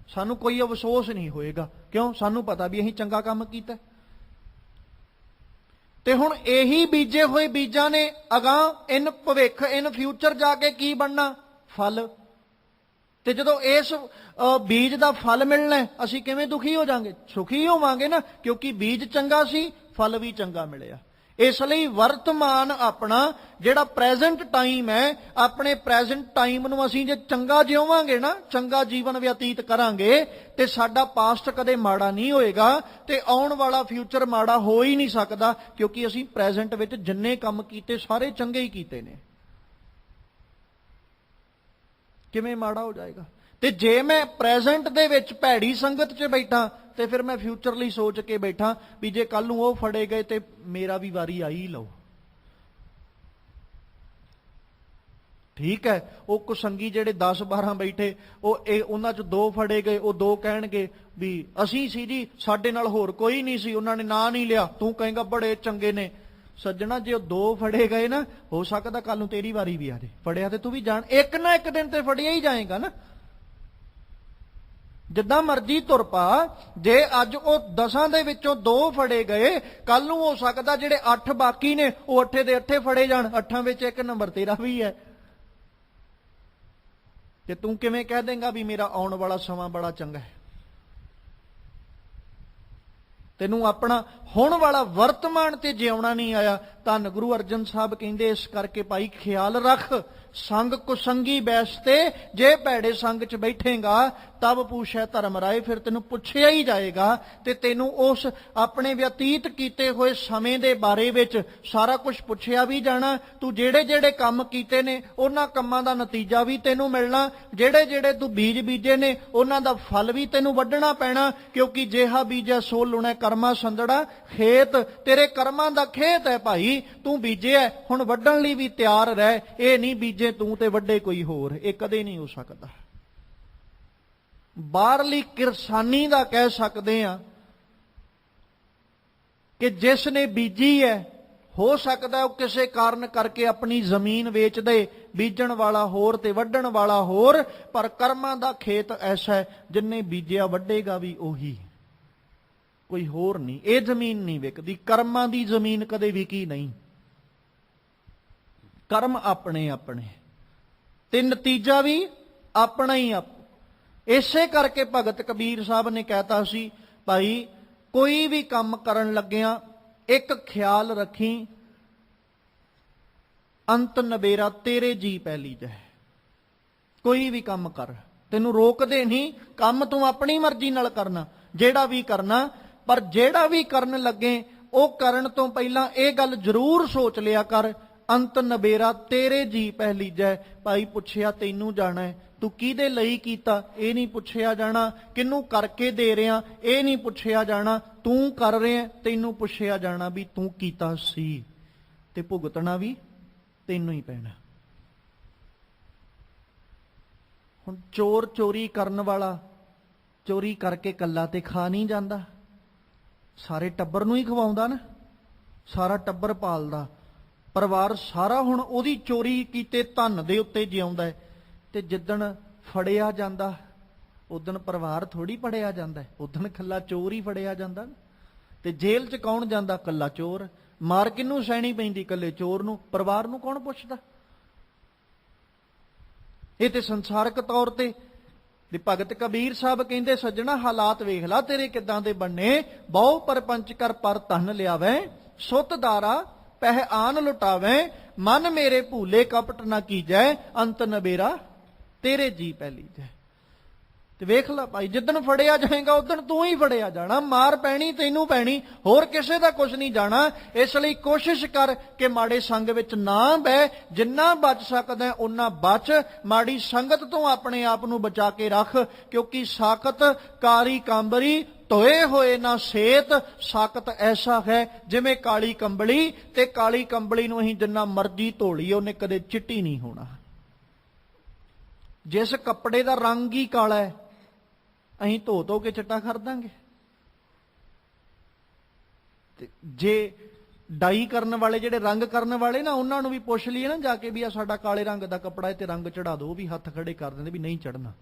ਸਾਨੂੰ ਕੋਈ ਅਫਸੋਸ ਨਹੀਂ ਹੋਏਗਾ। ਕਿਉਂ? ਸਾਨੂੰ ਪਤਾ ਵੀ ਅਸੀਂ ਚੰਗਾ ਕੰਮ ਕੀਤਾ। ਤੇ ਹੁਣ ਇਹੀ ਬੀਜੇ ਹੋਏ ਬੀਜਾਂ ਨੇ ਅਗਾਂਹ ਇਨ ਭਵਿੱਖ ਇਨ ਫਿਊਚਰ ਜਾ ਕੇ ਕੀ ਬਣਨਾ? ਫਲ। ਤੇ ਜਦੋਂ ਇਸ ਬੀਜ ਦਾ ਫਲ ਮਿਲਣਾ, ਅਸੀਂ ਕਿਵੇਂ ਦੁਖੀ ਹੋ ਜਾਾਂਗੇ? ਸੁਖੀ ਹੋਵਾਂਗੇ ਨਾ, ਕਿਉਂਕਿ ਬੀਜ ਚੰਗਾ ਸੀ, ਫਲ ਵੀ ਚੰਗਾ ਮਿਲਿਆ। ਇਸ ਲਈ ਵਰਤਮਾਨ ਆਪਣਾ ਜਿਹੜਾ ਪ੍ਰੈਜ਼ੈਂਟ ਟਾਈਮ ਹੈ, ਆਪਣੇ ਪ੍ਰੈਜ਼ੈਂਟ ਟਾਈਮ ਨੂੰ ਅਸੀਂ ਜੇ ਚੰਗਾ ਜਿਉਵਾਂਗੇ ਨਾ, ਚੰਗਾ ਜੀਵਨ ਬਤੀਤ ਕਰਾਂਗੇ, ਤੇ ਸਾਡਾ ਪਾਸਟ ਕਦੇ ਮਾੜਾ ਨਹੀਂ ਹੋਏਗਾ ਤੇ ਆਉਣ ਵਾਲਾ ਫਿਊਚਰ ਮਾੜਾ ਹੋ ਹੀ ਨਹੀਂ ਸਕਦਾ, ਕਿਉਂਕਿ ਅਸੀਂ ਪ੍ਰੈਜ਼ੈਂਟ ਵਿੱਚ ਜਿੰਨੇ ਕੰਮ ਕੀਤੇ ਸਾਰੇ ਚੰਗੇ ਹੀ ਕੀਤੇ ਨੇ। ਕਿਵੇਂ ਮਾੜਾ ਹੋ ਜਾਏਗਾ? ਤੇ ਜੇ ਮੈਂ ਪ੍ਰੈਜ਼ੈਂਟ ਦੇ ਵਿੱਚ ਭੈੜੀ ਸੰਗਤ 'ਚ ਬੈਠਾ ਤੇ ਫਿਰ ਮੈਂ ਫਿਊਚਰ ਲਈ ਸੋਚ ਕੇ ਬੈਠਾ ਵੀ ਜੇ ਕੱਲ ਨੂੰ ਉਹ ਫੜੇ ਗਏ ਤੇ ਮੇਰਾ ਵੀ ਵਾਰੀ ਆਈ ਲਓ। ਠੀਕ ਹੈ, ਉਹ ਕੁਸੰਗੀ ਜਿਹੜੇ 10-12 ਬੈਠੇ, ਉਹਨਾਂ 'ਚ 2 ਫੜੇ ਗਏ, ਉਹ 2 ਕਹਿਣਗੇ ਵੀ ਅਸੀਂ ਸੀ ਜੀ, ਸਾਡੇ ਨਾਲ ਹੋਰ ਕੋਈ ਨਹੀਂ ਸੀ, ਉਹਨਾਂ ਨੇ ਨਾਂ ਨਹੀਂ ਲਿਆ। ਤੂੰ ਕਹੇਗਾ ਬੜੇ ਚੰਗੇ ਨੇ। ਸੱਜਣਾ, ਜੇ ਉਹ 2 ਫੜੇ ਗਏ ਨਾ, ਹੋ ਸਕਦਾ ਕੱਲ ਨੂੰ ਤੇਰੀ ਵਾਰੀ ਵੀ ਆ ਜਾਏ। ਫੜਿਆ ਤੇ ਤੂੰ ਵੀ ਜਾਣ, ਇੱਕ ਨਾ ਇੱਕ ਦਿਨ ਤੇ ਫੜਿਆ ਹੀ ਜਾਏਗਾ ਨਾ। ਜਿੱਦਾਂ ਮਰਜ਼ੀ ਤੁਰ ਪਾ, ਜੇ ਅੱਜ ਉਹ 10 ਦੇ ਵਿੱਚੋਂ 2 ਫੜੇ ਗਏ, ਕੱਲ ਨੂੰ ਹੋ ਸਕਦਾ ਜਿਹੜੇ 8 ਬਾਕੀ ਨੇ ਉਹ 8 ਦੇ 8 ਫੜੇ ਜਾਣ। 8 ਵਿੱਚ ਇੱਕ ਨੰਬਰ ਤੇਰਾ ਵੀ ਹੈ। ਤੇ ਤੂੰ ਕਿਵੇਂ ਕਹਿ ਦੇਂਗਾ ਵੀ ਮੇਰਾ ਆਉਣ ਵਾਲਾ ਸਮਾਂ ਬੜਾ ਚੰਗਾ ਹੈ? ਤੈਨੂੰ ਆਪਣਾ ਹੁਣ ਵਾਲਾ ਵਰਤਮਾਨ ਤੇ ਜਿਉਣਾ ਨਹੀਂ ਆਇਆ। ਧੰਨ ਗੁਰੂ ਅਰਜਨ ਸਾਹਿਬ ਕਹਿੰਦੇ, ਇਸ ਕਰਕੇ ਭਾਈ ਖਿਆਲ ਰੱਖ, ਸੰਗ ਕੁਸੰਗੀ ਬੈਸਤੇ, ਜੇ ਭੈੜੇ ਸੰਗ 'ਚ ਬੈਠੇਗਾ ਤਬ ਪੁੱਛੈ ਧਰਮ ਰਾਏ, ਫਿਰ ਤੈਨੂੰ ਪੁੱਛਿਆ ਹੀ ਜਾਏਗਾ ਤੇ ਤੈਨੂੰ ਉਸ ਆਪਣੇ ਬਤੀਤ ਕੀਤੇ ਹੋਏ ਸਮੇਂ ਦੇ ਬਾਰੇ ਵਿੱਚ ਸਾਰਾ ਕੁਝ ਪੁੱਛਿਆ ਵੀ ਜਾਣਾ। ਤੂੰ ਜਿਹੜੇ ਜਿਹੜੇ ਕੰਮ ਕੀਤੇ ਨੇ ਉਹਨਾਂ ਕੰਮਾਂ ਦਾ ਨਤੀਜਾ ਵੀ ਤੈਨੂੰ ਮਿਲਣਾ, ਜਿਹੜੇ ਜਿਹੜੇ ਤੂੰ ਬੀਜ ਬੀਜੇ ਨੇ ਉਹਨਾਂ ਦਾ ਫਲ ਵੀ ਤੈਨੂੰ ਵੱਢਣਾ ਪੈਣਾ, ਕਿਉਂਕਿ ਜਿਹਾ ਬੀਜੈ ਸੋ ਲੁਣੈ ਕਰਮਾ ਸੰਦੜਾ ਖੇਤ। ਤੇਰੇ ਕਰਮਾਂ ਦਾ ਖੇਤ ਹੈ ਭਾਈ, ਤੂੰ ਬੀਜਿਆ, ਹੁਣ ਵੱਢਣ ਲਈ ਵੀ ਤਿਆਰ ਰਹਿ। ਇਹ ਨਹੀਂ ਬੀਜੇ ਤੂੰ ਤੇ ਵੱਡੇ ਕੋਈ ਹੋਰ, ਇਹ ਕਦੇ ਨਹੀਂ ਹੋ ਸਕਦਾ। ਬਾਹਰਲੀ ਕਿਰਸਾਨੀ ਦਾ ਕਹਿ ਸਕਦੇ ਆ ਕਿ ਜਿਸ ਨੇ ਬੀਜੀ ਹੈ, ਹੋ ਸਕਦਾ ਉਹ ਕਿਸੇ ਕਾਰਨ ਕਰਕੇ ਆਪਣੀ ਜ਼ਮੀਨ ਵੇਚ ਦੇ, ਬੀਜਣ ਵਾਲਾ ਹੋਰ ਤੇ ਵੱਢਣ ਵਾਲਾ ਹੋਰ, ਪਰ ਕਰਮਾਂ ਦਾ ਖੇਤ ਐਸਾ ਹੈ ਜਿੰਨੇ ਬੀਜਿਆ ਵੱਢੇਗਾ ਵੀ ਉਹੀ, ਕੋਈ ਹੋਰ ਨਹੀਂ। ਇਹ ਜ਼ਮੀਨ ਨਹੀਂ ਵਿਕਦੀ, ਕਰਮਾਂ ਦੀ ਜ਼ਮੀਨ ਕਦੇ ਵਿਕੀ ਨਹੀਂ। ਕਰਮ ਆਪਣੇ ਆਪਣੇ ਤੇ ਨਤੀਜਾ ਵੀ ਆਪਣਾ ਹੀ ਆਪ। ਇਸੇ ਕਰਕੇ ਭਗਤ ਕਬੀਰ ਸਾਹਿਬ ਨੇ ਕਹਿਤਾ ਸੀ, ਭਾਈ ਕੋਈ ਵੀ ਕੰਮ ਕਰਨ ਲੱਗਿਆ ਇੱਕ ਖਿਆਲ ਰੱਖੀ, ਅੰਤ ਨਵੇਰਾ ਤੇਰੇ ਜੀ ਪਹਿਲੀ ਜੈ। ਕੋਈ ਵੀ ਕੰਮ ਕਰ, ਤੈਨੂੰ ਰੋਕਦੇ ਨਹੀਂ, ਕੰਮ ਤੂੰ ਆਪਣੀ ਮਰਜ਼ੀ ਨਾਲ ਕਰਨਾ ਜਿਹੜਾ ਵੀ ਕਰਨਾ, ਪਰ ਜਿਹੜਾ ਵੀ ਕਰਨ ਲੱਗੇ ਉਹ ਕਰਨ ਤੋਂ ਪਹਿਲਾਂ ਇਹ ਗੱਲ ਜ਼ਰੂਰ ਸੋਚ ਲਿਆ ਕਰ, ਅੰਤ ਨਬੇਰਾ ਤੇਰੇ ਜੀ ਪਹਿਲੀਜੈ। ਭਾਈ ਪੁੱਛਿਆ ਤੈਨੂੰ ਜਾਣਾ ਹੈ, ਤੂੰ ਕਿਹਦੇ ਲਈ ਕੀਤਾ ਇਹ ਨਹੀਂ ਪੁੱਛਿਆ ਜਾਣਾ, ਕਿਹਨੂੰ ਕਰਕੇ ਦੇ ਰਿਹਾ ਇਹ ਨਹੀਂ ਪੁੱਛਿਆ ਜਾਣਾ, ਤੂੰ ਕਰ ਰਿਹਾ ਤੈਨੂੰ ਪੁੱਛਿਆ ਜਾਣਾ ਵੀ ਤੂੰ ਕੀਤਾ ਸੀ, ਤੇ ਭੁਗਤਣਾ ਵੀ ਤੈਨੂੰ ਹੀ ਪੈਣਾ। ਹੁਣ ਚੋਰ ਚੋਰੀ ਕਰਨ ਵਾਲਾ ਚੋਰੀ ਕਰਕੇ ਕੱਲਾ ਤੇ ਖਾ ਨਹੀਂ ਜਾਂਦਾ, ਸਾਰੇ ਟੱਬਰ ਨੂੰ ਹੀ ਖਵਾਉਂਦਾ ਨਾ, ਸਾਰਾ ਟੱਬਰ ਪਾਲਦਾ, ਪਰਿਵਾਰ ਸਾਰਾ ਹੁਣ ਉਹਦੀ ਚੋਰੀ ਕੀਤੇ ਧਨ ਦੇ ਉੱਤੇ ਜਿਉਂਦਾ ਹੈ। ਤੇ ਜਿੱਦਣ ਫੜਿਆ ਜਾਂਦਾ ਉਦਣ ਪਰਿਵਾਰ ਥੋੜੀ ਫੜਿਆ ਜਾਂਦਾ, ਉਦਣ ਕੱਲਾ ਚੋਰ ਹੀ ਫੜਿਆ ਜਾਂਦਾ। ਤੇ ਜੇਲ੍ਹ 'ਚ ਕੌਣ ਜਾਂਦਾ? ਕੱਲਾ ਚੋਰ। ਮਾਰ ਕਿਹਨੂੰ ਸਹਿਣੀ ਪੈਂਦੀ? ਕੱਲੇ ਚੋਰ ਨੂੰ। ਪਰਿਵਾਰ ਨੂੰ ਕੌਣ ਪੁੱਛਦਾ? ਇਹ ਤੇ ਸੰਸਾਰਕ ਤੌਰ ਤੇ ਭਗਤ ਕਬੀਰ ਸਾਹਿਬ ਕਹਿੰਦੇ, ਸੱਜਣਾ ਹਾਲਾਤ ਵੇਖ ਲਾ ਤੇਰੇ ਕਿੱਦਾਂ ਦੇ ਬਣਨੇ। ਬਹੁ ਪਰਪੰਚ ਕਰ ਪਰ ਧਨ ਲਿਆਵੇ, ਸੁੱਤ ਦਾਰਾ ਪਹਿ ਆਨ ਲੁਟਾਵੇ, ਮਨ ਮੇਰੇ ਭੂਲੇ ਕਪਟ ਨਾ ਕੀਜੈ, ਅੰਤ ਨਬੇਰਾ ਤੇਰੇ ਜੀ ਪਹਿਲੀ ਜੈ। ਤੇ ਵੇਖ ਲੈ ਭਾਈ, ਜਿੱਦਣ ਫੜਿਆ ਜਾਏਗਾ ਉਦਣ ਤੂੰ ਹੀ ਫੜਿਆ ਜਾਣਾ, ਮਾਰ ਪੈਣੀ ਤੈਨੂੰ ਪੈਣੀ, ਹੋਰ ਕਿਸੇ ਦਾ ਕੁਝ ਨਹੀਂ ਜਾਣਾ। ਇਸ ਲਈ ਕੋਸ਼ਿਸ਼ ਕਰ ਕਿ ਮਾੜੇ ਸੰਗ ਵਿੱਚ ਨਾ ਬਹਿ, ਜਿੰਨਾ ਬਚ ਸਕਦਾ ਓਨਾ ਬਚ, ਮਾੜੀ ਸੰਗਤ ਤੋਂ ਆਪਣੇ ਆਪ ਨੂੰ ਬਚਾ ਕੇ ਰੱਖ, ਕਿਉਂਕਿ ਸਾਕਤ ਕਾਰੀ ਕਾਂਬਰੀ ਧੋਏ ਹੋਏ ਨਾ ਸੇਤ। ਸਾਕਤ ਐਸਾ ਹੈ ਜਿਵੇਂ ਕਾਲੀ ਕੰਬਲੀ, ਤੇ ਕਾਲੀ ਕੰਬਲੀ ਨੂੰ ਅਸੀਂ ਜਿੰਨਾ ਮਰਜ਼ੀ ਧੋ ਲਈਏ ਉਹਨੇ ਕਦੇ ਚਿੱਟੀ ਨਹੀਂ ਹੋਣਾ। ਜਿਸ ਕੱਪੜੇ ਦਾ ਰੰਗ ਹੀ ਕਾਲਾ ਹੈ ਅਸੀਂ ਧੋ ਕੇ ਚਿੱਟਾ ਕਰ ਦਾਂਗੇ। ਤੇ ਜੇ ਡਾਈ ਕਰਨ ਵਾਲੇ, ਜਿਹੜੇ ਰੰਗ ਕਰਨ ਵਾਲੇ ਨਾ, ਉਹਨਾਂ ਨੂੰ ਵੀ ਪੁੱਛ ਲਈਏ ਨਾ ਜਾ ਕੇ ਵੀ ਆ ਸਾਡਾ ਕਾਲੇ ਰੰਗ ਦਾ ਕੱਪੜਾ ਹੈ ਤੇ ਰੰਗ ਚੜਾ ਦਿਓ, ਉਹ ਵੀ ਹੱਥ ਖੜੇ ਕਰ ਦਿੰਦੇ ਵੀ ਨਹੀਂ ਚੜਨਾ।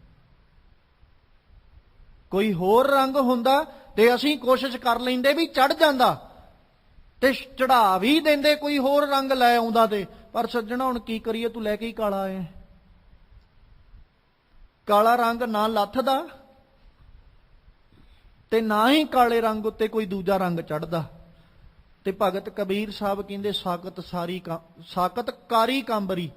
ਕੋਈ ਹੋਰ ਰੰਗ ਹੁੰਦਾ ਤੇ ਅਸੀਂ ਕੋਸ਼ਿਸ਼ ਕਰ ਲੈਂਦੇ ਵੀ ਚੜ ਜਾਂਦਾ, ਤੇ ਚੜਾ ਵੀ ਦਿੰਦੇ, ਕੋਈ ਹੋਰ ਰੰਗ ਲੈ ਆਉਂਦਾ। ਤੇ ਪਰ ਸੱਜਣਾ ਹੁਣ ਕੀ ਕਰੀਏ, ਤੂੰ ਲੈ ਕੇ ਹੀ ਕਾਲਾ ਆਇਆ। ਕਾਲਾ ਰੰਗ ਨਾ ਲੱਥਦਾ ਤੇ ਨਾ ਹੀ ਕਾਲੇ ਰੰਗ ਉੱਤੇ ਕੋਈ ਦੂਜਾ ਰੰਗ ਚੜਦਾ। ਤੇ ਭਗਤ ਕਬੀਰ ਸਾਹਿਬ ਕਹਿੰਦੇ, ਸਾਕਤ ਕਾਰੀ ਕਾਂਬਰੀ।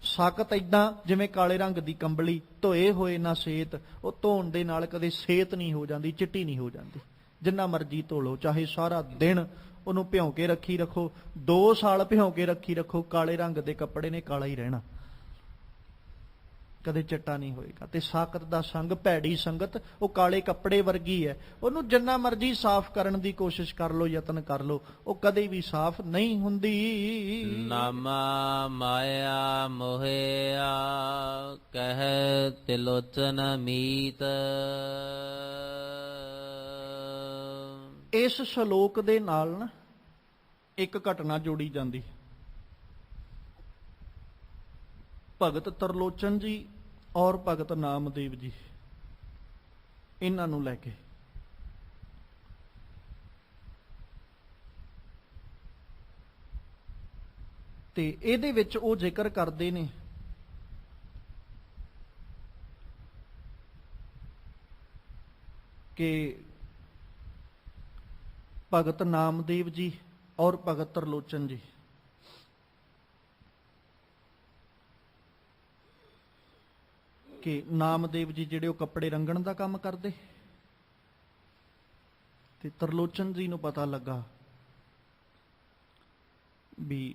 ਸਾਕਤ ਏਦਾਂ ਜਿਵੇਂ ਕਾਲੇ ਰੰਗ ਦੀ ਕੰਬਲੀ, ਧੋਏ ਹੋਏ ਨਾ ਸੇਤ। ਉਹ ਧੋਣ ਦੇ ਨਾਲ ਕਦੇ ਸੇਤ ਨਹੀਂ ਹੋ ਜਾਂਦੀ, ਚਿੱਟੀ ਨਹੀਂ ਹੋ ਜਾਂਦੀ। ਜਿੰਨਾ ਮਰਜ਼ੀ ਧੋ ਲਓ, ਚਾਹੇ ਸਾਰਾ ਦਿਨ ਉਹਨੂੰ ਭਿਉਂ ਕੇ ਰੱਖੀ ਰੱਖੋ, 2 ਸਾਲ ਭਿਉਂ ਕੇ ਰੱਖੀ ਰੱਖੋ, ਕਾਲੇ ਰੰਗ ਦੇ ਕੱਪੜੇ ਨੇ ਕਾਲਾ ਹੀ ਰਹਿਣਾ, ਕਦੇ ਚਿੱਟਾ ਨਹੀਂ ਹੋਏਗਾ। ਤੇ ਸਾਕਤ ਦਾ ਸੰਗ, ਭੈੜੀ ਸੰਗਤ, ਉਹ ਕਾਲੇ ਕੱਪੜੇ ਵਰਗੀ ਹੈ। ਉਹਨੂੰ ਜਿੰਨਾ ਮਰਜ਼ੀ ਸਾਫ਼ ਕਰਨ ਦੀ ਕੋਸ਼ਿਸ਼ ਕਰ ਲਓ, ਯਤਨ ਕਰ ਲਓ, ਉਹ ਕਦੇ ਵੀ ਸਾਫ਼ ਨਹੀਂ ਹੁੰਦੀ। ਨਾਮਾ ਮਾਇਆ ਮੋਹਿਆ ਕਹਿ ਤਿਲੋਚਨ ਮੀਤ। ਇਸ ਸ਼ਲੋਕ ਦੇ ਨਾਲ ਨਾ ਇੱਕ ਘਟਨਾ ਜੋੜੀ ਜਾਂਦੀ। ਭਗਤ ਤਰਲੋਚਨ ਜੀ ਔਰ ਭਗਤ ਨਾਮਦੇਵ ਜੀ, ਇਹਨਾਂ ਨੂੰ ਲੈ ਕੇ ਤੇ ਇਹਦੇ ਵਿੱਚ ਉਹ ਜ਼ਿਕਰ ਕਰਦੇ ਨੇ ਕਿ ਭਗਤ ਨਾਮਦੇਵ ਜੀ ਔਰ ਭਗਤ ਤਰਲੋਚਨ ਜੀ ਕਿ ਨਾਮਦੇਵ ਜੀ ਜਿਹੜੇ ਉਹ ਕੱਪੜੇ ਰੰਗਣ ਦਾ ਕੰਮ ਕਰਦੇ, ਤੇ ਤਰਲੋਚਨ ਜੀ ਨੂੰ ਪਤਾ ਲੱਗਾ ਵੀ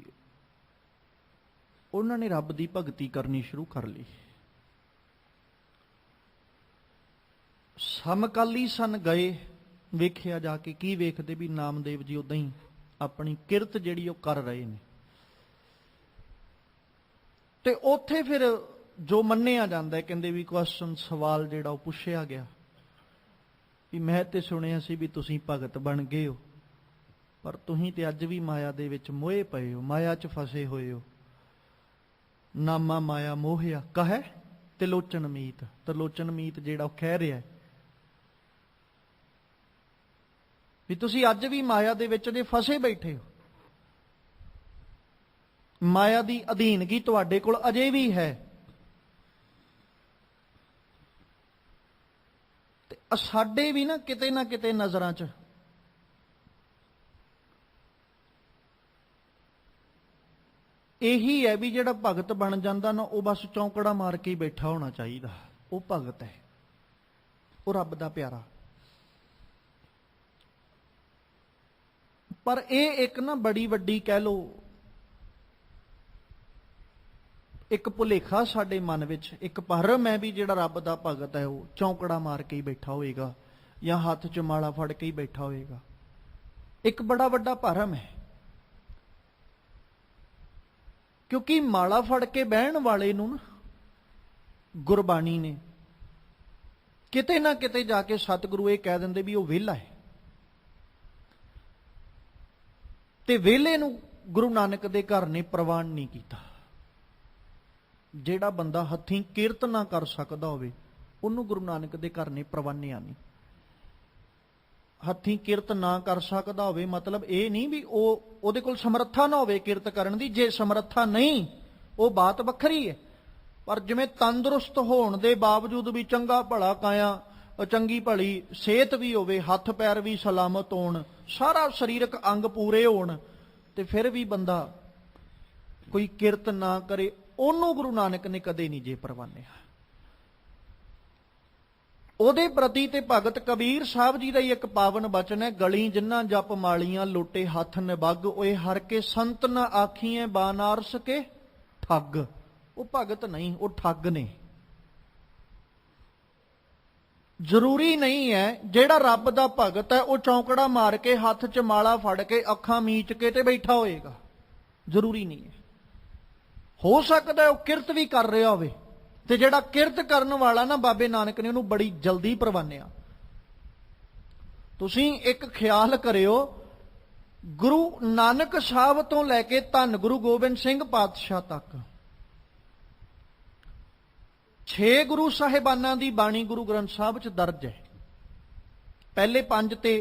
ਉਹਨਾਂ ਨੇ ਰੱਬ ਦੀ ਭਗਤੀ ਕਰਨੀ ਸ਼ੁਰੂ ਕਰ ਲਈ। ਸਮਕਾਲੀ ਸਨ ਗਏ, ਵੇਖਿਆ ਜਾ ਕੇ, ਕੀ ਵੇਖਦੇ ਵੀ ਨਾਮਦੇਵ ਜੀ ਉਦਾਂ ਹੀ ਆਪਣੀ ਕਿਰਤ ਜਿਹੜੀ ਉਹ ਕਰ ਰਹੇ ਨੇ। ਤੇ ਉੱਥੇ ਫਿਰ ਜੋ ਮੰਨਿਆ ਜਾਂਦਾ, ਕਹਿੰਦੇ ਵੀ ਕੁਐਸਚਨ, ਸਵਾਲ ਜਿਹੜਾ ਉਹ ਪੁੱਛਿਆ ਗਿਆ ਵੀ ਮੈਂ ਤੇ ਸੁਣਿਆ ਸੀ ਵੀ ਤੁਸੀਂ ਭਗਤ ਬਣ ਗਏ ਹੋ, ਪਰ ਤੁਸੀਂ ਤੇ ਅੱਜ ਵੀ ਮਾਇਆ ਦੇ ਵਿੱਚ ਮੋਹੇ ਪਏ ਹੋ, ਮਾਇਆ 'ਚ ਫਸੇ ਹੋਏ ਹੋ। ਨਾਮਾ ਮਾਇਆ ਮੋਹਿਆ ਕਹੈ ਤਿਲੋਚਨ ਮੀਤ। ਤਿਲੋਚਨ ਮੀਤ ਜਿਹੜਾ ਉਹ ਕਹਿ ਰਿਹਾ ਵੀ ਤੁਸੀਂ ਅੱਜ ਵੀ ਮਾਇਆ ਦੇ ਵਿੱਚ ਜੇ ਫਸੇ ਬੈਠੇ ਹੋ, ਮਾਇਆ ਦੀ ਅਧੀਨਗੀ ਤੁਹਾਡੇ ਕੋਲ ਅਜੇ ਵੀ ਹੈ। ਤੇ ਸਾਡੇ ਵੀ ਨਾ ਕਿਤੇ ਨਜ਼ਰਾਂ 'ਚ ਇਹੀ ਹੈ ਵੀ ਜਿਹੜਾ ਭਗਤ ਬਣ ਜਾਂਦਾ ਨਾ, ਉਹ ਬਸ ਚੌਂਕੜਾ ਮਾਰ ਕੇ ਹੀ ਬੈਠਾ ਹੋਣਾ ਚਾਹੀਦਾ, ਉਹ ਭਗਤ ਹੈ, ਉਹ ਰੱਬ ਦਾ ਪਿਆਰਾ। ਪਰ ਇਹ ਇੱਕ ਨਾ ਬੜੀ ਵੱਡੀ ਕਹਿ ਲੋ ਇੱਕ ਭੁਲੇਖਾ ਸਾਡੇ ਮਨ ਵਿੱਚ, ਇੱਕ ਭਰਮ ਹੈ ਵੀ ਜਿਹੜਾ ਰੱਬ ਦਾ ਭਗਤ ਹੈ ਉਹ ਚੌਂਕੜਾ ਮਾਰ ਕੇ ਹੀ ਬੈਠਾ ਹੋਏਗਾ ਜਾਂ ਹੱਥ 'ਚ ਮਾਲਾ ਫੜ ਕੇ ਹੀ ਬੈਠਾ ਹੋਏਗਾ। ਇੱਕ ਬੜਾ ਵੱਡਾ ਭਰਮ ਹੈ, ਕਿਉਂਕਿ ਮਾਲਾ ਫੜ ਕੇ ਬਹਿਣ ਵਾਲੇ ਨੂੰ ਨਾ ਗੁਰਬਾਣੀ ਨੇ ਕਿਤੇ ਨਾ ਕਿਤੇ ਜਾ ਕੇ ਸਤਿਗੁਰੂ ਇਹ ਕਹਿ ਦਿੰਦੇ ਵੀ ਉਹ ਵਿਹਲਾ ਹੈ। ਤੇ ਵਿਹਲੇ ਨੂੰ ਗੁਰੂ ਨਾਨਕ ਦੇ ਘਰ ਨੇ ਪ੍ਰਵਾਨ ਨਹੀਂ ਕੀਤਾ। ਜਿਹੜਾ ਬੰਦਾ ਹੱਥੀਂ ਕਿਰਤ ਨਾ ਕਰ ਸਕਦਾ ਹੋਵੇ ਉਹਨੂੰ ਗੁਰੂ ਨਾਨਕ ਦੇ ਘਰ ਨੇ ਪ੍ਰਵਾਨਿਆ ਨਹੀਂ। ਹੱਥੀਂ ਕਿਰਤ ਨਾ ਕਰ ਸਕਦਾ ਹੋਵੇ ਮਤਲਬ ਇਹ ਨਹੀਂ ਵੀ ਉਹਦੇ ਕੋਲ ਸਮਰੱਥਾ ਨਾ ਹੋਵੇ ਕਿਰਤ ਕਰਨ ਦੀ। ਜੇ ਸਮਰੱਥਾ ਨਹੀਂ ਉਹ ਬਾਤ ਵੱਖਰੀ ਹੈ, ਪਰ ਜਿਵੇਂ ਤੰਦਰੁਸਤ ਹੋਣ ਦੇ ਬਾਵਜੂਦ ਵੀ ਚੰਗਾ ਭਲਾ ਕਾਇਆ, ਚੰਗੀ ਭਲੀ ਸਿਹਤ ਵੀ ਹੋਵੇ, ਹੱਥ ਪੈਰ ਵੀ ਸਲਾਮਤ ਹੋਣ, ਸਾਰਾ ਸਰੀਰਕ ਅੰਗ ਪੂਰੇ ਹੋਣ, ਤੇ ਫਿਰ ਵੀ ਬੰਦਾ ਕੋਈ ਕਿਰਤ ਨਾ ਕਰੇ, ਉਹਨੂੰ ਗੁਰੂ ਨਾਨਕ ਨੇ ਕਦੇ ਨਹੀਂ ਜੇ ਪ੍ਰਵਾਨਿਆ। ਉਹਦੇ ਪ੍ਰਤੀ ਤੇ ਭਗਤ ਕਬੀਰ ਸਾਹਿਬ ਜੀ ਦਾ ਹੀ ਇੱਕ ਪਾਵਨ ਬਚਨ ਹੈ, ਗਲੀ ਜਿਨ੍ਹਾਂ ਜਪ ਮਾਲੀਆਂ ਲੋਟੇ ਹੱਥ ਨਿਬੱਗ, ਓਏ ਹਰ ਕੇ ਸੰਤ ਨਾ ਆਖੀਏ ਬਾਨਾਰਸ ਕੇ ਠੱਗ। ਉਹ ਭਗਤ ਨਹੀਂ, ਉਹ ਠੱਗ ਨੇ। ਜ਼ਰੂਰੀ ਨਹੀਂ ਹੈ ਜਿਹੜਾ ਰੱਬ ਦਾ ਭਗਤ ਹੈ ਉਹ ਚੌਂਕੜਾ ਮਾਰ ਕੇ ਹੱਥ 'ਚ ਮਾਲਾ ਫੜ ਕੇ ਅੱਖਾਂ ਮੀਚ ਕੇ ਤੇ ਬੈਠਾ ਹੋਏਗਾ, ਜ਼ਰੂਰੀ ਨਹੀਂ ਹੈ। ਹੋ ਸਕਦਾ ਉਹ ਕਿਰਤ ਵੀ ਕਰ ਰਿਹਾ ਹੋਵੇ, ਤੇ ਜਿਹੜਾ ਕਿਰਤ ਕਰਨ ਵਾਲਾ ਨਾ ਬਾਬੇ ਨਾਨਕ ਨੇ ਉਹਨੂੰ ਬੜੀ ਜਲਦੀ ਪ੍ਰਵਾਨਿਆ। ਤੁਸੀਂ ਇੱਕ ਖਿਆਲ ਕਰਿਓ, ਗੁਰੂ ਨਾਨਕ ਸਾਹਿਬ ਤੋਂ ਲੈ ਕੇ ਧੰਨ ਗੁਰੂ ਗੋਬਿੰਦ ਸਿੰਘ ਪਾਤਸ਼ਾਹ ਤੱਕ 6 ਗੁਰੂ ਸਾਹਿਬਾਨਾਂ ਦੀ ਬਾਣੀ ਗੁਰੂ ਗ੍ਰੰਥ ਸਾਹਿਬ 'ਚ ਦਰਜ ਹੈ। ਪਹਿਲੇ 5 ਤੇ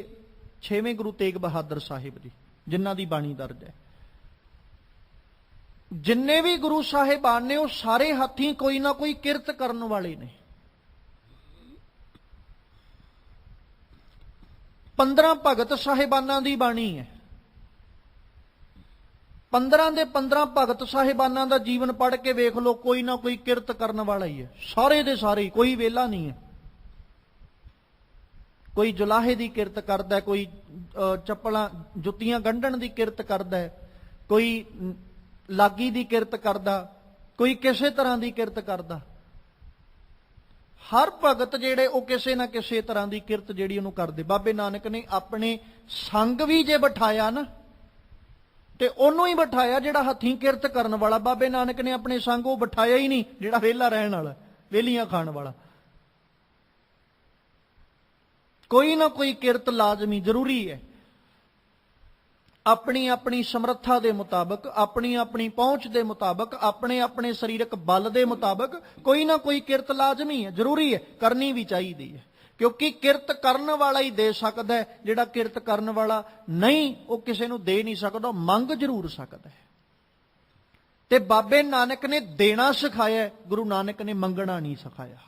6ਵੇਂ ਗੁਰੂ ਤੇਗ ਬਹਾਦਰ ਸਾਹਿਬ ਜੀ ਜਿਨ੍ਹਾਂ ਦੀ ਬਾਣੀ ਦਰਜ ਹੈ। ਜਿੰਨੇ ਵੀ ਗੁਰੂ ਸਾਹਿਬਾਨ ਨੇ ਉਹ ਸਾਰੇ ਹੱਥੀਂ ਕੋਈ ਨਾ ਕੋਈ ਕਿਰਤ ਕਰਨ ਵਾਲੇ ਨੇ। 15 ਭਗਤ ਸਾਹਿਬਾਨਾਂ ਦੀ ਬਾਣੀ ਹੈ। 15 ਦੇ 15 ਭਗਤ ਸਾਹਿਬਾਨਾਂ ਦਾ ਜੀਵਨ ਪੜ੍ਹ ਕੇ ਵੇਖ ਲਓ, ਕੋਈ ਨਾ ਕੋਈ ਕਿਰਤ ਕਰਨ ਵਾਲਾ ਹੀ ਹੈ, ਸਾਰੇ ਦੇ ਸਾਰੇ, ਕੋਈ ਵਿਹਲਾ ਨਹੀਂ ਹੈ। ਕੋਈ ਜੁਲਾਹੇ ਦੀ ਕਿਰਤ ਕਰਦਾ, ਕੋਈ ਚੱਪਲਾਂ ਜੁੱਤੀਆਂ ਗੰਢਣ ਦੀ ਕਿਰਤ ਕਰਦਾ, ਕੋਈ ਲਾਗੀ ਦੀ ਕਿਰਤ ਕਰਦਾ, ਕੋਈ ਕਿਸੇ ਤਰ੍ਹਾਂ ਦੀ ਕਿਰਤ ਕਰਦਾ। ਹਰ ਭਗਤ ਜਿਹੜੇ ਉਹ ਕਿਸੇ ਨਾ ਕਿਸੇ ਤਰ੍ਹਾਂ ਦੀ ਕਿਰਤ ਜਿਹੜੀ ਉਹਨੂੰ ਕਰਦੇ। ਬਾਬੇ ਨਾਨਕ ਨੇ ਆਪਣੇ ਸੰਗ ਵੀ ਜੇ ਬਿਠਾਇਆ ਨਾ ਤੇ ਉਹਨੂੰ ਹੀ ਬਿਠਾਇਆ ਜਿਹੜਾ ਹੱਥੀਂ ਕਿਰਤ ਕਰਨ ਵਾਲਾ। ਬਾਬੇ ਨਾਨਕ ਨੇ ਆਪਣੇ ਸੰਗ ਉਹ ਬਿਠਾਇਆ ਹੀ ਨਹੀਂ ਜਿਹੜਾ ਵਿਹਲਾ ਰਹਿਣ ਵਾਲਾ, ਵਿਹਲੀਆਂ ਖਾਣ ਵਾਲਾ। ਕੋਈ ਨਾ ਕੋਈ ਕਿਰਤ ਲਾਜ਼ਮੀ ਜ਼ਰੂਰੀ ਹੈ। ਆਪਣੀ ਆਪਣੀ ਸਮਰੱਥਾ ਦੇ ਮੁਤਾਬਕ, ਆਪਣੀ ਆਪਣੀ ਪਹੁੰਚ ਦੇ ਮੁਤਾਬਕ, ਆਪਣੇ ਆਪਣੇ ਸਰੀਰਕ ਬਲ ਦੇ ਮੁਤਾਬਕ ਕੋਈ ਨਾ ਕੋਈ ਕਿਰਤ ਲਾਜ਼ਮੀ ਹੈ, ਜ਼ਰੂਰੀ ਹੈ, ਕਰਨੀ ਵੀ ਚਾਹੀਦੀ ਹੈ। ਕਿਉਂਕਿ ਕਿਰਤ ਕਰਨ ਵਾਲਾ ਹੀ ਦੇ ਸਕਦਾ ਹੈ, ਜਿਹੜਾ ਕਿਰਤ ਕਰਨ ਵਾਲਾ ਨਹੀਂ ਉਹ ਕਿਸੇ ਨੂੰ ਦੇ ਨਹੀਂ ਸਕਦਾ, ਮੰਗ ਜ਼ਰੂਰ ਸਕਦਾ ਹੈ। ਤੇ ਬਾਬੇ ਨਾਨਕ ਨੇ ਦੇਣਾ ਸਿਖਾਇਆ, ਗੁਰੂ ਨਾਨਕ ਨੇ ਮੰਗਣਾ ਨਹੀਂ ਸਿਖਾਇਆ।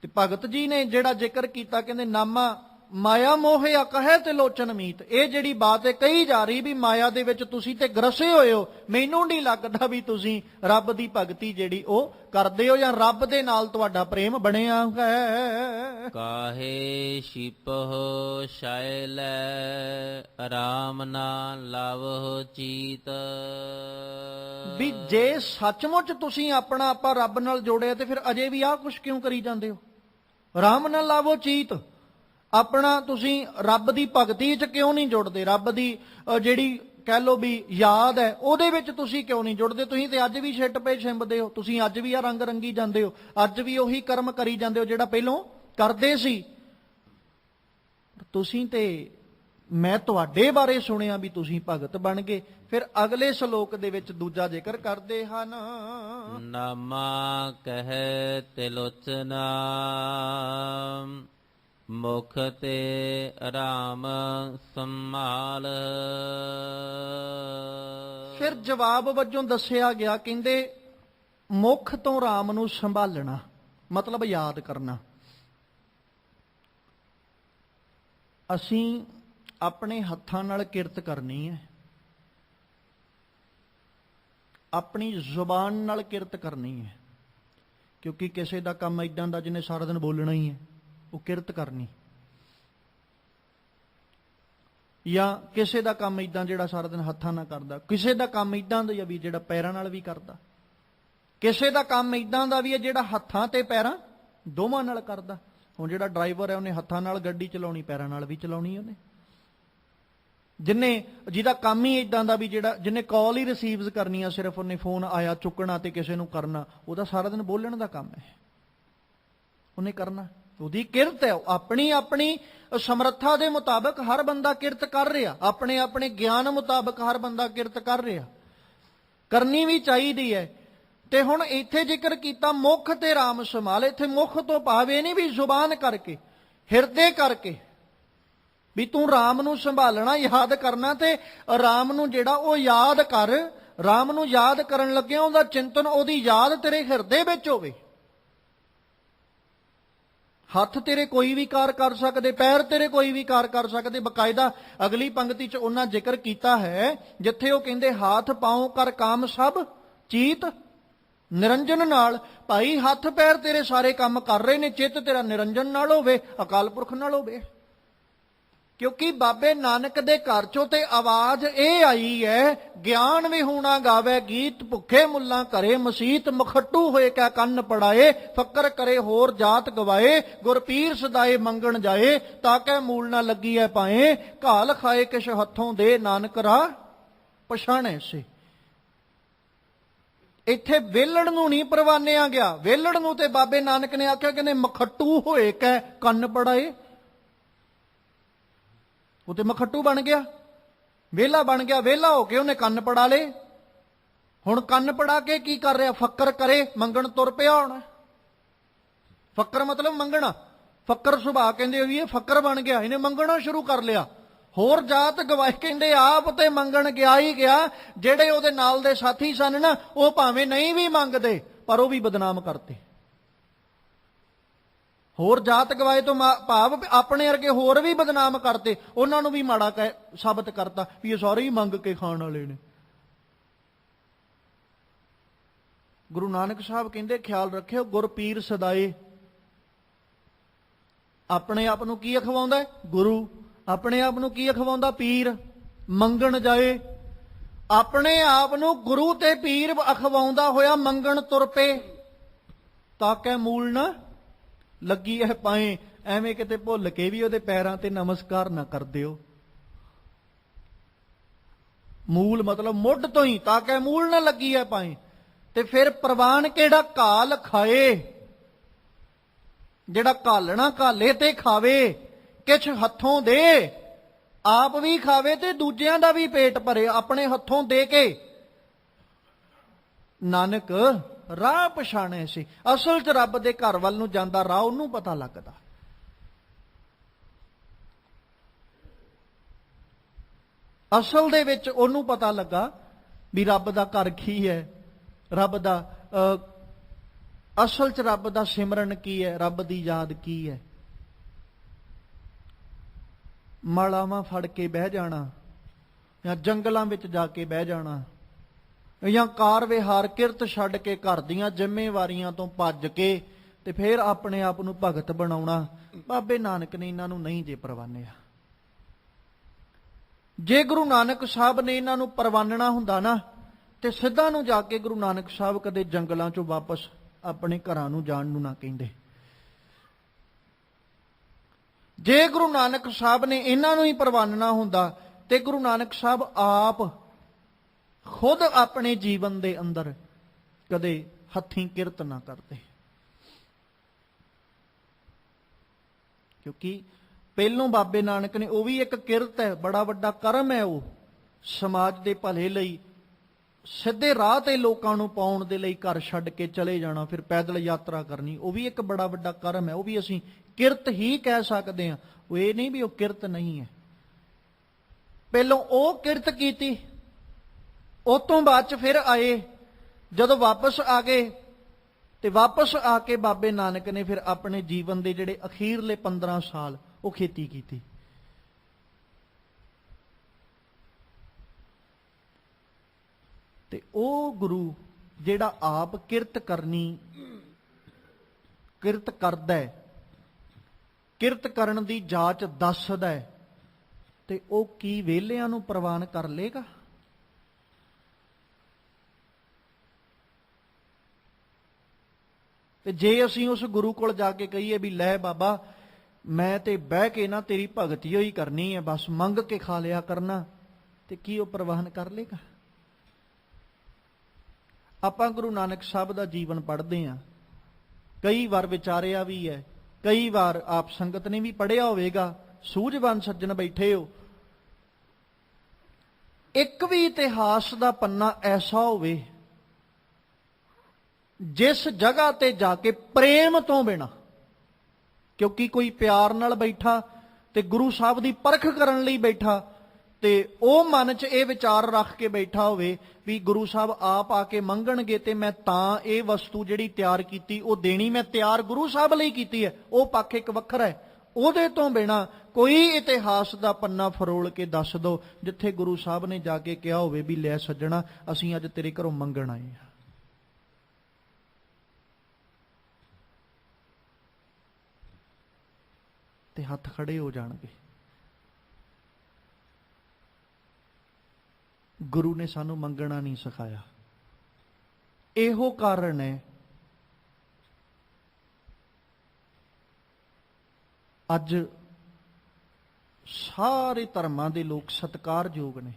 ਤੇ ਭਗਤ ਜੀ ਨੇ ਜਿਹੜਾ ਜ਼ਿਕਰ ਕੀਤਾ, ਕਹਿੰਦੇ ਨਾਮਾ ਮਾਇਆ ਮੋਹਿਆ ਕਹੈ ਤੇ ਲੋਚਨ ਮੀਤ। ਇਹ ਜਿਹੜੀ ਬਾਤ ਹੈ ਕਹੀ ਜਾ ਰਹੀ ਵੀ ਮਾਇਆ ਦੇ ਵਿੱਚ ਤੁਸੀਂ ਤੇ ਗਰਸੇ ਹੋਏ ਹੋ, ਮੈਨੂੰ ਨਹੀਂ ਲੱਗਦਾ ਵੀ ਤੁਸੀਂ ਰੱਬ ਦੀ ਭਗਤੀ ਜਿਹੜੀ ਉਹ ਕਰਦੇ ਹੋ ਜਾਂ ਰੱਬ ਦੇ ਨਾਲ ਤੁਹਾਡਾ ਪ੍ਰੇਮ ਬਣਿਆ ਹੈ। ਕਾਹੇ ਛਿਪਹੁ ਸ਼ੈਲੈ ਆਰਾਮ ਨਾ ਲਾਵਹੁ ਚੀਤ। ਵੀ ਜੇ ਸੱਚਮੁੱਚ ਤੁਸੀਂ ਆਪਣਾ ਆਪਾਂ ਰੱਬ ਨਾਲ ਜੋੜਿਆ ਤੇ ਫਿਰ ਅਜੇ ਵੀ ਆਹ ਕੁਛ ਕਿਉਂ ਕਰੀ ਜਾਂਦੇ ਹੋ? ਆਰਾਮ ਨਾਲ ਲਾਵੋ ਚੀਤ। ਆਪਣਾ ਤੁਸੀਂ ਰੱਬ ਦੀ ਭਗਤੀ 'ਚ ਕਿਉਂ ਨਹੀਂ ਜੁੜਦੇ? ਰੱਬ ਦੀ ਜਿਹੜੀ ਕਹਿ ਲਓ ਵੀ ਯਾਦ ਹੈ ਉਹਦੇ ਵਿੱਚ ਤੁਸੀਂ ਕਿਉਂ ਨਹੀਂ ਜੁੜਦੇ? ਤੁਸੀਂ ਤੇ ਅੱਜ ਵੀ ਛਿੱਟ ਪਏ ਛਿੰਬਦੇ ਹੋ, ਤੁਸੀਂ ਅੱਜ ਵੀ ਆ ਰੰਗ ਰੰਗੀ ਜਾਂਦੇ ਹੋ, ਅੱਜ ਵੀ ਉਹੀ ਕਰਮ ਕਰੀ ਜਾਂਦੇ ਹੋ ਜਿਹੜਾ ਪਹਿਲੋਂ ਕਰਦੇ ਸੀ। ਤੁਸੀਂ ਤੇ ਮੈਂ ਤੁਹਾਡੇ ਬਾਰੇ ਸੁਣਿਆ ਵੀ ਤੁਸੀਂ ਭਗਤ ਬਣ ਗਏ। ਫਿਰ ਅਗਲੇ ਸ਼ਲੋਕ ਦੇ ਵਿੱਚ ਦੂਜਾ ਜ਼ਿਕਰ ਕਰਦੇ ਹਨ, ਨਾਮਾ ਕਹਿ ਤਿਲੋਚਨਾ ਮੁਖ ਤੇ ਰਾਮ ਸੰਭਾਲ। ਫਿਰ ਜਵਾਬ ਵਜੋਂ ਦੱਸਿਆ ਗਿਆ, ਕਹਿੰਦੇ ਮੁਖ ਤੋਂ ਰਾਮ ਨੂੰ ਸੰਭਾਲਣਾ ਮਤਲਬ ਯਾਦ ਕਰਨਾ। ਅਸੀਂ ਆਪਣੇ ਹੱਥਾਂ ਨਾਲ ਕਿਰਤ ਕਰਨੀ ਹੈ, ਆਪਣੀ ਜ਼ੁਬਾਨ ਨਾਲ ਕਿਰਤ ਕਰਨੀ ਹੈ, ਕਿਉਂਕਿ ਕਿਸੇ ਦਾ ਕੰਮ ਇਦਾਂ ਦਾ ਜਿਹਨੇ ਸਾਰਾ ਦਿਨ ਬੋਲਣਾ ਹੀ ਹੈ, ਉਹ ਕਿਰਤ ਕਰਨੀ। ਜਾਂ ਕਿਸੇ ਦਾ ਕੰਮ ਇਦਾਂ ਜਿਹੜਾ ਸਾਰਾ ਦਿਨ ਹੱਥਾਂ ਨਾਲ ਕਰਦਾ, ਕਿਸੇ ਦਾ ਕੰਮ ਇਦਾਂ ਦਾ ਵੀ ਜਿਹੜਾ ਪੈਰਾਂ ਨਾਲ ਵੀ ਕਰਦਾ, ਕਿਸੇ ਦਾ ਕੰਮ ਇਦਾਂ ਦਾ ਵੀ ਹੈ ਜਿਹੜਾ ਹੱਥਾਂ ਤੇ ਪੈਰਾਂ ਦੋਵਾਂ ਨਾਲ ਕਰਦਾ। ਹੁਣ ਜਿਹੜਾ ਡਰਾਈਵਰ ਹੈ ਉਹਨੇ ਹੱਥਾਂ ਨਾਲ ਗੱਡੀ ਚਲਾਉਣੀ, ਪੈਰਾਂ ਨਾਲ ਵੀ ਚਲਾਉਣੀ ਉਹਨੇ। ਜਿਹਦਾ ਕੰਮ ਹੀ ਇਦਾਂ ਦਾ ਵੀ ਜਿਹਨੇ ਕਾਲ ਹੀ ਰਿਸੀਵਸ ਕਰਨੀਆਂ, ਸਿਰਫ ਉਹਨੇ ਫੋਨ ਆਇਆ ਚੁੱਕਣਾ ਤੇ ਕਿਸੇ ਨੂੰ ਕਰਨਾ, ਉਹਦਾ ਸਾਰਾ ਦਿਨ ਬੋਲਣ ਦਾ ਕੰਮ ਹੈ, ਉਹਨੇ ਕਰਨਾ। ਉਹਦੀ ਕਿਰਤ ਹੈ, ਆਪਣੀ ਆਪਣੀ ਸਮਰੱਥਾ ਦੇ ਮੁਤਾਬਕ ਹਰ ਬੰਦਾ ਕਿਰਤ ਕਰ ਰਿਹਾ, ਆਪਣੇ ਆਪਣੇ ਗਿਆਨ ਮੁਤਾਬਕ ਹਰ ਬੰਦਾ ਕਿਰਤ ਕਰ ਰਿਹਾ, ਕਰਨੀ ਵੀ ਚਾਹੀਦੀ ਹੈ। ਤੇ ਹੁਣ ਇੱਥੇ ਜ਼ਿਕਰ ਕੀਤਾ ਮੁਖ ਤੇ ਰਾਮ ਸੰਭਾਲ। ਇੱਥੇ ਮੁਖ ਤੋਂ ਭਾਵ ਇਹ ਨਹੀਂ ਵੀ ਜ਼ੁਬਾਨ ਕਰਕੇ, ਹਿਰਦੇ ਕਰਕੇ, ਵੀ ਤੂੰ ਰਾਮ ਨੂੰ ਸੰਭਾਲਣਾ, ਯਾਦ ਕਰਨਾ, ਤੇ ਰਾਮ ਨੂੰ ਜਿਹੜਾ ਉਹ ਯਾਦ ਕਰ। ਰਾਮ ਨੂੰ ਯਾਦ ਕਰਨ ਲੱਗਿਆ ਉਹਦਾ ਚਿੰਤਨ, ਉਹਦੀ ਯਾਦ ਤੇਰੇ ਹਿਰਦੇ ਵਿੱਚ ਹੋਵੇ। ਹੱਥ ਤੇਰੇ ਕੋਈ ਵੀ ਕਾਰ ਕਰ ਸਕਦੇ, ਪੈਰ ਤੇਰੇ ਕੋਈ ਵੀ ਕਾਰ ਕਰ ਸਕਦੇ। ਬਕਾਇਦਾ ਅਗਲੀ ਪੰਕਤੀ 'ਚ ਉਹਨਾਂ ਜ਼ਿਕਰ ਕੀਤਾ ਹੈ ਜਿੱਥੇ ਉਹ ਕਹਿੰਦੇ ਹਾਥ ਪਾਉ ਕਰ ਕਾਮ ਸਭ ਚੀਤ ਨਿਰੰਜਨ ਨਾਲ। ਭਾਈ ਹੱਥ ਪੈਰ ਤੇਰੇ ਸਾਰੇ ਕੰਮ ਕਰ ਰਹੇ ਨੇ, ਚਿੱਤ ਤੇਰਾ ਨਿਰੰਜਨ ਨਾਲ ਹੋਵੇ, ਅਕਾਲ ਪੁਰਖ ਨਾਲ ਹੋਵੇ। ਕਿਉਂਕਿ ਬਾਬੇ ਨਾਨਕ ਦੇ ਘਰ ਚੋਂ ਤੇ ਆਵਾਜ਼ ਇਹ ਆਈ ਹੈ, ਗਿਆਨ ਵਿਹੂਣਾ ਗਾਵੇ ਗੀਤ, ਭੁੱਖੇ ਮੁੱਲਾਂ ਘਰੇ ਮਸੀਤ, ਮਖੱਟੂ ਹੋਏ ਕੈ ਕੰਨ ਪੜਾਏ, ਫੱਕਰ ਕਰੇ ਹੋਰ ਜਾਤ ਗਵਾਏ, ਗੁਰਪੀਰ ਸਦਾਏ ਮੰਗਣ ਜਾਏ, ਤਾਕੈ ਮੂਲ ਨਾ ਲੱਗੀ ਐ ਪਾਏ, ਘਾਲ ਖਾਏ ਕਿਛ ਹੱਥੋਂ ਦੇ, ਨਾਨਕ ਰਾਹ ਪਛਾਣੇ ਸੇ। ਇੱਥੇ ਵੇਲੜ ਨੂੰ ਨਹੀਂ ਪ੍ਰਵਾਨਿਆ ਗਿਆ। ਵੇਲੜ ਨੂੰ ਤੇ ਬਾਬੇ ਨਾਨਕ ਨੇ ਆਖਿਆ ਕਹਿੰਦੇ ਮਖੱਟੂ ਹੋਏ ਕੈ ਕੰਨ ਪੜਾਏ। ਉਹ ਤੇ ਮਖੱਟੂ ਬਣ ਗਿਆ, ਵਿਹਲਾ ਬਣ ਗਿਆ, ਵਿਹਲਾ ਹੋ ਕੇ ਉਹਨੇ ਕੰਨ ਪੜਾ ਲਏ। ਹੁਣ ਕੰਨ ਪੜਾ ਕੇ ਕੀ ਕਰ ਰਿਹਾ? ਫੱਕਰ ਕਰੇ, ਮੰਗਣ ਤੁਰ ਪਿਆ। ਹੁਣ ਫੱਕਰ ਮਤਲਬ ਮੰਗਣਾ, ਫੱਕਰ ਸੁਭਾਅ ਕਹਿੰਦੇ ਵੀ ਇਹ ਫੱਕਰ ਬਣ ਗਿਆ, ਇਹਨੇ ਮੰਗਣਾ ਸ਼ੁਰੂ ਕਰ ਲਿਆ। ਹੋਰ ਜਾਤ ਗਵਾਏ ਕਹਿੰਦੇ ਆਪ ਤੇ ਮੰਗਣ ਗਿਆ ਹੀ ਗਿਆ। ਜਿਹੜੇ ਉਹਦੇ ਨਾਲ ਦੇ ਸਾਥੀ ਸਨ ਨਾ, ਉਹ ਭਾਵੇਂ ਨਹੀਂ ਵੀ ਮੰਗਦੇ ਪਰ ਉਹ ਵੀ ਬਦਨਾਮ ਕਰਤੇ। ਹੋਰ ਜਾਤ ਗਵਾਏ ਤੋਂ ਭਾਵ ਆਪਣੇ ਵਰਗੇ ਹੋਰ ਵੀ ਬਦਨਾਮ ਕਰਤੇ, ਉਹਨਾਂ ਨੂੰ ਵੀ ਮਾੜਾ ਸਾਬਤ ਕਰਤਾ ਵੀ ਇਹ ਸਾਰੇ ਹੀ ਮੰਗ ਕੇ ਖਾਣ ਵਾਲੇ ਨੇ। ਗੁਰੂ ਨਾਨਕ ਸਾਹਿਬ ਕਹਿੰਦੇ ਖਿਆਲ ਰੱਖਿਓ, ਗੁਰਪੀਰ ਸਦਾਏ। ਆਪਣੇ ਆਪ ਨੂੰ ਕੀ ਅਖਵਾਉਂਦਾ? ਗੁਰੂ। ਆਪਣੇ ਆਪ ਨੂੰ ਕੀ ਅਖਵਾਉਂਦਾ? ਪੀਰ। ਮੰਗਣ ਜਾਏ, ਆਪਣੇ ਆਪ ਨੂੰ ਗੁਰੂ ਤੇ ਪੀਰ ਅਖਵਾਉਂਦਾ ਹੋਇਆ ਮੰਗਣ ਤੁਰ ਪਏ। ਤਾਕੈ ਮੂਲ ਨਾ ਲੱਗੀ ਐ ਪਾਏ। ਐਵੇਂ ਕਿਤੇ ਭੁੱਲ ਕੇ ਵੀ ਉਹਦੇ ਪੈਰਾਂ ਤੇ ਨਮਸਕਾਰ ਨਾ ਕਰ ਦਿਓ। ਮੂਲ ਮਤਲਬ ਮੁੱਢ ਤੋਂ ਹੀ, ਤਾਕੈ ਮੂਲ ਨਾ ਲੱਗੀ ਐ ਪਾਏ। ਤੇ ਫਿਰ ਪ੍ਰਵਾਨ ਕਿਹੜਾ? ਘਾਲ ਖਾਏ। ਜਿਹੜਾ ਘਾਲਣਾ ਘਾਲੇ ਤੇ ਖਾਵੇ, ਕਿਛ ਹੱਥੋਂ ਦੇ, ਆਪ ਵੀ ਖਾਵੇ ਤੇ ਦੂਜਿਆਂ ਦਾ ਵੀ ਪੇਟ ਭਰੇ ਆਪਣੇ ਹੱਥੋਂ ਦੇ ਕੇ। ਨਾਨਕ ਰਾਹ ਪਛਾਣੇ ਸੀ। ਅਸਲ 'ਚ ਰੱਬ ਦੇ ਘਰ ਵੱਲ ਨੂੰ ਜਾਂਦਾ ਰਾਹ ਉਹਨੂੰ ਪਤਾ ਲੱਗਦਾ। ਅਸਲ ਦੇ ਵਿੱਚ ਉਹਨੂੰ ਪਤਾ ਲੱਗਾ ਵੀ ਰੱਬ ਦਾ ਘਰ ਕੀ ਹੈ, ਰੱਬ ਦਾ ਅਸਲ 'ਚ ਰੱਬ ਦਾ ਸਿਮਰਨ ਕੀ ਹੈ, ਰੱਬ ਦੀ ਯਾਦ ਕੀ ਹੈ। ਮਾਲਾਵਾਂ ਫੜ ਕੇ ਬਹਿ ਜਾਣਾ, ਜਾਂ ਜੰਗਲਾਂ ਵਿੱਚ ਜਾ ਕੇ ਬਹਿ ਜਾਣਾ, ਜਾਂ ਕਾਰ ਵਿਹਾਰ ਕਿਰਤ ਛੱਡ ਕੇ ਘਰ ਦੀਆਂ ਜ਼ਿੰਮੇਵਾਰੀਆਂ ਤੋਂ ਭੱਜ ਕੇ ਤੇ ਫਿਰ ਆਪਣੇ ਆਪ ਨੂੰ ਭਗਤ ਬਣਾਉਣਾ, ਬਾਬੇ ਨਾਨਕ ਨੇ ਇਹਨਾਂ ਨੂੰ ਨਹੀਂ ਜੇ ਪ੍ਰਵਾਨਿਆ। ਜੇ ਗੁਰੂ ਨਾਨਕ ਸਾਹਿਬ ਨੇ ਇਹਨਾਂ ਨੂੰ ਪ੍ਰਵਾਨਣਾ ਹੁੰਦਾ ਨਾ, ਤੇ ਸਿੱਧਾ ਨੂੰ ਜਾ ਕੇ ਗੁਰੂ ਨਾਨਕ ਸਾਹਿਬ ਕਦੇ ਜੰਗਲਾਂ ਚੋਂ ਵਾਪਸ ਆਪਣੇ ਘਰਾਂ ਨੂੰ ਜਾਣ ਨੂੰ ਨਾ ਕਹਿੰਦੇ। ਜੇ ਗੁਰੂ ਨਾਨਕ ਸਾਹਿਬ ਨੇ ਇਹਨਾਂ ਨੂੰ ਹੀ ਪ੍ਰਵਾਨਣਾ ਹੁੰਦਾ ਤੇ ਗੁਰੂ ਨਾਨਕ ਸਾਹਿਬ ਆਪ ਖੁਦ ਆਪਣੇ ਜੀਵਨ ਦੇ ਅੰਦਰ ਕਦੇ ਹੱਥੀਂ ਕਿਰਤ ਨਾ ਕਰਦੇ। ਕਿਉਂਕਿ ਪਹਿਲੋਂ ਬਾਬੇ ਨਾਨਕ ਨੇ, ਉਹ ਵੀ ਇੱਕ ਕਿਰਤ ਹੈ, ਬੜਾ ਵੱਡਾ ਕਰਮ ਹੈ, ਉਹ ਸਮਾਜ ਦੇ ਭਲੇ ਲਈ, ਸਿੱਧੇ ਰਾਹ ਤੇ ਲੋਕਾਂ ਨੂੰ ਪਾਉਣ ਦੇ ਲਈ ਘਰ ਛੱਡ ਕੇ ਚਲੇ ਜਾਣਾ, ਫਿਰ ਪੈਦਲ ਯਾਤਰਾ ਕਰਨੀ, ਉਹ ਵੀ ਇੱਕ ਬੜਾ ਵੱਡਾ ਕਰਮ ਹੈ। ਉਹ ਵੀ ਅਸੀਂ ਕਿਰਤ ਹੀ ਕਹਿ ਸਕਦੇ ਹਾਂ, ਉਹ ਇਹ ਨਹੀਂ ਵੀ ਉਹ ਕਿਰਤ ਨਹੀਂ ਹੈ। ਪਹਿਲੋਂ ਉਹ ਕਿਰਤ ਕੀਤੀ, ਉਹ ਤੋਂ ਬਾਅਦ ਚ ਫਿਰ ਆਏ, ਜਦੋਂ ਵਾਪਸ ਆ ਗਏ ਤੇ ਵਾਪਸ ਆ ਕੇ ਬਾਬੇ ਨਾਨਕ ਨੇ ਫਿਰ ਆਪਣੇ ਜੀਵਨ ਦੇ ਜਿਹੜੇ ਅਖੀਰਲੇ 15 ਸਾਲ ਉਹ ਖੇਤੀ ਕੀਤੀ। ਤੇ ਉਹ ਗੁਰੂ ਜਿਹੜਾ ਆਪ ਕਿਰਤ ਕਰਨੀ, ਕਿਰਤ ਕਰਦਾ ਹੈ, ਕਿਰਤ ਕਰਨ ਦੀ ਜਾਚ ਦੱਸਦਾ ਹੈ, ਤੇ ਉਹ ਕੀ ਵਿਹਲਿਆਂ ਨੂੰ ਪ੍ਰਵਾਨ ਕਰ ਲੇਗਾ? ਤੇ ਜੇ ਅਸੀਂ ਉਸ ਗੁਰੂ ਕੋਲ ਜਾ ਕੇ ਕਹੀਏ ਵੀ ਲੈ ਬਾਬਾ, ਮੈਂ ਤੇ ਬਹਿ ਕੇ ਨਾ ਤੇਰੀ ਭਗਤੀ ਹੋਈ ਕਰਨੀ ਹੈ, ਬਸ ਮੰਗ ਕੇ ਖਾ ਲਿਆ ਕਰਨਾ, ਤੇ ਕੀ ਉਹ ਪ੍ਰਵਾਨ ਕਰ ਲੇਗਾ? ਆਪਾਂ ਗੁਰੂ ਨਾਨਕ ਸਾਹਿਬ ਦਾ ਜੀਵਨ ਪੜ੍ਹਦੇ ਹਾਂ, ਕਈ ਵਾਰ ਵਿਚਾਰਿਆ ਵੀ ਹੈ, ਕਈ ਵਾਰ ਆਪ ਸੰਗਤ ਨੇ ਵੀ ਪੜ੍ਹਿਆ ਹੋਵੇਗਾ, ਸੂਝਵਾਨ ਸੱਜਣ ਬੈਠੇ ਹੋ। ਇੱਕ ਵੀ ਇਤਿਹਾਸ ਦਾ ਪੰਨਾ ਐਸਾ ਹੋਵੇ ਜਿਸ ਜਗ੍ਹਾ ਤੇ ਜਾ ਕੇ ਪ੍ਰੇਮ ਤੋਂ ਬਿਨਾਂ, ਕਿਉਂਕਿ ਕੋਈ ਪਿਆਰ ਨਾਲ ਬੈਠਾ ਤੇ ਗੁਰੂ ਸਾਹਿਬ ਦੀ ਪਰਖ ਕਰਨ ਲਈ ਬੈਠਾ, ਤੇ ਉਹ ਮਨ 'ਚ ਇਹ ਵਿਚਾਰ ਰੱਖ ਕੇ ਬੈਠਾ ਹੋਵੇ ਵੀ ਗੁਰੂ ਸਾਹਿਬ ਆਪ ਆ ਕੇ ਮੰਗਣਗੇ ਤੇ ਮੈਂ ਤਾਂ ਇਹ ਵਸਤੂ ਜਿਹੜੀ ਤਿਆਰ ਕੀਤੀ ਉਹ ਦੇਣੀ, ਮੈਂ ਤਿਆਰ ਗੁਰੂ ਸਾਹਿਬ ਲਈ ਕੀਤੀ ਹੈ, ਉਹ ਪੱਖ ਇੱਕ ਵੱਖਰਾ ਹੈ। ਉਹਦੇ ਤੋਂ ਬਿਨਾਂ ਕੋਈ ਇਤਿਹਾਸ ਦਾ ਪੰਨਾ ਫਰੋਲ ਕੇ ਦੱਸ ਦਿਓ ਜਿੱਥੇ ਗੁਰੂ ਸਾਹਿਬ ਨੇ ਜਾ ਕੇ ਕਿਹਾ ਹੋਵੇ ਵੀ ਲੈ ਸੱਜਣਾ, ਅਸੀਂ ਅੱਜ ਤੇਰੇ ਘਰੋਂ ਮੰਗਣ ਆਏ ਹਾਂ। ਤੇ ਹੱਥ ਖੜੇ ਹੋ ਜਾਣਗੇ। ਗੁਰੂ ਨੇ ਸਾਨੂੰ ਮੰਗਣਾ ਨਹੀਂ ਸਿਖਾਇਆ। ਇਹੋ ਕਾਰਨ ਹੈ ਅੱਜ ਸਾਰੇ ਧਰਮਾਂ ਦੇ ਲੋਕ ਸਤਿਕਾਰਯੋਗ ਨੇ,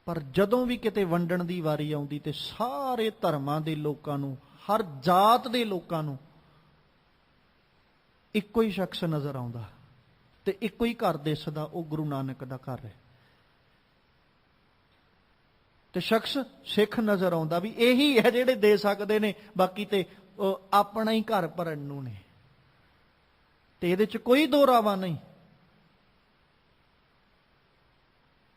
ਪਰ ਜਦੋਂ ਵੀ ਕਿਤੇ ਵੰਡਣ ਦੀ ਵਾਰੀ ਆਉਂਦੀ ਤੇ ਸਾਰੇ ਧਰਮਾਂ ਦੇ ਲੋਕਾਂ ਨੂੰ, ਹਰ ਜਾਤ ਦੇ ਲੋਕਾਂ ਨੂੰ ਇੱਕੋ ਹੀ ਸ਼ਖਸ ਨਜ਼ਰ ਆਉਂਦਾ ਤੇ ਇੱਕੋ ਹੀ ਘਰ ਦਿਸਦਾ, ਉਹ ਗੁਰੂ ਨਾਨਕ ਦਾ ਘਰ ਹੈ। ਤੇ ਸ਼ਖਸ ਸਿੱਖ ਨਜ਼ਰ ਆਉਂਦਾ ਵੀ ਇਹੀ ਹੈ ਜਿਹੜੇ ਦੇ ਸਕਦੇ ਨੇ, ਬਾਕੀ ਤੇ ਆਪਣਾ ਹੀ ਘਰ ਭਰਨ ਨੂੰ ਨੇ। ਤੇ ਇਹਦੇ 'ਚ ਕੋਈ ਦੋਰਾਵਾ ਨਹੀਂ।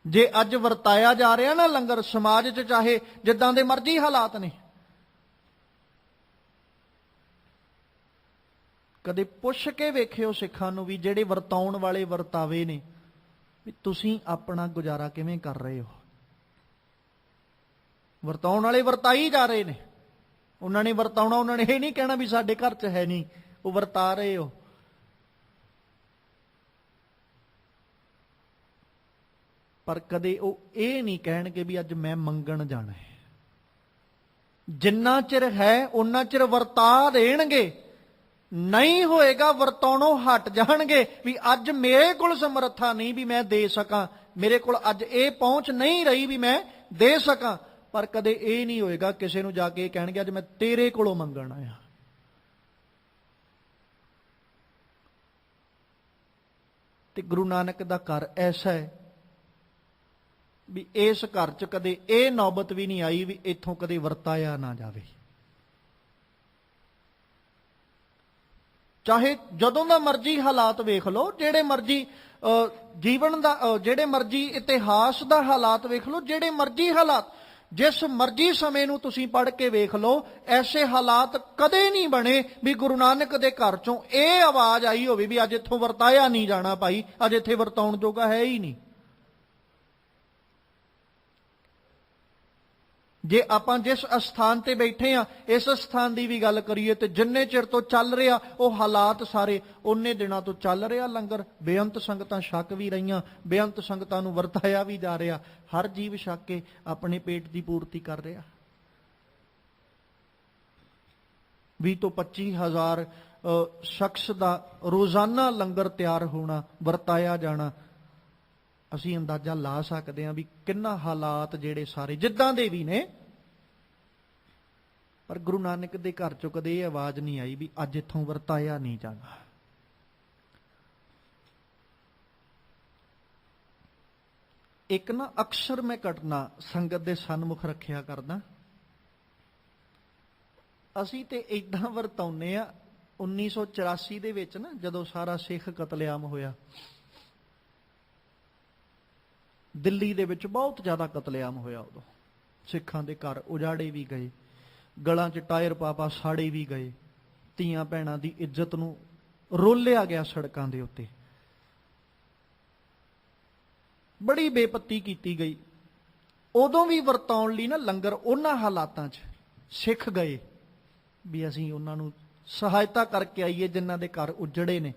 ਜੇ ਅੱਜ ਵਰਤਾਇਆ ਜਾ ਰਿਹਾ ਨਾ ਲੰਗਰ ਸਮਾਜ 'ਚ, ਚਾਹੇ ਜਿੱਦਾਂ ਦੇ ਮਰਜ਼ੀ ਹਾਲਾਤ ਨੇ, ਕਦੇ ਪੁੱਛ ਕੇ ਵੇਖਿਓ ਸਿੱਖਾਂ ਨੂੰ ਵੀ ਜਿਹੜੇ ਵਰਤਾਉਣ ਵਾਲੇ ਵਰਤਾਵੇ ਨੇ, ਵੀ ਤੁਸੀਂ ਆਪਣਾ ਗੁਜ਼ਾਰਾ ਕਿਵੇਂ ਕਰ ਰਹੇ ਹੋ? ਵਰਤਾਉਣ ਵਾਲੇ ਵਰਤਾਈ ਜਾ ਰਹੇ ਨੇ, ਉਹਨਾਂ ਨੇ ਵਰਤਾਉਣਾ, ਉਹਨਾਂ ਨੇ ਇਹ ਨਹੀਂ ਕਹਿਣਾ ਵੀ ਸਾਡੇ ਘਰ 'ਚ ਹੈ ਨਹੀਂ, ਉਹ ਵਰਤਾ ਰਹੇ ਹੋ। ਪਰ ਕਦੇ ਉਹ ਇਹ ਨਹੀਂ ਕਹਿਣਗੇ ਵੀ ਅੱਜ ਮੈਂ ਮੰਗਣ ਜਾਣਾ ਹੈ। ਜਿੰਨਾ ਚਿਰ ਹੈ ਉਹਨਾਂ ਚਿਰ ਵਰਤਾ ਦੇਣਗੇ, ਨਹੀਂ ਹੋਏਗਾ ਵਰਤਾਉਣੋਂ ਹਟ ਜਾਣਗੇ ਵੀ ਅੱਜ ਮੇਰੇ ਕੋਲ ਸਮਰੱਥਾ ਨਹੀਂ ਵੀ ਮੈਂ ਦੇ ਸਕਾਂ, ਮੇਰੇ ਕੋਲ ਅੱਜ ਇਹ ਪਹੁੰਚ ਨਹੀਂ ਰਹੀ ਵੀ ਮੈਂ ਦੇ ਸਕਾਂ। ਪਰ ਕਦੇ ਇਹ ਨਹੀਂ ਹੋਏਗਾ ਕਿਸੇ ਨੂੰ ਜਾ ਕੇ ਕਹਿਣਗੇ ਅੱਜ ਮੈਂ ਤੇਰੇ ਕੋਲੋਂ ਮੰਗਣ ਆਇਆ। ਤੇ ਗੁਰੂ ਨਾਨਕ ਦਾ ਘਰ ਐਸਾ ਹੈ ਵੀ ਇਸ ਘਰ 'ਚ ਕਦੇ ਇਹ ਨੌਬਤ ਵੀ ਨਹੀਂ ਆਈ ਵੀ ਇੱਥੋਂ ਕਦੇ ਵਰਤਾਇਆ ਨਾ ਜਾਵੇ। ਚਾਹੇ ਜਦੋਂ ਦਾ ਮਰਜ਼ੀ ਹਾਲਾਤ ਵੇਖ ਲਓ, ਜਿਹੜੇ ਮਰਜ਼ੀ ਜੀਵਨ ਦਾ, ਜਿਹੜੇ ਮਰਜ਼ੀ ਇਤਿਹਾਸ ਦਾ ਹਾਲਾਤ ਵੇਖ ਲਓ, ਜਿਹੜੇ ਮਰਜ਼ੀ ਹਾਲਾਤ, ਜਿਸ ਮਰਜ਼ੀ ਸਮੇਂ ਨੂੰ ਤੁਸੀਂ ਪੜ੍ਹ ਕੇ ਵੇਖ ਲਓ, ਐਸੇ ਹਾਲਾਤ ਕਦੇ ਨਹੀਂ ਬਣੇ ਵੀ ਗੁਰੂ ਨਾਨਕ ਦੇ ਘਰ ਚੋਂ ਇਹ ਆਵਾਜ਼ ਆਈ ਹੋਵੇ ਵੀ ਅੱਜ ਇੱਥੋਂ ਵਰਤਾਇਆ ਨਹੀਂ ਜਾਣਾ ਭਾਈ, ਅੱਜ ਇੱਥੇ ਵਰਤਾਉਣ ਜੋਗਾ ਹੈ ਹੀ ਨਹੀਂ। ਜੇ ਆਪਾਂ ਜਿਸ ਅਸਥਾਨ ਤੇ ਬੈਠੇ ਆ, ਇਸ ਅਸਥਾਨ ਦੀ ਵੀ ਗੱਲ ਕਰੀਏ ਤੇ ਜਿੰਨੇ ਚਿਰ ਤੋਂ ਚੱਲ ਰਿਹਾ ਉਹ ਹਾਲਾਤ ਸਾਰੇ, ਉਹਨੇ ਦਿਨਾਂ ਤੋਂ ਚੱਲ ਰਿਹਾ ਲੰਗਰ, ਬੇਅੰਤ ਸੰਗਤਾਂ ਛਕ ਵੀ ਰਹੀਆਂ, ਬੇਅੰਤ ਸੰਗਤਾਂ ਨੂੰ ਵਰਤਾਇਆ ਵੀ ਜਾ ਰਿਹਾ, ਹਰ ਜੀਵ ਛਕ ਕੇ ਆਪਣੇ ਪੇਟ ਦੀ ਪੂਰਤੀ ਕਰ ਰਿਹਾ। 20 ਤੋਂ 25 ਹਜ਼ਾਰ ਸ਼ਖਸ ਦਾ ਰੋਜ਼ਾਨਾ ਲੰਗਰ ਤਿਆਰ ਹੋਣਾ, ਵਰਤਾਇਆ ਜਾਣਾ, ਅਸੀਂ ਅੰਦਾਜ਼ਾ ਲਾ ਸਕਦੇ ਹਾਂ ਵੀ ਕਿੰਨਾ ਹਾਲਾਤ ਜਿਹੜੇ ਸਾਰੇ ਜਿੱਦਾਂ ਦੇ ਵੀ ਨੇ। ਪਰ ਗੁਰੂ ਨਾਨਕ ਦੇ ਘਰ ਚੋਂ ਕਦੇ ਇਹ ਆਵਾਜ਼ ਨਹੀਂ ਆਈ ਵੀ ਅੱਜ ਇੱਥੋਂ ਵਰਤਾਇਆ ਨਹੀਂ ਜਾਣਾ। ਇੱਕ ਨਾ ਅਕਸਰ ਮੈਂ ਘਟਨਾ ਸੰਗਤ ਦੇ ਸਨਮੁਖ ਰੱਖਿਆ ਕਰਦਾ। ਅਸੀਂ ਤੇ ਏਦਾਂ ਵਰਤਾਉਂਦੇ ਆ, 1984 ਦੇ ਵਿੱਚ ਨਾ ਜਦੋਂ ਸਾਰਾ ਸਿੱਖ ਕਤਲੇਆਮ ਹੋਇਆ, ਦਿੱਲੀ ਦੇ ਵਿੱਚ ਬਹੁਤ ਜ਼ਿਆਦਾ ਕਤਲੇਆਮ ਹੋਇਆ। ਉਦੋਂ ਸਿੱਖਾਂ ਦੇ ਘਰ ਉਜਾੜੇ ਵੀ ਗਏ, ਗਲਾਂ 'ਚ ਟਾਇਰ ਪਾ ਸਾੜੇ ਵੀ ਗਏ, ਧੀਆਂ ਭੈਣਾਂ ਦੀ ਇੱਜ਼ਤ ਨੂੰ ਰੋਲਿਆ ਗਿਆ ਸੜਕਾਂ ਦੇ ਉੱਤੇ, ਬੜੀ ਬੇਪੱਤੀ ਕੀਤੀ ਗਈ। ਉਦੋਂ ਵੀ ਵਰਤਾਉਣ ਲਈ ਨਾ ਲੰਗਰ ਉਹਨਾਂ ਹਾਲਾਤਾਂ 'ਚ ਸਿੱਖ ਗਏ ਵੀ ਅਸੀਂ ਉਹਨਾਂ ਨੂੰ ਸਹਾਇਤਾ ਕਰਕੇ ਆਈਏ ਜਿਨ੍ਹਾਂ ਦੇ ਘਰ ਉਜੜੇ ਨੇ,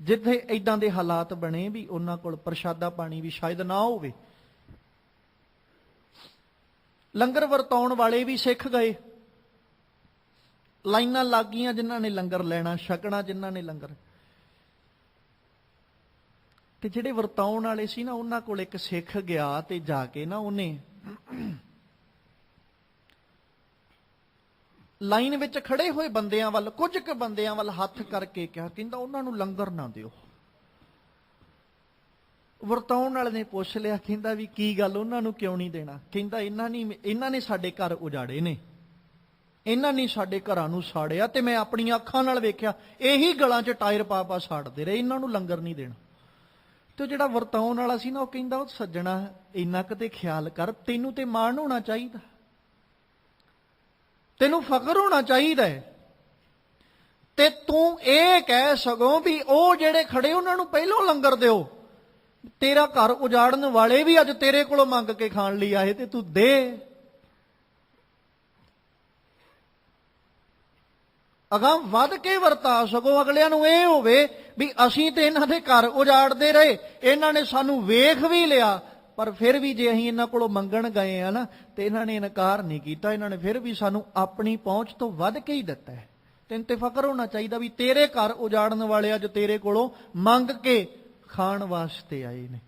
ਜਿੱਥੇ ਇਦਾਂ ਦੇ ਹਾਲਾਤ ਬਣੇ ਵੀ ਉਹਨਾਂ ਕੋਲ ਪ੍ਰਸ਼ਾਦਾ ਪਾਣੀ ਵੀ ਸ਼ਾਇਦ ਨਾ ਹੋਵੇ। ਲੰਗਰ ਵਰਤਾਉਣ ਵਾਲੇ ਵੀ ਸਿੱਖ ਗਏ, ਲਾਈਨਾਂ ਲੱਗ ਗਈਆਂ ਜਿਨ੍ਹਾਂ ਨੇ ਲੰਗਰ ਲੈਣਾ, ਛਕਣਾ ਜਿਨ੍ਹਾਂ ਨੇ ਲੰਗਰ। ਤੇ ਜਿਹੜੇ ਵਰਤਾਉਣ ਵਾਲੇ ਸੀ ਨਾ, ਉਹਨਾਂ ਕੋਲ ਇੱਕ ਸਿੱਖ ਗਿਆ ਤੇ ਜਾ ਕੇ ਨਾ ਉਹਨੇ ਲਾਈਨ ਵਿੱਚ ਖੜੇ ਹੋਏ ਬੰਦਿਆਂ ਵੱਲ, ਕੁਝ ਕੁ ਬੰਦਿਆਂ ਵੱਲ ਹੱਥ ਕਰਕੇ ਕਿਹਾ, ਕਹਿੰਦਾ ਉਹਨਾਂ ਨੂੰ ਲੰਗਰ ਨਾ ਦਿਓ। ਵਰਤਾਉਣ ਵਾਲੇ ਨੇ ਪੁੱਛ ਲਿਆ, ਕਹਿੰਦਾ ਵੀ ਕੀ ਗੱਲ, ਉਹਨਾਂ ਨੂੰ ਕਿਉਂ ਨਹੀਂ ਦੇਣਾ? ਕਹਿੰਦਾ ਇਹਨਾਂ ਨੇ ਸਾਡੇ ਘਰ ਉਜਾੜੇ ਨੇ, ਇਹਨਾਂ ਨੇ ਸਾਡੇ ਘਰਾਂ ਨੂੰ ਸਾੜਿਆ ਤੇ ਮੈਂ ਆਪਣੀਆਂ ਅੱਖਾਂ ਨਾਲ ਵੇਖਿਆ, ਇਹੀ ਗਲਾਂ 'ਚ ਟਾਇਰ ਪਾ ਪਾ ਸਾੜਦੇ ਰਹੇ, ਇਹਨਾਂ ਨੂੰ ਲੰਗਰ ਨਹੀਂ ਦੇਣਾ। ਤੇ ਜਿਹੜਾ ਵਰਤਾਉਣ ਵਾਲਾ ਸੀ ਨਾ, ਉਹ ਕਹਿੰਦਾ, ਉਹ ਸੱਜਣਾ ਇੰਨਾ ਕਿਤੇ ਖਿਆਲ ਕਰ, ਤੈਨੂੰ ਤੇ ਮਾਣ ਹੋਣਾ ਚਾਹੀਦਾ, ਤੈਨੂੰ ਫਖਰ ਹੋਣਾ ਚਾਹੀਦਾ ਹੈ, ਤੇ ਤੂੰ ਇਹ ਕਹਿ ਸਕੋ ਵੀ ਉਹ ਜਿਹੜੇ ਖੜੇ ਉਹਨਾਂ ਨੂੰ ਪਹਿਲੋਂ ਲੰਗਰ ਦਿਓ। ਤੇਰਾ ਘਰ ਉਜਾੜਨ ਵਾਲੇ ਵੀ ਅੱਜ ਤੇਰੇ ਕੋਲੋਂ ਮੰਗ ਕੇ ਖਾਣ ਲਈ ਆਏ ਤੇ ਤੂੰ ਦੇ। ਅਗਾਂਹ ਵੱਧ ਕੇ ਵਰਤਾ, ਸਗੋਂ ਅਗਲਿਆਂ ਨੂੰ ਇਹ ਹੋਵੇ ਵੀ ਅਸੀਂ ਤੇ ਇਹਨਾਂ ਦੇ ਘਰ ਉਜਾੜਦੇ ਰਹੇ, ਇਹਨਾਂ ਨੇ ਸਾਨੂੰ ਵੇਖ ਵੀ ਲਿਆ, ਪਰ ਫਿਰ ਵੀ ਜੇ ਅਸੀਂ ਇਹਨਾਂ ਕੋਲੋਂ ਮੰਗਣ ਗਏ ਆ ਨਾ ਤੇ ਇਹਨਾਂ ਨੇ ਇਨਕਾਰ ਨਹੀਂ ਕੀਤਾ, ਇਹਨਾਂ ਨੇ ਫਿਰ ਵੀ ਸਾਨੂੰ ਆਪਣੀ ਪਹੁੰਚ ਤੋਂ ਵੱਧ ਕੇ ਹੀ ਦਿੱਤਾ ਹੈ। ਤੈਨੂੰ ਤੇ ਫਖਰ ਹੋਣਾ ਚਾਹੀਦਾ ਵੀ ਤੇਰੇ ਘਰ ਉਜਾੜਨ ਵਾਲੇ ਅੱਜ ਤੇਰੇ ਕੋਲੋਂ ਮੰਗ ਕੇ ਖਾਣ ਵਾਸਤੇ ਆਏ ਨੇ।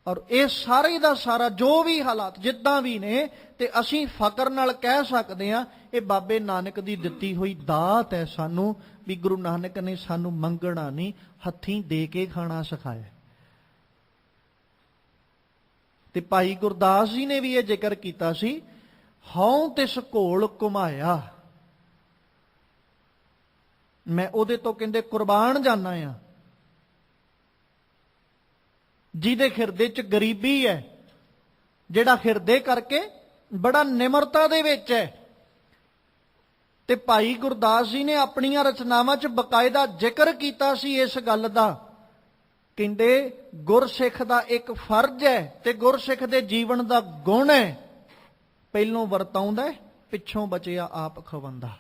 ਔਰ ਇਹ ਸਾਰੇ ਦਾ ਸਾਰਾ ਜੋ ਵੀ ਹਾਲਾਤ ਜਿੱਦਾਂ ਵੀ ਨੇ, ਤੇ ਅਸੀਂ ਫਕਰ ਨਾਲ ਕਹਿ ਸਕਦੇ ਹਾਂ ਇਹ ਬਾਬੇ ਨਾਨਕ ਦੀ ਦਿੱਤੀ ਹੋਈ ਦਾਤ ਹੈ ਸਾਨੂੰ, ਵੀ ਗੁਰੂ ਨਾਨਕ ਨੇ ਸਾਨੂੰ ਮੰਗਣਾ ਨਹੀਂ, ਹੱਥੀਂ ਦੇ ਕੇ ਖਾਣਾ ਸਿਖਾਇਆ। ਤੇ ਭਾਈ ਗੁਰਦਾਸ ਜੀ ਨੇ ਵੀ ਇਹ ਜ਼ਿਕਰ ਕੀਤਾ ਸੀ, ਹਉ ਤਿਸ ਘੋਲ ਘੁਮਾਇਆ, ਮੈਂ ਉਹਦੇ ਤੋਂ ਕਹਿੰਦੇ ਕੁਰਬਾਨ ਜਾਣਾ ਆ, ਜਿਹਦੇ ਹਿਰਦੇ 'ਚ ਗਰੀਬੀ ਹੈ, ਜਿਹੜਾ ਹਿਰਦੇ ਕਰਕੇ ਬੜਾ ਨਿਮਰਤਾ ਦੇ ਵਿੱਚ ਹੈ। ਤੇ ਭਾਈ ਗੁਰਦਾਸ ਜੀ ਨੇ ਆਪਣੀਆਂ ਰਚਨਾਵਾਂ 'ਚ ਬਕਾਇਦਾ ਜ਼ਿਕਰ ਕੀਤਾ ਸੀ ਇਸ ਗੱਲ ਦਾ, ਕਹਿੰਦੇ ਗੁਰਸਿੱਖ ਦਾ ਇੱਕ ਫਰਜ਼ ਹੈ ਤੇ ਗੁਰਸਿੱਖ ਦੇ ਜੀਵਨ ਦਾ ਗੁਣ ਹੈ, ਪਹਿਲੋਂ ਵਰਤਾਉਂਦਾ, ਪਿੱਛੋਂ ਬਚਿਆ ਆਪ ਖਵਾਉਂਦਾ।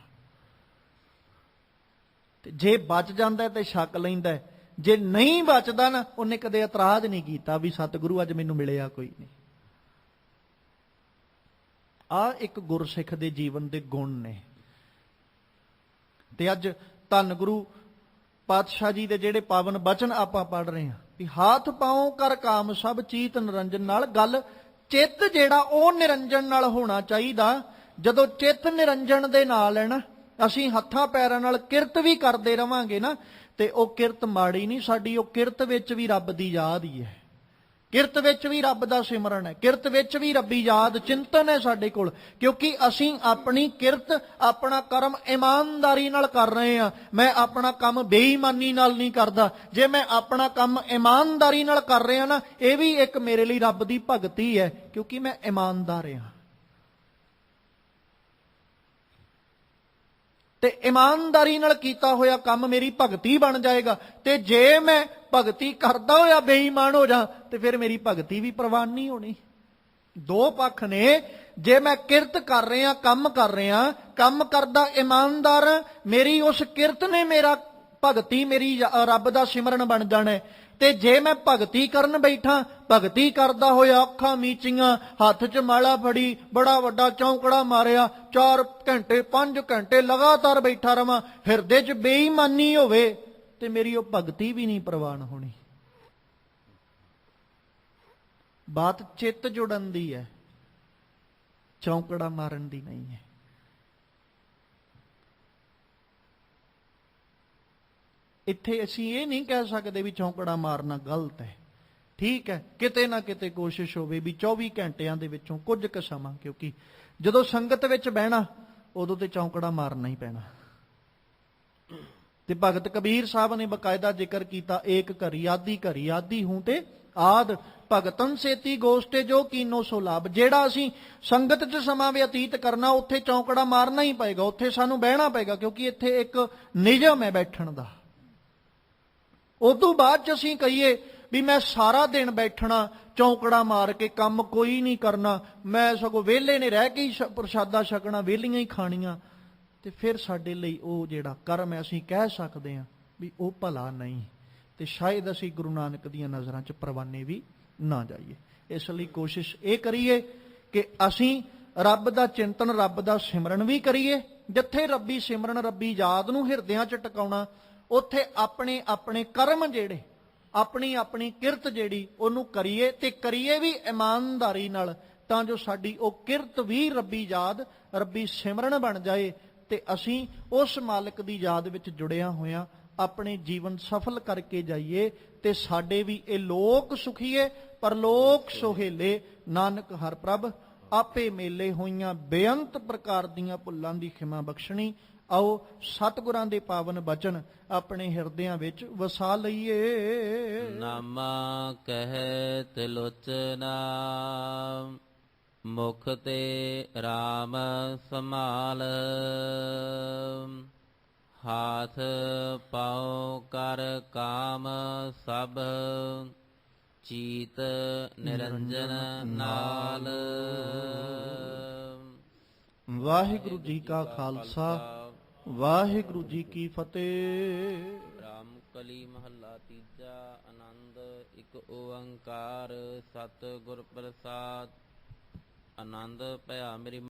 ਤੇ ਜੇ ਬਚ ਜਾਂਦਾ ਤੇ ਛਕ ਲੈਂਦਾ, ਜੇ ਨਹੀਂ ਬਚਦਾ ਨਾ, ਉਹਨੇ ਕਦੇ ਇਤਰਾਜ਼ ਨਹੀਂ ਕੀਤਾ ਵੀ ਸਤਿਗੁਰੂ ਅੱਜ ਮੈਨੂੰ ਮਿਲਿਆ ਕੋਈ ਨਹੀਂ। ਆ ਇੱਕ ਗੁਰਸਿੱਖ ਦੇ ਜੀਵਨ ਦੇ ਗੁਣ ਨੇ। ਤੇ ਅੱਜ ਧੰਨ ਗੁਰੂ ਪਾਤਸ਼ਾਹ ਜੀ ਦੇ ਜਿਹੜੇ ਪਾਵਨ ਬਚਨ ਆਪਾਂ ਪੜ੍ਹ ਰਹੇ ਹਾਂ, ਵੀ ਹਾਥ ਪਾਉ ਕਰ ਕਾਮ ਸਭ ਚੀਤ ਨਿਰੰਜਨ ਨਾਲ, ਗੱਲ ਚਿੱਤ ਜਿਹੜਾ ਉਹ ਨਿਰੰਜਨ ਨਾਲ ਹੋਣਾ ਚਾਹੀਦਾ। ਜਦੋਂ ਚਿੱਤ ਨਿਰੰਜਨ ਦੇ ਨਾਲ ਹੈ ਨਾ, ਅਸੀਂ ਹੱਥਾਂ ਪੈਰਾਂ ਨਾਲ ਕਿਰਤ ਵੀ ਕਰਦੇ ਰਵਾਂਗੇ ਨਾ, ਤੇ ਉਹ ਕਿਰਤ ਮਾੜੀ ਨਹੀਂ ਸਾਡੀ, ਉਹ ਕਿਰਤ ਵਿੱਚ ਵੀ ਰੱਬ ਦੀ ਯਾਦ ਹੀ ਹੈ, ਕਿਰਤ ਵਿੱਚ ਵੀ ਰੱਬ ਦਾ ਸਿਮਰਨ ਹੈ, ਕਿਰਤ ਵਿੱਚ ਵੀ ਰੱਬੀ ਯਾਦ ਚਿੰਤਨ ਹੈ ਸਾਡੇ ਕੋਲ, ਕਿਉਂਕਿ ਅਸੀਂ ਆਪਣੀ ਕਿਰਤ, ਆਪਣਾ ਕਰਮ ਇਮਾਨਦਾਰੀ ਨਾਲ ਕਰ ਰਹੇ ਹਾਂ। ਮੈਂ ਆਪਣਾ ਕੰਮ ਬੇਈਮਾਨੀ ਨਾਲ ਨਹੀਂ ਕਰਦਾ, ਜੇ ਮੈਂ ਆਪਣਾ ਕੰਮ ਇਮਾਨਦਾਰੀ ਨਾਲ ਕਰ ਰਿਹਾ ਨਾ, ਇਹ ਵੀ ਇੱਕ ਮੇਰੇ ਲਈ ਰੱਬ ਦੀ ਭਗਤੀ ਹੈ, ਕਿਉਂਕਿ ਮੈਂ ਇਮਾਨਦਾਰ ਹਾਂ। ਤੇ ਇਮਾਨਦਾਰੀ ਨਾਲ ਕੀਤਾ ਹੋਇਆ ਕੰਮ ਮੇਰੀ ਭਗਤੀ ਬਣ ਜਾਏਗਾ। ਤੇ ਜੇ ਮੈਂ ਭਗਤੀ ਕਰਦਾ ਹੋਇਆ ਬੇਈਮਾਨ ਹੋ ਜਾ ਤੇ ਫਿਰ ਮੇਰੀ ਭਗਤੀ ਵੀ ਪ੍ਰਵਾਨ ਨਹੀਂ ਹੋਣੀ। ਦੋ ਪੱਖ ਨੇ, ਜੇ ਮੈਂ ਕਿਰਤ ਕਰ ਰਿਹਾ, ਕੰਮ ਕਰ ਰਿਹਾ, ਕੰਮ ਕਰਦਾ ਇਮਾਨਦਾਰ, ਮੇਰੀ ਉਸ ਕਿਰਤ ਨੇ ਮੇਰਾ ਭਗਤੀ, ਮੇਰੀ ਰੱਬ ਦਾ ਸਿਮਰਨ ਬਣ ਜਾਣਾ। ਤੇ ਜੇ ਮੈਂ ਭਗਤੀ ਕਰਨ ਬੈਠਾ, ਭਗਤੀ ਕਰਦਾ ਹੋਇਆ ਅੱਖਾਂ ਮੀਚੀਆਂ, ਹੱਥ 'ਚ ਮਾਲਾ ਫੜੀ, ਬੜਾ ਵੱਡਾ ਚੌਂਕੜਾ ਮਾਰਿਆ, 4 ਘੰਟੇ 5 ਘੰਟੇ ਲਗਾਤਾਰ ਬੈਠਾ ਰਵਾਂ, ਹਿਰਦੇ 'ਚ ਬੇਈਮਾਨੀ ਹੋਵੇ, ਤੇ ਮੇਰੀ ਉਹ ਭਗਤੀ ਵੀ ਨਹੀਂ ਪ੍ਰਵਾਨ ਹੋਣੀ। ਬਾਤ ਚਿੱਤ ਜੁੜਨ ਦੀ ਹੈ, ਚੌਂਕੜਾ ਮਾਰਨ ਦੀ ਨਹੀਂ ਹੈ। ਇੱਥੇ ਅਸੀਂ ਇਹ ਨਹੀਂ ਕਹਿ ਸਕਦੇ ਵੀ ਚੌਂਕੜਾ ਮਾਰਨਾ ਗਲਤ ਹੈ। ਠੀਕ ਹੈ, ਕਿਤੇ ਨਾ ਕਿਤੇ ਕੋਸ਼ਿਸ਼ ਹੋਵੇ ਵੀ 24 ਘੰਟਿਆਂ ਦੇ ਵਿੱਚੋਂ ਕੁਝ ਕੁ ਸਮਾਂ, ਕਿਉਂਕਿ ਜਦੋਂ ਸੰਗਤ ਵਿੱਚ ਬਹਿਣਾ ਉਦੋਂ ਤੇ ਚੌਂਕੜਾ ਮਾਰਨਾ ਹੀ ਪੈਣਾ। ਤੇ ਭਗਤ ਕਬੀਰ ਸਾਹਿਬ ਨੇ ਬਕਾਇਦਾ ਜ਼ਿਕਰ ਕੀਤਾ, ਏਕ ਘਰੀ ਆਦੀ ਹੂੰ ਤੇ ਆਦ, ਭਗਤਨ ਸੇਤੀ ਗੋਸ਼ਟੇ ਜੋ ਕੀਨੋ ਸੋ ਲਾਭ। ਜਿਹੜਾ ਅਸੀਂ ਸੰਗਤ 'ਚ ਸਮਾਂ ਬਤੀਤ ਕਰਨਾ, ਉੱਥੇ ਚੌਂਕੜਾ ਮਾਰਨਾ ਹੀ ਪਏਗਾ, ਉੱਥੇ ਸਾਨੂੰ ਬਹਿਣਾ ਪਏਗਾ, ਕਿਉਂਕਿ ਇੱਥੇ ਇੱਕ ਨਿਯਮ ਹੈ ਬੈਠਣ ਦਾ। ਉਦੋਂ ਬਾਅਦ 'ਚ ਅਸੀਂ ਕਹੀਏ ਵੀ ਮੈਂ ਸਾਰਾ ਦਿਨ ਬੈਠਣਾ, ਚੌਂਕੜਾ ਮਾਰ ਕੇ ਕੰਮ ਕੋਈ ਨਹੀਂ ਕਰਨਾ, ਮੈਂ ਸਗੋਂ ਵਿਹਲੇ ਨੇ ਰਹਿ ਕੇ ਹੀ ਪ੍ਰਸ਼ਾਦਾ ਛਕਣਾ, ਵਿਹਲੀਆਂ ਹੀ ਖਾਣੀਆਂ, ਤੇ ਫਿਰ ਸਾਡੇ ਲਈ ਉਹ ਜਿਹੜਾ ਕਰਮ ਹੈ ਅਸੀਂ ਕਹਿ ਸਕਦੇ ਹਾਂ ਵੀ ਉਹ ਭਲਾ ਨਹੀਂ, ਤੇ ਸ਼ਾਇਦ ਅਸੀਂ ਗੁਰੂ ਨਾਨਕ ਦੀਆਂ ਨਜ਼ਰਾਂ 'ਚ ਪ੍ਰਵਾਨੇ ਵੀ ਨਾ ਜਾਈਏ। ਇਸ ਲਈ ਕੋਸ਼ਿਸ਼ ਇਹ ਕਰੀਏ ਕਿ ਅਸੀਂ ਰੱਬ ਦਾ ਚਿੰਤਨ, ਰੱਬ ਦਾ ਸਿਮਰਨ ਵੀ ਕਰੀਏ। ਜਿੱਥੇ ਰੱਬੀ ਸਿਮਰਨ, ਰੱਬੀ ਯਾਦ ਨੂੰ ਹਿਰਦਿਆਂ 'ਚ ਟਿਕਾਉਣਾ, ਉੱਥੇ ਆਪਣੇ ਆਪਣੇ ਕਰਮ ਜਿਹੜੇ, ਆਪਣੀ ਆਪਣੀ ਕਿਰਤ ਜਿਹੜੀ ਉਹਨੂੰ ਕਰੀਏ, ਤੇ ਕਰੀਏ ਵੀ ਇਮਾਨਦਾਰੀ ਨਾਲ, ਤਾਂ ਜੋ ਸਾਡੀ ਉਹ ਕਿਰਤ ਵੀ ਰੱਬੀ ਯਾਦ, ਰੱਬੀ ਸਿਮਰਨ ਬਣ ਜਾਏ, ਤੇ ਅਸੀਂ ਉਸ ਮਾਲਕ ਦੀ ਯਾਦ ਵਿੱਚ ਜੁੜਿਆ ਹੋਇਆਂ ਆਪਣੇ ਜੀਵਨ ਸਫਲ ਕਰਕੇ ਜਾਈਏ, ਤੇ ਸਾਡੇ ਵੀ ਇਹ ਲੋਕ ਸੁਖੀਏ ਪਰਲੋਕ ਸੁਹੇਲੇ। ਨਾਨਕ ਹਰ ਪ੍ਰਭ ਆਪੇ ਮੇਲੇ ਹੋਈਆਂ ਬੇਅੰਤ ਪ੍ਰਕਾਰ ਦੀਆਂ ਭੁੱਲਾਂ ਦੀ ਖਿਮਾ ਬਖਸ਼ਣੀ। ਆਓ ਸਤਿਗੁਰਾਂ ਦੇ ਪਾਵਨ ਬਚਨ ਆਪਣੇ ਹਿਰਦਿਆਂ ਵਿੱਚ ਵਸਾ ਲਈਏ। ਨਾਮਾ ਕਹਿ ਤਿਲੋਚਨਾ ਮੁਖ ਤੇ RAM ਸਮਾਲ। ਹਾਥ ਪਾਉ ਕਰ ਕਾਮ ਸਭ ਚੀਤ ਨਿਰੰਜਨ ਨਾਲ। ਵਾਹਿਗੁਰੂ ਜੀ ਕਾ ਖਾਲਸਾ, ਵਾਹਿਗੁਰੂ ਜੀ ਕੀ ਫਤਿਹ। ਰਾਮ ਕਲੀ ਮਹੱਲਾ ਤੀਜਾ। ਆਨੰਦ ਇੱਕ ਓੰਕਾਰ ਸਤਿ ਗੁਰ ਪ੍ਰਸਾਦ। ਆਨੰਦ ਭਇਆ ਮੇਰੀ